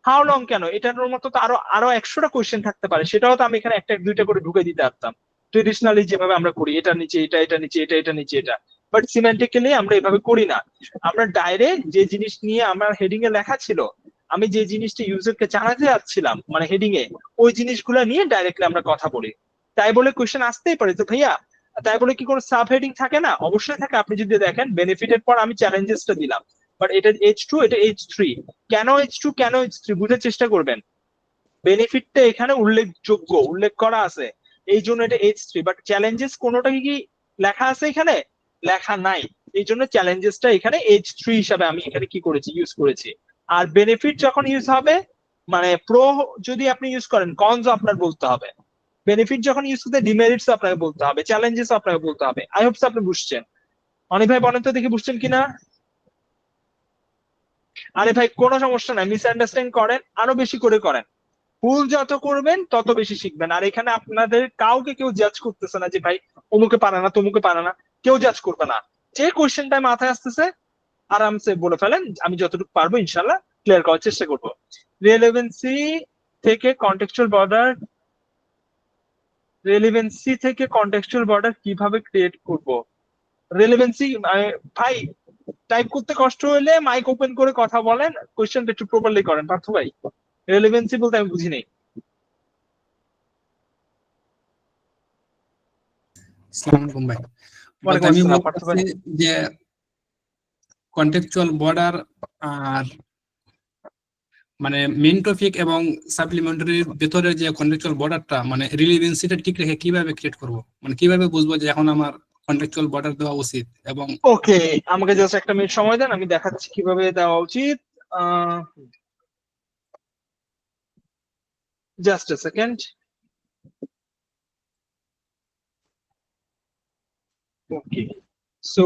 হাউ লং কেন, এটার মতো তো আরো 100টা কোয়েশ্চেন থাকতে পারে, সেটাও তো আমি এখানে একটা দুইটা করে ঢুকে দিতে পারতাম ট্রেডিশনালি যেভাবে আমরা করি, এটা নিচে এটা, এটা নিচে এটা, এটা নিচে এটা। বাট সিমেন্টিক্যালি আমরা এভাবে করি না, আমরা ডাইরেক্ট যে জিনিস নিয়ে আমার হেডিং এ লেখা ছিল, আমি যে জিনিসটা ইউজারকে জানাতে যাচ্ছিলাম মানে হেডিং এ, ওই জিনিসগুলো নিয়ে ডাইরেক্টলি আমরা কথা বলি। তাই বলে কোয়েশ্চেন আসতেই পারে তো ভাইয়া, তাই বলে কি কোনো সাব হেডিং থাকে না? অবশ্যই থাকে। আপনি যদি দেখেন বেনিফিটের পর আমি চ্যালেঞ্জেসটা দিলাম, বাট এটা H2, এটা H3। কেন H2 কেন H3 বুঝার চেষ্টা করবেন। বেনিফিটটা এখানে উল্লেখযোগ্য, উল্লেখ করা আছে, এই জন্য এটা H3। বাট চ্যালেঞ্জেস কোনোটা কি লেখা আছে এখানে? লেখা নাই। এই জন্য চ্যালেঞ্জেসটা এখানে H3 হিসাবে আমি এখানে কি করেছি, ইউজ করেছি। আর বেনিফিট যখন ইউজ হবে, মানে প্রো যদি আপনি ইউজ করেন, কনস আপনার বলতে হবে। বেনিফিট যখন ইউজ করতে, ডিমেরিটস আপনাকে বলতে হবে, চ্যালেঞ্জেস আপনাকে বলতে হবে। আই হোপস আপনি বুঝছেন। অনিক ভাই বলেন তো দেখি বুঝছেন কিনা। আরে ভাই কোনো সমস্যা নাই, মিসআন্ডারস্ট্যান্ড করেন, আরো বেশি করে করেন, ভুল যত করবেন তত বেশি শিখবেন। আর এখানে আপনাদের কাউকে কেউ জাজ করতেছে না যে ভাই অমুকে পারে না তমুকে পারে না, কেউ জাজ করবে না। যে কোয়েশ্চেনটা মাথায় আসতেছে আরামসে বলে ফেলেন, আমি যতটুকু পারবো ইনশাল্লাহ ক্লিয়ার করার চেষ্টা করবো। রিলেভেন্সি থেকে কন্টেক্সচুয়াল বর্ডার, রেলিভেন্সি থেকে কন্টেক্সচুয়াল বর্ডার কিভাবে ক্রিয়েট করব? রেলিভেন্সি ভাই টাইপ করতে কষ্ট হলে মাইক ওপেন করে কথা বলেন, কোয়েশ্চেনটা একটু প্রপারলি করেন পার্থ ভাই। রেলিভেন্সি বলতে আমি বুঝি নেই। আসসালামু আলাইকুম ভাই। ওয়ালাইকুম আমি আসসালাম পার্থ ভাই। বলতেছি যে কন্টেক্সচুয়াল বর্ডার আর মানে মেইন টপিক এবং সাপ্লিমেন্টারির ভেতরে যে কন্টেক্সচুয়াল বর্ডারটা মানে রিলেভেন্সিটা ঠিক রেখে কিভাবে ক্রিয়েট করব, মানে কিভাবে বুঝবো যে এখন আমার কন্টেক্সচুয়াল বর্ডার দেওয়া উচিত এবং ওকে, আমাকে জাস্ট একটা মিনিট সময় দেন, আমি দেখাচ্ছি কিভাবে দেওয়া উচিত। Just a second. Okay, so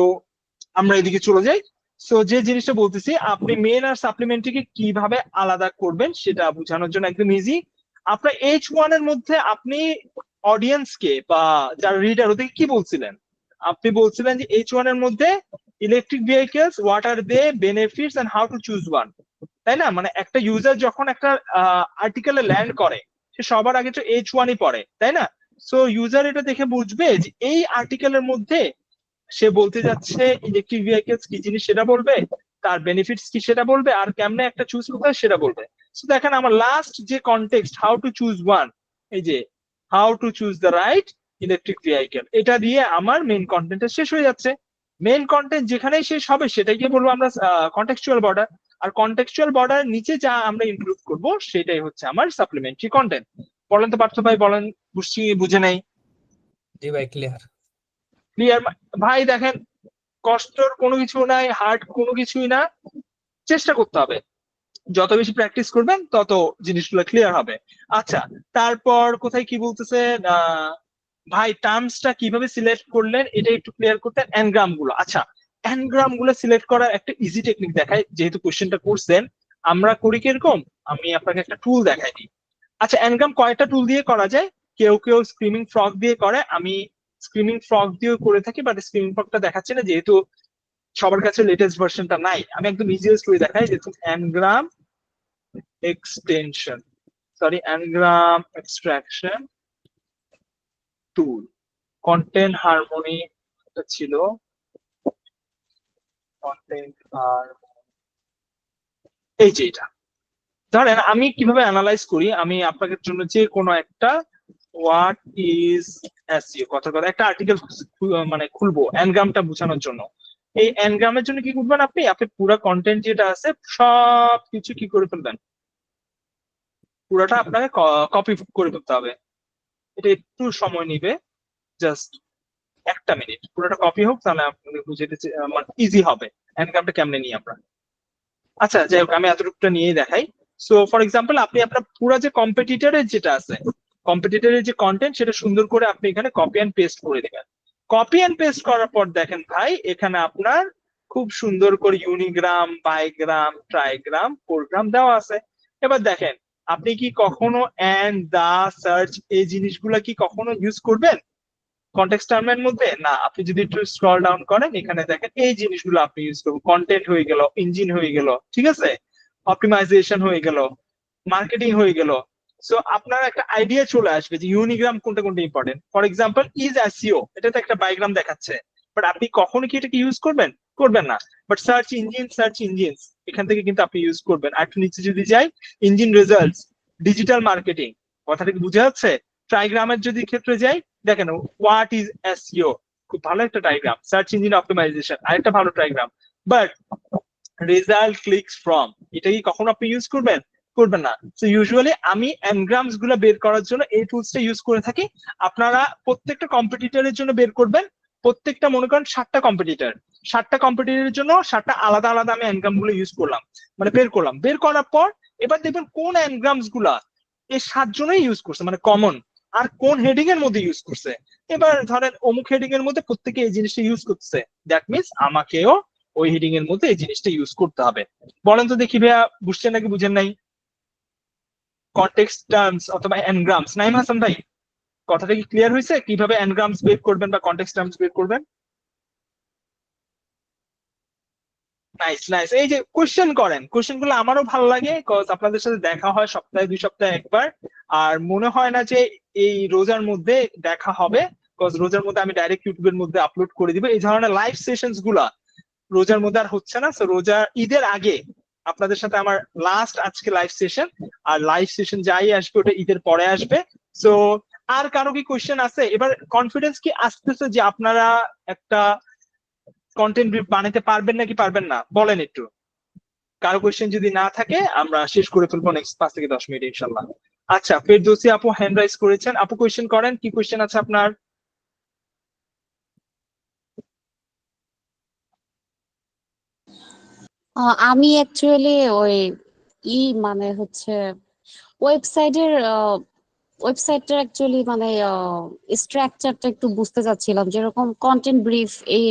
আমরা এদিকে চলে যাই। সো যে জিনিসটা বলতেছি, আপনি মেন আর সাপ্লিমেন্টারিকে কিভাবে আলাদা করবেন সেটা বোঝানোর জন্য একদম ইজি। আপনার H1 এর মধ্যে আপনি অডিয়েন্সকে বা যারা রিডার ওদেরকে কি বলছিলেন? আপনি বলছিলেন যে H1 এর মধ্যে electric vehicles, what are they, benefits and how to choose one, তাই না? মানে একটা ইউজার যখন একটা আর্টিকেলে ল্যান্ড করে, সে সবার আগে তো H1 ই পড়ে, তাই না? সো ইউজার এটা দেখে বুঝবে যে এই আর্টিকেলের মধ্যে সে বলতে যাচ্ছে ইলেকট্রিক ভেহিকলস কি জিনিস সেটা বলবে, তার বেনিফিটস কি সেটা বলবে, আর কেমনে একটা চুজ করতে হয় সেটা বলবে। সো দেখেন আমার লাস্ট যে context, how to choose one, এই যে how to choose the right electric vehicle, এটা দিয়ে আমার মেইন কন্টেন্টটা শেষ হয়ে যাচ্ছে। মেইন কন্টেন্ট যেখানেই শেষ হবে সেটাই গিয়ে বলবো আমরা কন্টেক্সচুয়াল বর্ডার। আর কন্টেক্সচুয়াল বর্ডার নিচে যা আমরা ইনক্লুড করব সেটাই হচ্ছে আমার সাপ্লিমেন্টারি কন্টেন্ট। বলেন তো পার্থ ভাই, বলেন বুঝছি বুঝে নেই? জি ভাই ক্লিয়ার। ক্লিয়ার ভাই? দেখেন কষ্টর কোনো কিছু নাই, হার্ড কোনো কিছুই না, চেষ্টা করতে হবে। যত বেশি প্র্যাকটিস করবেন তত জিনিসগুলো ক্লিয়ার হবে। আচ্ছা, তারপর কোথায় কি বলতেছে ভাই, টার্মসটা কিভাবে সিলেক্ট করলেন এটা একটু ক্লিয়ার করতেন। এনগ্রাম গুলো, আচ্ছা এনগ্রাম গুলো সিলেক্ট করার একটা ইজি টেকনিক দেখাই, যেহেতু কোশ্চেনটা করছেন। আমরা করি কিরকম, আমি আপনাকে একটা টুল দেখাই দিই। আচ্ছা, এনগ্রাম কয়েকটা টুল দিয়ে করা যায়, কেউ কেউ স্ক্রিমিং ফ্রগ দিয়ে করে, আমি স্ক্রিমিং ফ্রগ দিয়েও করে থাকি, বাট স্ক্রিমিং ফ্রগটা দেখাচ্ছি না যেহেতু সবার কাছে লেটেস্ট ভার্সনটা নাই। আমি একদম ইজিয়েস্ট ওয়ে দেখাই, যেহেতু ngram extension, sorry ngram extraction tool, content harmony ছিল, কন্টেন্ট হারমোনি, এই যে এটা। ধরেন আমি কিভাবে অ্যানালাইজ করি, আমি আপনাদের জন্য যে কোনো একটা হোয়াট ইজ এসইও কথা কথা একটা আর্টিকেল মানে খুলবো এনগ্রামটা বোঝানোর জন্য। এই এনগ্রামের জন্য কি করবেন, আপনি আপনি পুরো কন্টেন্ট যেটা আছে সব কিছু কি করে ফেলবেন, পুরাটা আপনাকে কপি করে ফেলতে হবে। এটা একটু সময় নিবে, জাস্ট একটা মিনিট, পুরোটা কপি হোক, তাহলে আপনাদের বুঝতে মানে ইজি হবে এনগ্রামটা কেমনে নিই আমরা। আচ্ছা যাই হোক, আমি এতটুকুটা নিয়েই দেখাই। সো ফর এক্সাম্পল আপনি আপনার পুরো যে কম্পিটিটরের যেটা আছে, কম্পিটিটরের যে কন্টেন্ট সেটা সুন্দর করে আপনি এখানে কপি অ্যান্ড পেস্ট করে দেবেন। কপি অ্যান্ড পেস্ট করার পর দেখেন ভাই এখানে আপনার খুব সুন্দর করে ইউনিগ্রাম, বাইগ্রাম, ট্রাইগ্রাম, ফোরগ্রাম দেওয়া আছে। এবার দেখেন আপনি কি কখনো এন্ড, দা, সার্চ এই জিনিসগুলা কি কখনো ইউজ করবেন কনটেক্সট টার্মের মধ্যে? না। আপনি যদি একটু স্ক্রল ডাউন করেন এখানে দেখেন এই জিনিসগুলো আপনি ইউজ করবেন। কন্টেন্ট হয়ে গেল, ইঞ্জিন হয়ে গেল, ঠিক আছে, অপটিমাইজেশন হয়ে গেল, মার্কেটিং হয়ে গেল। সো আপনার একটা আইডিয়া চলে আসবে যে ইউনিগ্রাম কোনটা কোনটা important. For example is SEO, এটা তো একটা বায়োগ্রাম দেখাচ্ছে, বাট আপনি কখনো কি এটাকে ইউজ করবেন? করবেন না। বাট সার্চ ইঞ্জিনস এখান থেকে কিন্তু আপনি ইউজ করবেন। আর একটু নিচে যদি যাই, ইঞ্জিন রেজাল্টস, ডিজিটাল মার্কেটিং, কথাটা কি বুঝে যাচ্ছে? ট্রাইগ্রামের যদি ক্ষেত্রে যাই, দেখেন হোয়াট ইজ এসইও, খুব ভালো একটা ট্রাইগ্রাম। সার্চ ইঞ্জিন অপটিমাইজেশন আরেকটা ভালো ট্রাইগ্রাম। বাট রেজাল্ট ক্লিকস ফ্রম, এটা কি কখনো আপনি ইউজ করবেন? করবেন না। সো ইউজুয়ালি আমি এনগ্রামস গুলো বের করার জন্য এই টুলসটা ইউজ করে থাকি। আপনারা প্রত্যেকটা কম্পিটিটরের জন্য বের করবেন। প্রত্যেকটা মনে করেন 7টা কম্পিটিটর, 7টা কম্পিটিটরের জন্য 7টা আলাদা আলাদা আমি এনগ্রাম গুলো ইউজ করলাম, মানে বের করলাম। বের করার পর এবার দেখবেন কোন এনগ্রামস গুলা এই 7 জনই ইউজ করছে, মানে কমন, আর কোন হেডিং এর মধ্যে ইউজ করছে। এবার ধরেন অমুক হেডিং এর মধ্যে প্রত্যেকে এই জিনিসটা ইউজ করছে, দ্যাট মিনস আমাকেও ওই হেডিং এর মধ্যে এই জিনিসটা ইউজ করতে হবে। বলেন তো দেখি ভাইয়া, বুঝছেন নাকি বুঝেন নাই? কনটেক্সট টার্মস অথবা এনগ্রামস, নাইম হাসান ভাই কথাটা কি ক্লিয়ার হয়েছে কিভাবে এনগ্রামস বের করবেন বা কনটেক্সট টার্মস বের করবেন? Nice nice. এই যে কোশ্চেন করেন, কোশ্চেন গুলো আমারও ভালো লাগে, কজ আপনাদের সাথে দেখা হয় সপ্তাহে 2 সপ্তাহে একবার। আর মনে হয় না যে এই রোজার মধ্যে দেখা হবে, কজ রোজার মধ্যে আমি ডাইরেক্ট ইউটিউবের মধ্যে আপলোড করে দিব। এই ধরনের লাইভ সেশনস গুলা রোজার মধ্যে আর হচ্ছে না। তো রোজা ঈদের আগে আপনাদের সাথে আমার লাস্ট আজকে লাইভ সেশন, আর লাইভ সেশন যাই আসবে ওটা ঈদের পরে আসবে। সো আর কারো কি কোশ্চেন আছে? এবার কনফিডেন্স কি আসতেছে যে আপনারা একটা কন্টেন্ট বানাতে পারবেন নাকি পারবেন না? বলেন একটু। কারো কোশ্চেন যদি না থাকে আমরা শেষ করে ফেলবো নেক্সট 5 থেকে 10 মিনিট ইনশাল্লাহ। আচ্ছা, ফেরদৌসী আপু হ্যান্ড রাইজ করেছেন। আপু কোশ্চেন করেন, কি কোশ্চেন আছে আপনার? আমি অ্যাকচুয়ালি ওই মানে হচ্ছে ওয়েবসাইটের ওয়েবসাইটটা অ্যাকচুয়ালি মানে স্ট্রাকচারটা একটু বুঝতে চাচ্ছিলাম, যেরকম কন্টেন্ট ব্রিফ এই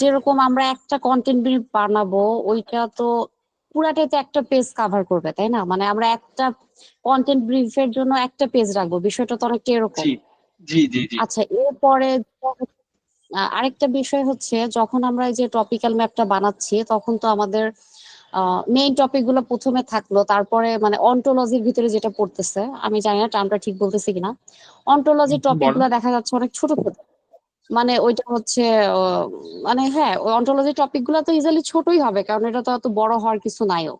যেরকম আমরা একটা কন্টেন্ট ব্রিফ বানাবো, ওইটা তো পুরাটাই তো একটা পেজ কভার করবে, তাই না? মানে আমরা একটা কন্টেন্ট ব্রিফের জন্য একটা পেজ রাখবো, বিষয়টা তো অনেকটা এরকম। জি জি জি জি। আচ্ছা, এরপরে আরেকটা বিষয় হচ্ছে, যখন আমরা এই যে টপিক্যাল ম্যাপটা বানাচ্ছি তখন তো আমাদের মেইন টপিক গুলো প্রথমে থাকলো, তারপরে মানে অন্টোলজির ভিতরে যেটা পড়তেছে, আমি জানি না টার্মটা ঠিক বলতেছি কিনা, অন্টোলজির টপিক গুলো দেখা যাচ্ছে অনেক ছোট ছোট। মানে ওইটা হচ্ছে মানে হ্যাঁ, ওই অন্টোলজি টপিক গুলো তো ইজিলি ছোটই হবে, কারণ এটা তো অত বড় হওয়ার কিছু নাইও।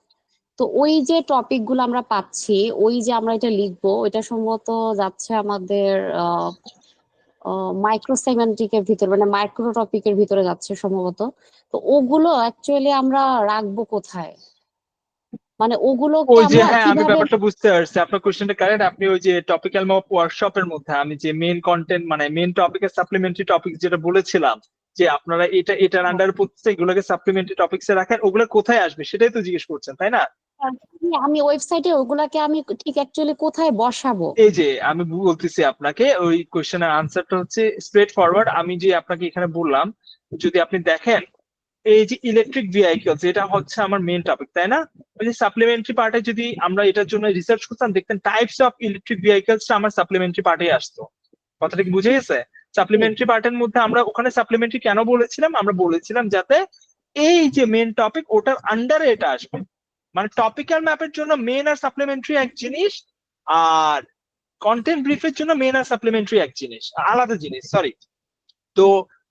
তো ওই যে টপিক গুলো আমরা পাচ্ছি, ওই যে আমরা এটা লিখবো, ওইটা সম্ভবত যাচ্ছে আমাদের মাইক্রো সেগমেন্টিকের ভিতরে, মানে মাইক্রো টপিকের ভিতরে যাচ্ছে সম্ভবত। তো ওগুলো অ্যাকচুয়ালি আমরা রাখবো কোথায়? মানে ওগুলোকে ওই যে আমরা হ্যাঁ, আমি কিভাবে? ব্যাপারটা বুঝতে পারছি, আপনার কোশ্চেনটা কারেক্ট। আপনি ওই যে টপিক্যাল মক ওয়ার্কশপের মধ্যে আমি যে মেইন কন্টেন্ট মানে মেইন টপিকের সাপ্লিমেন্টারি টপিক যেটা বলেছিলাম, যে আপনারা এটার আন্ডারে পড়তেছে, এগুলোকে সাপ্লিমেন্টারি টপিকসে রাখেন, ওগুলো কোথায় আসবে সেটাই তো জিজ্ঞেস করছেন, তাই না? আমি ওয়েবসাইটে ওগুলাকে আমি ঠিক অ্যাকচুয়ালি কোথায় বসাবো? এই যে আমি বলতেছি আপনাকে, ওই কোশ্চেনের আনসারটা হচ্ছে স্ট্রেট ফরওয়ার্ড। আমি যে আপনাকে এখানে বললাম, যদি আপনি দেখেন এই যে ইলেকট্রিক ভেহিকলস, এটা হচ্ছে আমার মেইন টপিক, তাই না? ওই যে সাপ্লিমেন্টারি পার্টে যদি আমরা এটার জন্য রিসার্চ করতাম, দেখতেন টাইপস অফ ইলেকট্রিক ভেহিকলসটা আমার সাপ্লিমেন্টারি পার্টে আসতো। কথাটা কি বুঝে গেছে? সাপ্লিমেন্টারি পার্টের মধ্যে আমরা ওখানে সাপ্লিমেন্টারি কেন বলেছিলাম? আমরা বলেছিলাম যাতে এই যে মেইন টপিক ওটার আন্ডারে এটা আসবে। মানে টপিক্যাল ম্যাপের জন্য মেইন আর সাপ্লিমেন্টারি এক জিনিস, আর কন্টেন্ট ব্রিফের জন্য মেইন আর সাপ্লিমেন্টারি এক জিনিস, আলাদা জিনিস, সরি। তো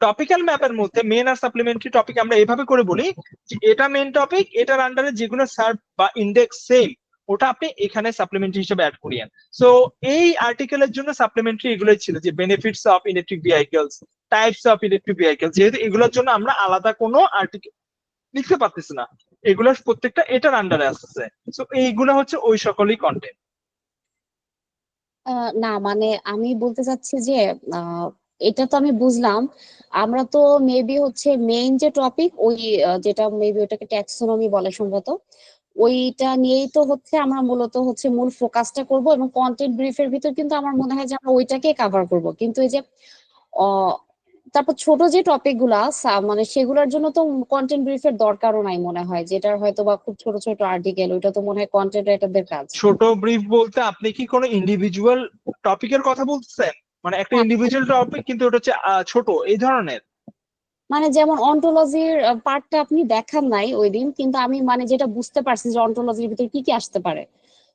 টপিক্যাল ম্যাপের মধ্যে মেইন আর সাপ্লিমেন্টারি টপিক আমরা এভাবে করে বলি যে এটা মেইন টপিক, এটার আন্ডারে যেগুলো সার্ভ বা ইন্ডেক্স সেম, ওটা আপনি এখানে সাপ্লিমেন্টারি হিসেবে অ্যাড করিয়েন। সো এই আর্টিকেলের জন্য সাপ্লিমেন্টারি এগুলোই ছিল, যে benefits of electric vehicles, types of electric vehicle. যেহেতু এগুলোর জন্য আমরা আলাদা কোনো আর্টিকেল লিখতে পারতেছি না, এগুলো প্রত্যেকটা এটার আন্ডারে আসছে। সো এইগুলো হচ্ছে ওই সকলই কন্টেন্ট। না মানে আমি বলতে চাচ্ছি যে আহ, এটা তো আমি বুঝলাম। আমরা তো মেবি হচ্ছে মেইন যে টপিক ওই যেটা মেবি ওটাকে ট্যাক্সোনমি বলে সম্ভবত, ওইটা নিয়েই তো হচ্ছে আমরা মূলত হচ্ছে মূল ফোকাসটা করব, এবং কন্টেন্ট ব্রিফের ভিতর কিন্তু আমার মনে হয় যে আমরা ওইটাকে কভার করব। কিন্তু এই যে তারপর ছোট যে টপিক গুলা মানে সেগুলোর জন্য তো কন্টেন্ট ব্রিফের দরকারও নাই মনে হয়, যেটার হয়তো বা খুব ছোট ছোট আর্টিকেল, ওইটা তো মনে হয় কন্টেন্ট রাইটারদের কাজ। ছোট ব্রিফ বলতে আপনি কি কোনো ইন্ডিভিজুয়াল টপিকের কথা বলতেছেন? মানে একটা হ্যাঁ, ইন্ডিভিজুয়াল টপিক কিন্তু ওটা হচ্ছে ছোট এই ধরনের? মানে যেমন অন্টোলজির পার্টটা আপনি দেখান নাই ওই দিন, কিন্তু আমি মানে যেটা বুঝতে পারছি যে অন্টোলজির ভিতরে কি কি আসতে পারে,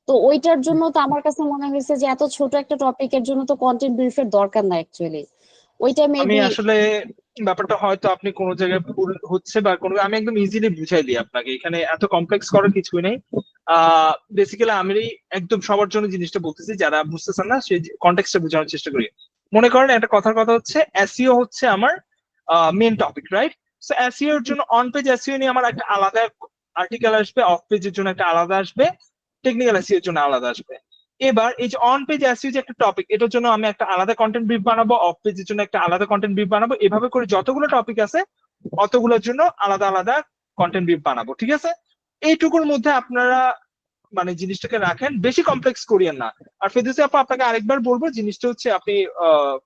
তো ওইটার জন্য তো আমার কাছে মনে হয়েছে যে এত ছোট একটা টপিকের জন্য তো কন্টেন্ট ব্রিফের দরকার নাই অ্যাকচুয়ালি। ওইটা আমি মেবি আসলে ব্যাপারটা হয়তো আপনি কোনো জায়গায় ভুল হচ্ছে বা কোনো, আমি একদম ইজিলি বুঝাই দিই আপনাকে, এখানে এত কমপ্লেক্স করার কিছুই নেই। বেসিক্যালি আমি একদম সবার জন্য জিনিসটা বলতেছি, যারা বুঝতেছেন না সেই কনটেক্সটটা বোঝানোর চেষ্টা করি। মনে করেন একটা কথার কথা হচ্ছে এসইও হচ্ছে আমার main topic, right? So SEO এর জন্য অন পেজ এসইও নিয়ে আমার একটা আলাদা আর্টিকেল আসবে, অফ পেজের জন্য একটা আলাদা আসবে, টেকনিক্যাল এসইও এর জন্য আলাদা আসবে। এবার এই যে অন পেজ এসইও যে একটা টপিক, এটার জন্য আমি একটা আলাদা কন্টেন্ট ব্রিফ বানাবো, অফ পেজের জন্য একটা আলাদা কন্টেন্ট ব্রিফ বানাবো, এভাবে করে যতগুলো টপিক আছে অতগুলোর জন্য আলাদা আলাদা কন্টেন্ট ব্রিফ বানাবো, ঠিক আছে? এইটুকুর মধ্যে আপনারা মানে জিনিসটাকে রাখেন, বেশি কমপ্লেক্স করিয়েন না। আর ফেরদৌসী আপা আপনাকে আরেকবার বলবো, জিনিসটা হচ্ছে আপনি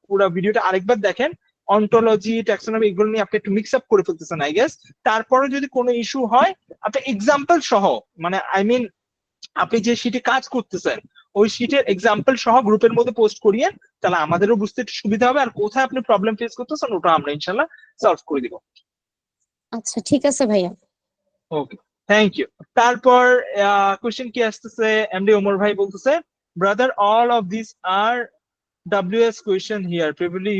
পুরো ভিডিওটা আরেকবার দেখেন। অন্টোলজি, ট্যাক্সোনমি এগুলো নিয়ে আপনি একটু মিক্স আপ করে ফেলতেছেন আই গেস। তারপরে যদি কোনো ইস্যু হয় আপনি এক্সাম্পল সহ, মানে আই মিন আপনি যে শিটে কাজ করতেছেন ওই শিটের এক্সাম্পল সহ গ্রুপের মধ্যে পোস্ট করিয়েন, তাহলে আমাদেরও বুঝতে একটু সুবিধা হবে। আর কোথায় আপনি প্রবলেম ফেস করতেছেন ওটা আমরা ইনশাল্লাহ সলভ করে দিব। আচ্ছা ঠিক আছে ভাইয়া। Okay, thank you. তারপর কোশ্চেন কি আসতেছে, এমডি ওমর ভাই বলতেছে, brother all of this are WS question here previously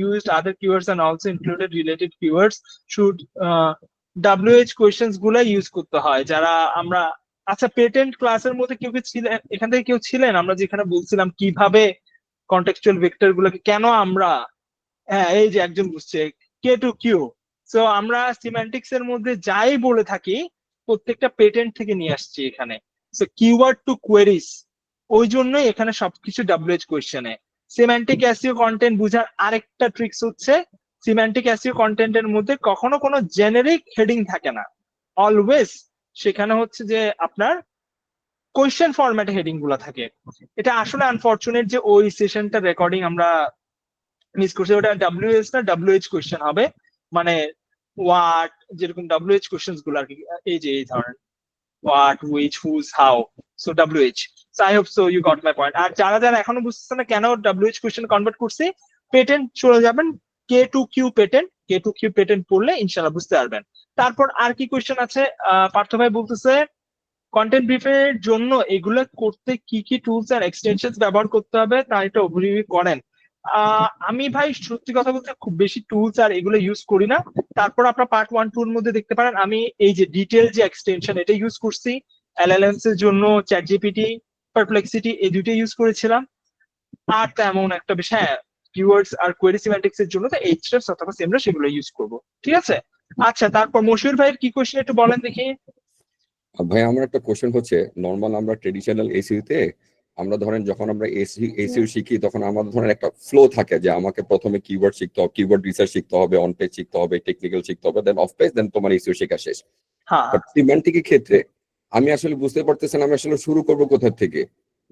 used other keywords and also included related keywords should WH questions গুলা ইউজ করতে হয় যারা আমরা। আচ্ছা, পেটেন্ট ক্লাসের মধ্যে কেউ কি ছিলেন এখান থেকে? কেউ ছিলেন আমরা যেখানে বলছিলাম কিভাবে কন্টেক্সচুয়াল ভেক্টর গুলোকে কেন আমরা, হ্যাঁ এই যে একজন বুঝছে, কে টু কিউ। সো আমরা সিম্যান্টিক্স এর মধ্যে যাই বলে থাকি প্রত্যেকটা পেটেন্ট থেকে নিয়ে আসছি এখানে। সো কিওয়ার্ড টু কোয়েরিজ, ওই জন্যই এখানে সবকিছু WH কোয়েশ্চেনে। সিম্যান্টিক এসইও কন্টেন্ট বুঝার আরেকটা ট্রিক্স হচ্ছে, সিম্যান্টিক এসইও কন্টেন্টের মধ্যে কখনো কোনো জেনেরিক হেডিং থাকে না, অলওয়েজ সেখানে হচ্ছে যে আপনার কোয়েশ্চেন ফরম্যাটে হেডিং গুলা থাকে। এটা আসলে আনফরচুনেট যে ওই সেশনটা রেকর্ডিং আমরা মিস করছি, ওটা WH না WH কোয়েশ্চেন হবে, মানে হোয়াট, যেরকম WH কোয়েশ্চেন গুলো আর কি, এই যে এই ধরনের what, which, whose, how, so WH. So I hope so you got my point. আর যারা যারা এখনো বুঝতেছেন না কেন WH কোয়েশ্চেন কনভার্ট করছি, পেটেন্ট চলে যাবেন K2Q পেটেন্ট, K2Q পেটেন্ট পড়লে ইনশাআল্লাহ বুঝতে পারবেন। তারপর আর কি কোয়েশ্চেন আছে, পার্থ ভাই বলতেছে কন্টেন্ট ব্রিফের জন্য এগুলো করতে কি কি টুলস আর এক্সটেনশনস ব্যবহার করতে হবে তা এটা ওভারভিউ করেন। আমি ভাই সত্যি কথা বলতে খুব বেশি টুলস আর এগুলো ইউজ করি না। তারপর আপনার পার্ট 1-2 এর মধ্যে দেখতে পারেন আমি এই যে ডিটেল যে এক্সটেনশন এটা ইউজ করছি, LLMs এর জন্য চ্যাট জিপিটি, পারপ্লেক্সিটি এই দুইটা ইউজ করেছিলাম। আর তেমন একটা বিষয়, হ্যাঁ কিওয়ার্ডস আর কোয়েরি সিমেন্টিক্স এর জন্য তো এইচএস অথবা সেমরা সেগুলো ইউজ করব, ঠিক আছে? আচ্ছা, তারপর মশিউর ভাইয়ের কি কোশ্চেন একটু বলেন দেখি। ভাই আমার একটা কোশ্চেন হচ্ছে, নর্মাল আমরা ট্রেডিশনাল এসইউতে আমরা ধরেন যখন আমরা এসইউ শিখি তখন আমাদের ধরেন একটা ফ্লো থাকে যে আমাকে প্রথমে কিওয়ার্ড শিখতে হবে, কিওয়ার্ড রিসার্চ শিখতে হবে, অন পেজ শিখতে হবে, টেকনিক্যাল শিখতে হবে, দেন অফ পেজ, দেন তোমার এসইউ শেখা শেষ। হ্যাঁ বাট সিমেন্টিকের ক্ষেত্রে আমি আসলে বুঝতে পারতেছি না আমি আসলে শুরু করব কোথা থেকে।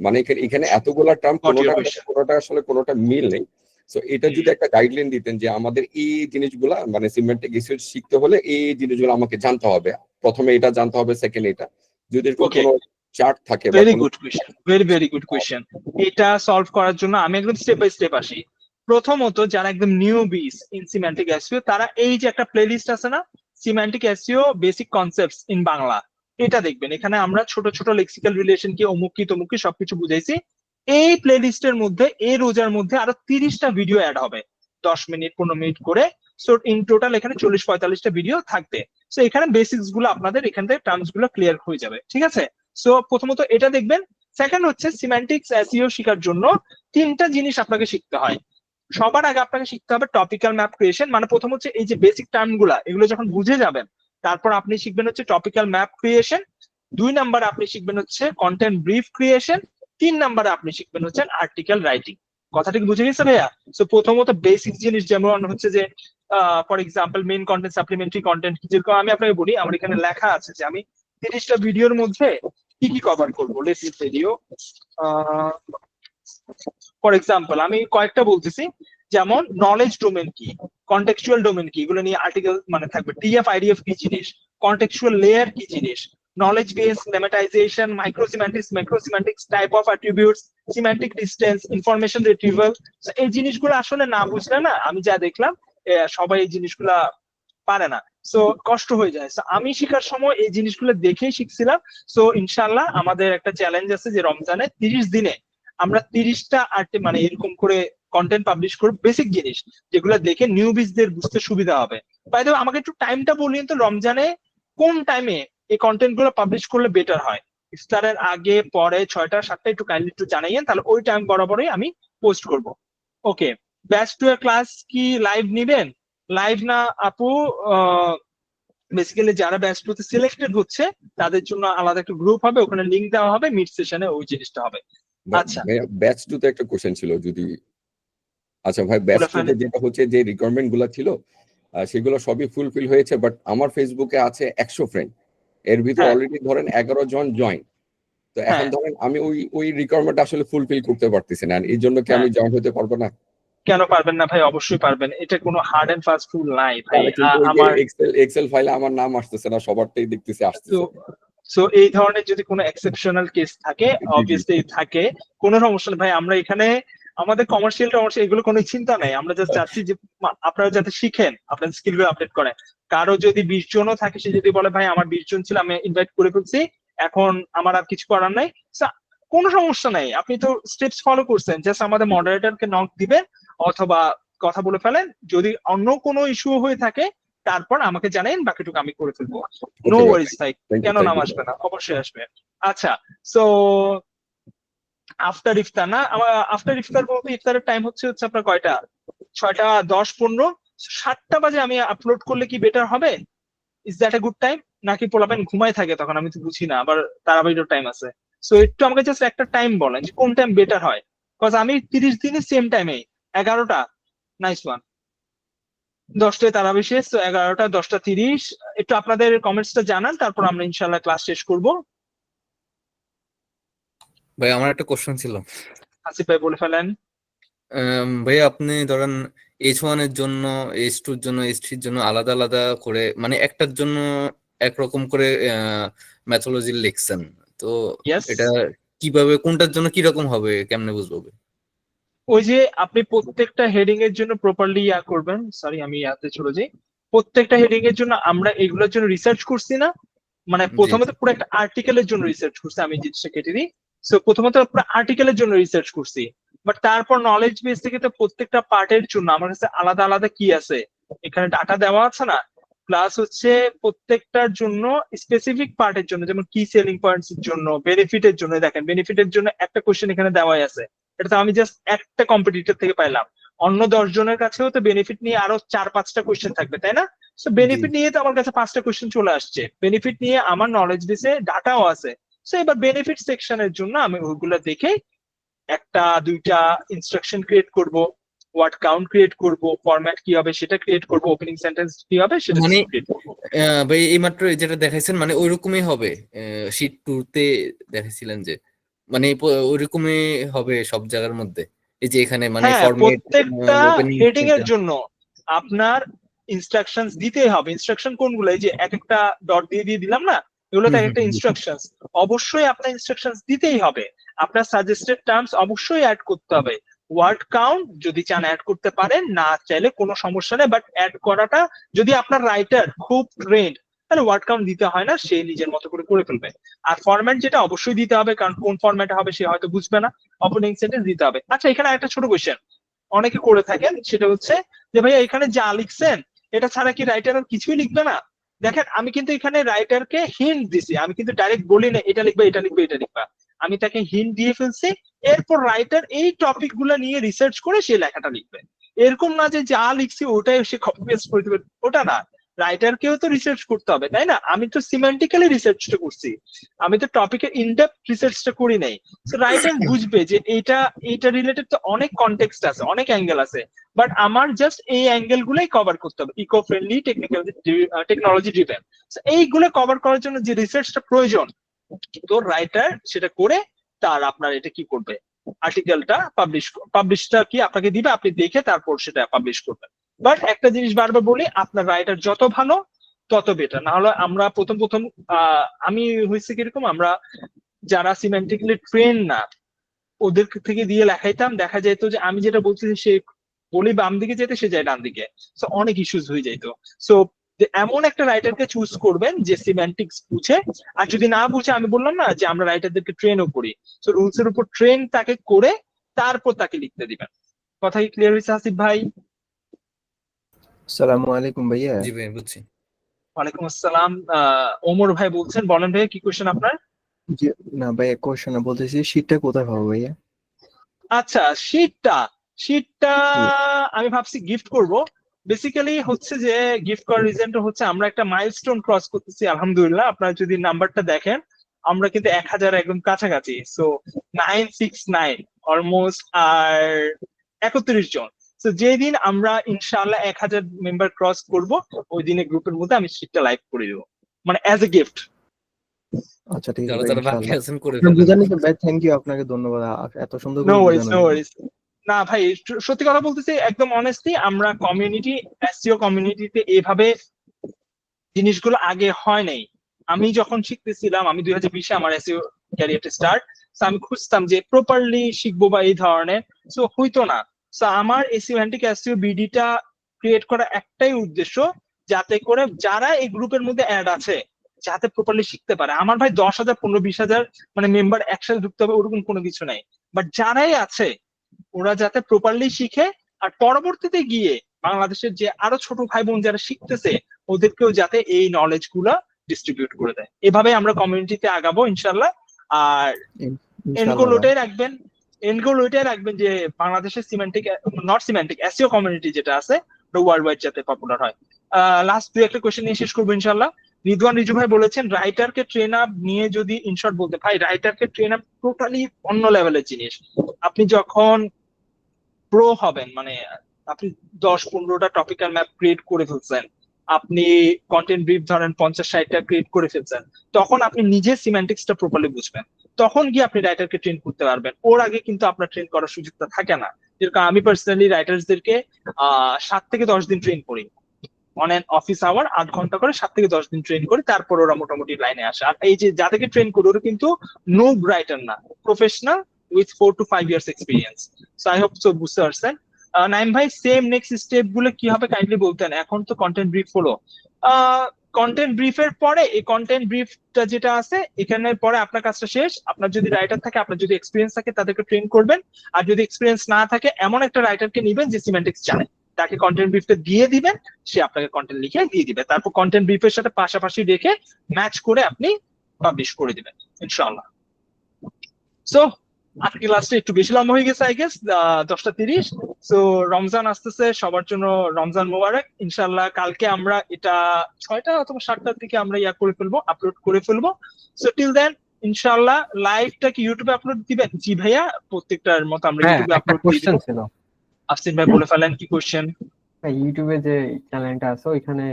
মানে এখানে এতগুলা টার্ম, কোনোটা আসলে কোনোটা মিল নেই। সো এটা যদি একটা গাইডলাইন দিতেন যে আমাদের এই জিনিসগুলা মানে সিমেন্টিক এসইউ শিখতে হলে এই জিনিসগুলো আমাকে জানতে হবে, প্রথমে এটা জানতে হবে, সেকেন্ড এটা, যদি কোনো চার্ট থাকে। Very good question, very good question. এটা সলভ করার জন্য আমি একদম স্টেপ বাই স্টেপ আসি। প্রথমত যারা একদম নিউবিস ইন সিম্যান্টিক এসইও, তারা এই যে একটা প্লেলিস্ট আছে না, semantic SEO basic concepts in Bangla, এটা দেখবেন। এখানে আমরা ছোট ছোট লেক্সিক্যাল রিলেশন কি অমুক কি তমুক কি সবকিছু বুঝাইছি। এই প্লেলিস্টের মধ্যে এই রোজার মধ্যে আরো 30টা ভিডিও অ্যাড হবে, 10 মিনিট 15 মিনিট করে। সো ইন টোটাল এখানে 40-45টা ভিডিও থাকবে। সো এখানে বেসিক্স গুলো আপনাদের এখান থেকে টার্মস গুলো ক্লিয়ার হয়ে যাবে, ঠিক আছে? সো প্রথমত এটা দেখবেন। সেকেন্ড হচ্ছে সিম্যান্টিক্স এসইও শেখার জন্য 3টা জিনিস আপনাকে শিখতে হয়। সবার আগে আপনাকে শিখতে হবে টপিক্যাল ম্যাপ ক্রিয়েশন, মানে প্রথম হচ্ছে এই যে বেসিক টার্ম গুলা এগুলো যখন বুঝে যাবেন তারপর আপনি শিখবেন হচ্ছে টপিক্যাল ম্যাপ ক্রিয়েশন। 2 নাম্বারে আপনি শিখবেন হচ্ছে কন্টেন্ট ব্রিফ ক্রিয়েশন। 3 নাম্বারে আপনি শিখবেন হচ্ছে আর্টিকেল রাইটিং। কথাটা কি বুঝে গেছে ভাইয়া? সো প্রথমত বেসিক জিনিস যেমন হচ্ছে যে for example main content, supplementary content, যেরকম আমি আপনাকে বলি আমার এখানে লেখা আছে যে আমি 30টা ভিডিওর মধ্যে কি কি কভার করবো, let's see video. For example আমি কয়েকটা বলতেছি, যেমন নলেজ ডোমেন কি, কন্টেক্সচুয়াল ডোমেন কি, এগুলো নিয়ে আর্টিকেল মানে থাকবে। টিএফ আইডিএফ কি জিনিস, কন্টেক্সচুয়াল লেয়ার কি জিনিস, knowledge base, lemmatization, micro semantics, macro semantics, type of attributes, semantic distance, information retrieval. এই জিনিসগুলো আসলে না বুঝলে না, আমি যা দেখলাম সবাই এই জিনিসগুলা পারে না, সো কষ্ট হয়ে যায়। So, আমি শেখার সময় এই জিনিসগুলো দেখেই শিখছিলাম। সো ইনশাল্লাহ আমাদের একটা চ্যালেঞ্জ আছে যে রমজানে 30 দিনে আমরা 30টা মানে এরকম করে কন্টেন্ট পাবলিশ করব, বেসিক জিনিস যেগুলো দেখে নিউবিজদের বুঝতে সুবিধা হবে। বাই দ্য ওয়ে, আমাকে একটু টাইমটা বলিয়েন তো, রমজানে কোন টাইমে এই কন্টেন্ট গুলো পাবলিশ করলে বেটার হয়? ইফতারের আগে, পরে, 6টা 7টা, একটু কাইন্ডলি একটু জানাইয়েন, তাহলে ওই টাইম বরাবরই আমি পোস্ট করব। ওকে, ব্যাচ 2 এর ক্লাস কি লাইভ নিবেন? লাইভ না আপু, বেসিক্যালি যারা ব্যাচ 2 তে সিলেক্টেড হচ্ছে তাদের জন্য আলাদা একটা গ্রুপ হবে, ওখানে লিংক দেওয়া হবে, মিড সেশনে ওই জিনিসটা হবে। আচ্ছা। ব্যাচ 2 তে একটা কোশ্চেন ছিল যদি। আচ্ছা ভাই, ব্যাচ 2 তে যেটা হচ্ছে যে রিকোয়ারমেন্ট গুলো ছিল সেগুলো সবই ফুলফিল হয়েছে, বাট আমার ফেসবুকে আছে 100 ফ্রেন্ড, এর ভিতরে অলরেডি ধরেন 11 জন জয়েন। তো এখন ধরেন আমি ওই রিকোয়ারমেন্ট আসলে ফুলফিল করতে পারতেছি না, এই জন্য কি আমি জয়েন হতে পারবো না? কেন পারবেন না ভাই, অবশ্যই পারবেন, এটা কোনো হার্ড এন্ড ফাস্ট রুল নাই ভাই। আমার এক্সেল ফাইলে আমার নাম আসতেছে না, সবারটাই দেখতেছি আসতেছে। সো এই ধরনের যদি কোনো এক্সেপশনাল কেস থাকে, অবভিয়াসলি থাকে, কোনো সমস্যা নেই ভাই। আমরা এখানে আমাদের কমার্শিয়াল এগুলো কোনো চিন্তা নাই, আমরা জাস্ট চাচ্ছি যে আপনারা যাতে শিখেন, আপনাদের স্কিল গুলো আপডেট করেন। কারো যদি 20 জনও থাকে, সে যদি বলে ভাই আমার 20 জন ছিল, আমি ইনভাইট করে ফেলছি, এখন আমার আর কিছু করার নাই, কোনো সমস্যা নাই। আপনি তো স্টেপস ফলো করছেন, জাস্ট আমাদের মডারেটরকে নক দিবেন অথবা কথা বলে ফেলেন। যদি অন্য কোনো ইস্যু হয়ে থাকে তারপর আমাকে জানাইন, বাকিটুকু আমি করে ফেলবো। নো ওয়ারিজ ভাই, কেন নাম আসবে না, অবশ্যই আসবে। আচ্ছা, সো আফটার ইফতার না, আফটার ইফতার বলতে ইফতারের টাইম হচ্ছে আপনার কয়টা? 6টা 10, 15, 7টা বাজে আমি আপলোড করলে কি বেটার হবে? Is that a good time? নাকি পোলাপেন ঘুমায় থাকে তখন? আমি তো বুঝি না, আবার তারাবিরও টাইম আছে। সো একটু আমাকে জাস্ট একটা টাইম বলেন যে কোন টাইম বেটার হয়, বিকজ আমি 30 দিনে সেম টাইমে 11টা, নাইস ওয়ান, 10টায় তারাবি শেষ, তো 11টা 10টা 30, একটু আপনাদের কমেন্টসটা জানান, তারপর আমরা ইনশাল্লাহ ক্লাস শেষ করব। ভাই আমার একটা কোশ্চেন ছিল। আসিফ ভাই বলে ফেলেন। ভাই আপনি ধরেন H1 এর জন্য, H2 এর জন্য, H3 এর জন্য আলাদা আলাদা করে, মানে একটার জন্য একরকম করে ম্যাথোলজি লিখছেন, তো এটা কিভাবে, কোনটার জন্য কিরকম হবে, কেমনে বুঝবো? ওই যে আপনি প্রত্যেকটা হেডিং এর জন্য প্রপারলি করবেন। সরি, আমি ইয়াতে চলে যাই। প্রত্যেকটা হেডিং এর জন্য আমরা এগুলোর জন্য রিসার্চ করছি না, মানে প্রথমত পুরো একটা আর্টিকেলের জন্য রিসার্চ করছি, আমি জিনিসটা কেটে দিই। সো প্রথমত পুরো আর্টিকেলের জন্য রিসার্চ করছি, বাট তারপর নলেজ বেস থেকে তো প্রত্যেকটা পার্টের জন্য আমার কাছে আলাদা আলাদা কি আছে, এখানে ডাটা দেওয়া আছে না, প্লাস হচ্ছে প্রত্যেকটার জন্য স্পেসিফিক পার্টের জন্য, যেমন কি সেলিং পয়েন্টস এর জন্য, বেনিফিটের জন্য, দেখেন বেনিফিটের জন্য একটা কোশ্চেন এখানে দেওয়াই আছে, এটা তো আমি জাস্ট একটা কম্পিটিটর থেকে পাইলাম। অন্য 10 জনের কাছেও তো বেনিফিট নিয়ে আরো 4-5টা কোশ্চেন থাকবে, তাই না? সো বেনিফিট নিয়ে তো আমার কাছে 5টা কোশ্চেন চলে আসছে, বেনিফিট নিয়ে আমার নলেজ বেসে ডাটাও আছে। সো এবার বেনিফিট সেকশনের জন্য আমি ওইগুলো দেখে 1-2টা ইনস্ট্রাকশন ক্রিয়েট করব, ওয়ার্ড কাউন্ট ক্রিয়েট করব, ফরম্যাট কি হবে সেটা ক্রিয়েট করব, ওপেনিং সেন্টেন্স কি হবে সেটা মানে ক্রিয়েট করব। ভাই এইমাত্র যেটা দেখাইছেন মানে ওইরকমই হবে, শীট 2 তে দেখাইছিলেন যে মানে ওইরকমই হবে সব জায়গার মধ্যে। এই যে এখানে মানে ফরম্যাট, প্রত্যেকটা হেডিং এর জন্য আপনার ইনস্ট্রাকশনস দিতেই হবে। ইনস্ট্রাকশন কোনগুলো? এই যে একটা ডট দিয়ে দিলাম না, এগুলো তো একটা ইনস্ট্রাকশনস, অবশ্যই আপনার ইনস্ট্রাকশনস দিতেই হবে। আপনার সাজেস্টেড টার্মস অবশ্যই অ্যাড করতে হবে। ওয়ার্ড কাউন্ট যদি চান অ্যাড করতে পারেন, না চাইলে কোনো সমস্যা নেই, বাট অ্যাড করাটা যদি আপনার রাইটার খুব ট্রেন্ড, তাহলে ওয়ার্ড কাউন্ট দিতে হয় না, সে নিজের মতো করে ফেলবে। আর ফরম্যাট যেটা অবশ্যই দিতে হবে, কারণ কোন ফরম্যাটে হবে সে হয়তো বুঝবে না, ওপেনিং সেন্টেন্স দিতে হবে। আচ্ছা, এখানে একটা ছোট কোয়েশ্চেন অনেকে করে থাকেন, সেটা হচ্ছে যে ভাইয়া এখানে যা লিখছেন এটা ছাড়া কি রাইটার আর কিছুই লিখবে না? দেখেন আমি কিন্তু এখানে রাইটারকে হিন্ট দিছি, আমি কিন্তু ডাইরেক্ট বলি না এটা লিখবে এটা লিখবে এটা লিখবা, আমি তাকে হিন্ট দিয়ে ফেলছি। এরপর রাইটার এই টপিক গুলা নিয়ে রিসার্চ করে সে লেখাটা লিখবে। এরকম না যে যা লিখছি ওটাই সে কপি পেস্ট করে দেবে, ওটা না। রাইটারকেও তো রিসার্চ করতে হবে, তাই না? আমি তো সিমেন্টিক্যালি রিসার্চটা করছি, আমি তো টপিকের ইনডেপথ রিসার্চটা করি নাই। তো রাইটার বুঝবে যে এইটা রিলেটেড তো অনেক কনটেক্সট আছে, অনেক অ্যাঙ্গেল আছে, বাট আমার জাস্ট এই অ্যাঙ্গেল গুলোই কভার করতে হবে, ইকো ফ্রেন্ডলি টেকনোলজি ড্রিভেন। এইগুলো কভার করার জন্য যে রিসার্চটা প্রয়োজন, তো রাইটার সেটা করে তার আপনার এটা কি করবে, আর্টিকেলটা পাবলিশটা কি আপনাকে দিবে, আপনি দেখে তারপর সেটা পাবলিশ করবেন। বাট একটা জিনিস বারবার বলি, আপনার রাইটার যত ভালো তত বেটার। না হলে আমরা প্রথম আমি হয়েছে কিরকম, আমরা যারা সিমেন্টিকলি ট্রেন না ওদের থেকে দিয়ে লেখাইতাম, দেখা যেত যে আমি যেটা বলতেছি সে বলি বাম দিকে যেতে, সে যায় ডান দিকে, সো অনেক ইস্যুস হয়ে যেত। সো এমন একটা রাইটারকে চুজ করবেন যে সিমেন্টিক্স বুঝে, আর যদি না বুঝে, আমি বললাম না যে আমরা রাইটারদেরকে ট্রেনও করি, সো রুলস এর উপর ট্রেন তাকে করে তারপর তাকে লিখতে দিবেন। কথা কি ক্লিয়ার হয়েছে আসিফ ভাই? আসসালামু আলাইকুম ভাইয়া। জি ভাই বুঝছি। ওয়ালাইকুম আসসালাম। ওমর ভাই বলছেন, বলেন ভাই কি কোশ্চেন আপনার? জি, না ভাইয়া কোশ্চেন বলতেছি শীটটা কোথায় পাবো ভাইয়া? আচ্ছা, শীটটা জি। আমি ভাবছি গিফট করব। বেসিক্যালি হচ্ছে যে গিফট করার রিজনটা হচ্ছে আমরা একটা মাইলস্টোন ক্রস করতেছি আলহামদুলিল্লাহ। আপনারা যদি নাম্বারটা দেখেন, আমরা কিন্তু 1000 একদম কাছাকাছি। সো 969 অলমোস্ট, আর 31 জন। তো যেদিন আমরা ইনশাআল্লাহ 1000 মেম্বার ক্রস করব, ওই দিনে গ্রুপের মধ্যে আমি শীটটা লাইভ করে দেবো, মানে অ্যাজ এ গিফট। আচ্ছা ঠিক যারা আছে যারা বাকি ইনশাআল্লাহ। আছেন করে আপনি ফেলেন। বুঝানি তো ভাই, থ্যাংক ইউ, আপনাকে ধন্যবাদ এত সুন্দর নো করে ওয়ারিস, বোঝানোর নো জন্য। ওয়ারিস। না ভাই, সত্যি কথা বলতেছি একদম অনেস্টলি, আমরা কমিউনিটি, এসইও কমিউনিটিতে এভাবে জিনিসগুলো আগে হয় নাই। আমি যখন শিখতেছিলাম, আমি 2020-এ আমার এসইও ক্যারিয়ারটা স্টার্ট, আমি খুঁজতাম যে প্রপারলি শিখবো বা এই ধরনের, সো হইতো না। সো আমার এই সিমেন্টিক এসইও বিডিটা ক্রিয়েট করা একটাই উদ্দেশ্য, যাতে করে যারা এই গ্রুপের মধ্যে অ্যাড আছে যাতে প্রপারলি শিখতে পারে। আমার ভাই 10,000 15-20,000 মানে মেম্বার একসাথে ঢুকতে হবে ওরকম কোনো কিছু নাই, বাট যারাই আছে ওরা যাতে প্রপারলি শিখে, আর পরবর্তীতে গিয়ে বাংলাদেশের যে আরো ছোট ভাই বোন যারা শিখতেছে ওদেরকেও যাতে এই নলেজ গুলা ডিস্ট্রিবিউট করে দেয়। এভাবে আমরা কমিউনিটিতে আগাবো ইনশাল্লাহ। আর এনগোল ইনশাআল্লাহ ভাই। ওইটাই রাখবেন যে বাংলাদেশের semantic, not semantic, SEO community যেটা আছে ওয়ার্ল্ড ওয়াইড যাতে পপুলার হয়। লাস্ট দুই একটা কোয়েশ্চেন নিয়ে শেষ করবো ইনশাল্লাহ। রিদওয়ান রিজু ভাই বলেছেন রাইটারকে ট্রেন আপ নিয়ে যদি ইনশর্ট বলতে, ভাই রাইটারকে ট্রেন আপ টোটালি অন্য লেভেলের জিনিস। আপনি যখন প্রো হবেন, মানে আপনি 10-15টা টপিক্যাল ম্যাপ ক্রিয়েট করে ফেলছেন, আপনি কন্টেন্ট ব্রিফ ধরেন 50-60টা ক্রিয়েট করে ফেলছেন, তখন আপনি নিজে সিমেন্টিক্সটা প্রপারলি বুঝবেন, তখন গিয়ে আপনি রাইটারকে ট্রেন করতে পারবেন। ওর আগে কিন্তু আপনার ট্রেন করার সুযোগটা থাকে না। যেরকম আমি পার্সোনালি রাইটার্সদেরকে 7 থেকে 10 দিন ট্রেন করি, অন অ্যান অফিস আওয়ার 8 ঘন্টা করে 7 থেকে 10 দিন ট্রেন করি, তারপর ওরা মোটামুটি লাইনে আসে। আর এই যে যাদেরকে ট্রেন করি ওরা কিন্তু নুব রাইটার না, professional with 4 to 5 years experience. So I hope so বুঝতে পারছেন। নাইম ভাই, সেম নেক্সট স্টেপ গুলো কি হবে কাইন্ডলি বলতেন। এখন তো কন্টেন্ট ব্রিফ হলো, কন্টেন্ট ব্রিফের পরে এই কন্টেন্ট ব্রিফটা যেটা আছে এখানের পরে আপনার কাজটা শেষ। আপনার যদি রাইটার থাকে, আপনার যদি এক্সপিরিয়েন্স থাকে, তাদেরকে ট্রেন করবেন। আর যদি এক্সপিরিয়েন্স না থাকে, এমন একটা রাইটারকে নিবেন যে সিমেন্টিক্স জানে, তাকে কন্টেন্ট ব্রিফটা দিয়ে দিবেন, সে আপনাকে কন্টেন্ট লিখে দিয়ে দিবে। তারপর কন্টেন্ট ব্রিফের সাথে পাশাপাশি রেখে ম্যাচ করে আপনি পাবলিশ করে দিবেন ইনশাআল্লাহ। সো আজকে ক্লাসটা একটু বেশি লম্বা হয়ে গেছে আই গেস, 10:30। সো রমজান আসতেছে, সবার জন্য রমজান মোবারক। ইনশাআল্লাহ কালকে আমরা এটা 6টা অথবা 7টার দিকে আমরা করে ফেলবো, আপলোড করে ফেলবো। সো টিল দেন ইনশাআল্লাহ লাইভটা কি ইউটিউবে আপলোড দিবেন? জি ভাইয়া, প্রত্যেকটার মতো আমরা হ্যাঁ, ইউটিউবে একটা আপলোড দিয়ে কোশ্চেন দিব। ছিল। আফসিন ভাই বলে ফেলেন কি কোশ্চেন। ইউটিউবে যে চ্যানেলটা আছে ওইখানে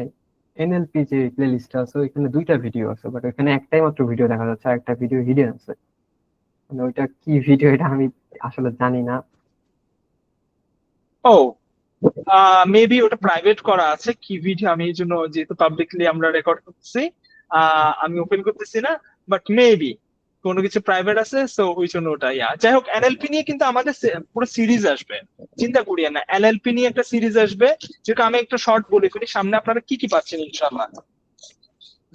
এনএলপি যে প্লেলিস্ট আছে ওইখানে 2টা ভিডিও আছে, বাট ওইখানে একটাই মাত্র ভিডিও দেখা যাচ্ছে, আর একটা ভিডিও হিডেন আছে। মানে ওইটা কি ভিডিও এটা আমি আসলে জানি না। ও মেবি ওটা প্রাইভেট করা আছে কি ভিডিও, আমি এই জন্য যেহেতু পাবলিকলি আমরা রেকর্ড করতেছি আমি ওপেন করতেছি না, বাট মেবি কোনো কিছু প্রাইভেট আছে, সো ওই জন্য ওটা যাই হোক। এনএলপি নিয়ে কিন্তু আমাদের পুরো সিরিজ আসবে, চিন্তা করিয়ে না। এনএলপি নিয়ে একটা সিরিজ আসবে, যেটা আমি একটা শর্ট বলে ফেলি, সামনে আপনারা কি কি পাচ্ছেন ইনশাআল্লাহ।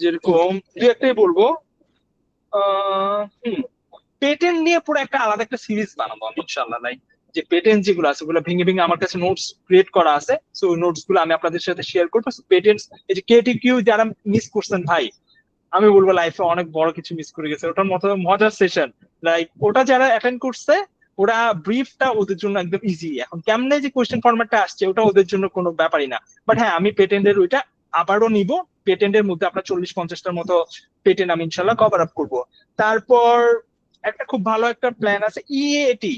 যেরকম দু একটাই বলবো, পেটেন্ট নিয়ে পুরো একটা আলাদা একটা সিরিজ বানাবো আমি ইনশাআল্লাহ। লাইক যে পেটেন্ট যেগুলো আছে ওগুলো ভেঙে ভেঙে আমার কাছে নোটস ক্রিয়েট করা আছে, সো ওই নোটস গুলো আমি আপনাদের সাথে শেয়ার করবো। পেটেন্টস, এই যে কেটিকিউ যারা মিস করছেন ভাই, আমি বলবো লাইফে অনেক বড় কিছু মিস করে গেছে। ওটার মতো মজার সেশন, লাইক ওটা যারা অ্যাটেন্ড করছে ওরা ব্রিফটা ওদের জন্য একদম ইজি। এখন কেমনে যে কোয়েশ্চেন ফরম্যাটটা আসছে ওটা ওদের জন্য কোনো ব্যাপারই না। বাট হ্যাঁ, আমি পেটেন্টের ওইটা আবারও নিব। পেটেন্টের মধ্যে আপনার 40-50টার মতো পেটেন্ট আমি ইনশাল্লাহ কভার আপ করবো। তারপর একটা খুব ভালো একটা প্ল্যান আছে, ইএটি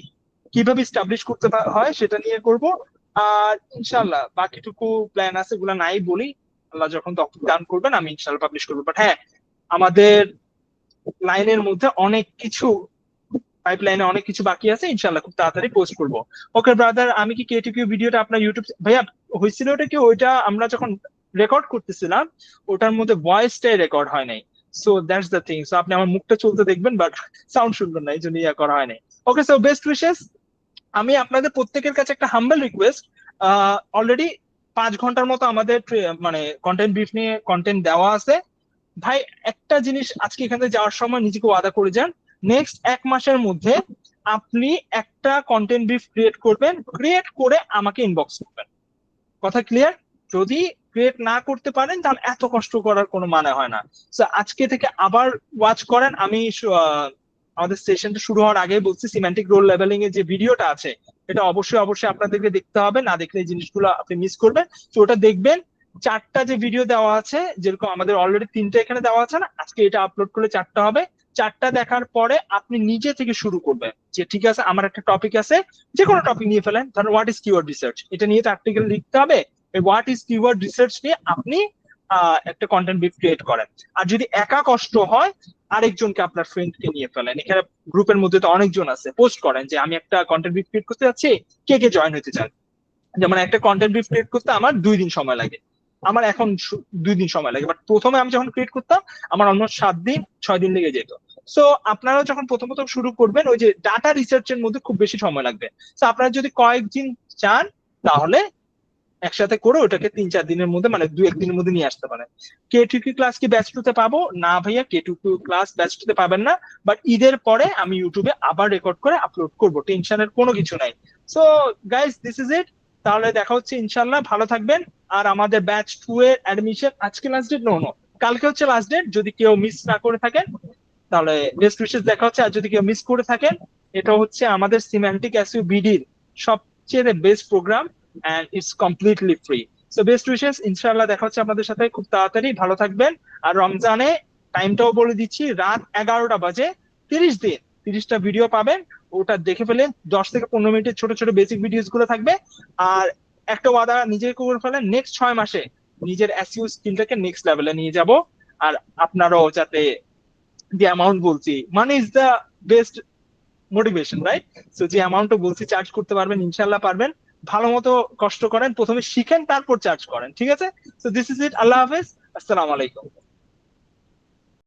কিভাবে স্টাবলিশ করতে হয় সেটা নিয়ে করব। আর ইনশাল্লাহ বাকিটুকু প্ল্যান আছে, এগুলা নাই বলি, আল্লাহ যখন তখন দান করবেন আমি ইনশাল্লাহ পাবলিশ করবো। বাট হ্যাঁ, আমাদের লাইনের মধ্যে অনেক কিছু, পাইপলাইনে অনেক কিছু বাকি আছে, ইনশাল্লাহ খুব তাড়াতাড়ি পোস্ট করবো। ওকে ব্রাদার, আমি কি KTQ ভিডিওটা আপনার ইউটিউব ভাইয়া হয়েছিল ওটা কি, ওইটা আমরা যখন রেকর্ড করতেছিলাম ওটার মধ্যে ভয়েসটাই রেকর্ড হয় নাই, so that's the thing. So আপনি আমার মুখটা চলতে দেখবেন বাট সাউন্ড শুনবেন না, এই জন্য ইয়া করা হয় নাই। ওকে, সো বেস্ট উইশেস। আমি আপনাদের প্রত্যেকের কাছে একটা হাম্বল রিকোয়েস্ট, অলরেডি 5 ঘন্টার মতো আমাদের মানে কন্টেন্ট ব্রিফ নিয়ে কন্টেন্ট দেওয়া আছে। ভাই একটা জিনিস আজকে এখান থেকে যাওয়ার সময় নিজেকে ওয়াদা করে যান, নেক্সট 1 মাসের মধ্যে আপনি একটা কন্টেন্ট ব্রিফ ক্রিয়েট করবেন, ক্রিয়েট করে আমাকে ইনবক্স করবেন। কথা ক্লিয়ার? যদি ক্রিয়েট না করতে পারেন তাহলে এত কষ্ট করার কোনো মানে হয় না। সো আজকে থেকে আবার ওয়াচ করেন। আমি আমাদের সেশনটা শুরু হওয়ার আগে বলছি, সিম্যান্টিক রোল লেভেলিং এর যে ভিডিওটা আছে এটা অবশ্যই অবশ্যই আপনাদেরকে দেখতে হবে, না দেখলে এই জিনিসগুলো আপনি মিস করবেন। তো ওটা দেখবেন। 4টা যে ভিডিও দেওয়া আছে, যেরকম আমাদের অলরেডি 3টা এখানে দেওয়া আছে না, আজকে এটা আপলোড করলে 4টা হবে। 4টা দেখার পরে আপনি নিজে থেকে শুরু করবেন যে ঠিক আছে আমার একটা টপিক আছে, যে কোনো টপিক নিয়ে ফেলেন, ধরেন হোয়াট ইজ কিওয়ার্ড রিসার্চ, এটা নিয়ে তো আর্টিকেল লিখতে হবে। এই হোয়াট ইজ কিওয়ার্ড রিসার্চ নিয়ে আপনি একটা কন্টেন্ট ব্রিফ ক্রিয়েট করেন। আর যদি একা কষ্ট হয়, আরেকজনকে আপনার ফ্রেন্ডকে নিয়ে ফেলেন, এখানে গ্রুপের মধ্যে তো অনেকজন আছে, পোস্ট করেন যে আমি একটা কন্টেন্ট ব্রিফ ক্রিয়েট করতে যাচ্ছি, কে কে জয়েন হতে চান। যেমন একটা কন্টেন্ট ব্রিফ ক্রিয়েট করতে আমার 2 দিন সময় লাগে, আমার এখন 2 দিন সময় লাগে, বাট প্রথমে আমি যখন ক্রিয়েট করতাম আমার অলমোস্ট 7 দিন 6 দিন লেগে যেত। সো আপনারা যখন প্রথম শুরু করবেন, ওই যে ডাটা রিসার্চের মধ্যে খুব বেশি সময় লাগবে। সো আপনারা যদি কয়েকদিন চান তাহলে একসাথে করে ওটাকে 3-4 দিনের মধ্যে, মানে 2-1 দিনের মধ্যে নিয়ে আসতে পারেন। KTQ ক্লাস কি ব্যাচ 2 তে পাবো? না ভাইয়া, KTQ ক্লাস ব্যাচ 2 তে পাবেন না, বাট ঈদের পরে আমি ইউটিউবে আবার রেকর্ড করে আপলোড করব, টেনশনের কোনো কিছু নাই। সো গাইস, দিস ইজ ইট। তাহলে দেখা হচ্ছে ইনশাল্লাহ, ভালো থাকবেন। আর আমাদের ব্যাচ 2 এর অ্যাডমিশন আজকে লাস্ট ডেট, নো, কালকে হচ্ছে লাস্ট ডেট। যদি কেউ মিস না করে থাকেন তাহলে বেস্ট উইশেস, দেখা হচ্ছে। আর যদি কেউ মিস করে থাকেন, এটা হচ্ছে আমাদের সিম্যান্টিক SEO BD-র সবচেয়ে best program and it's completely free. So best wishes, ইনশাআল্লাহ দেখা হচ্ছে আপনাদের সাথে খুব তাড়াতাড়ি। ভালো থাকবেন। আর রমজানে টাইমটাও বলে দিচ্ছি, রাত 11টা বাজে 30টা ভিডিও পাবেন, ওটা দেখে ফেলেন। 10 থেকে 15 মিনিটের ছোট ছোট বেসিক ভিডিওস গুলো থাকবে। আর একটা ওয়াদা নিজে করে ফেলেন, নেক্সট 6 মাসে নিজের SEO স্কিলটাকে নেক্সট লেভেলে নিয়ে যাব। আর আপনারাও যাতে, দি অ্যামাউন্ট বলছি, money is the best motivation, right? So যে অ্যামাউন্টটা বলছি চার্জ করতে পারবেন, ইনশাআল্লাহ পারবেন। ভালো মতো কষ্ট করেন, প্রথমে শিখেন, তারপর চার্জ করেন, ঠিক আছে? So this is it. আল্লাহ হাফেজ, আসসালামু আলাইকুম।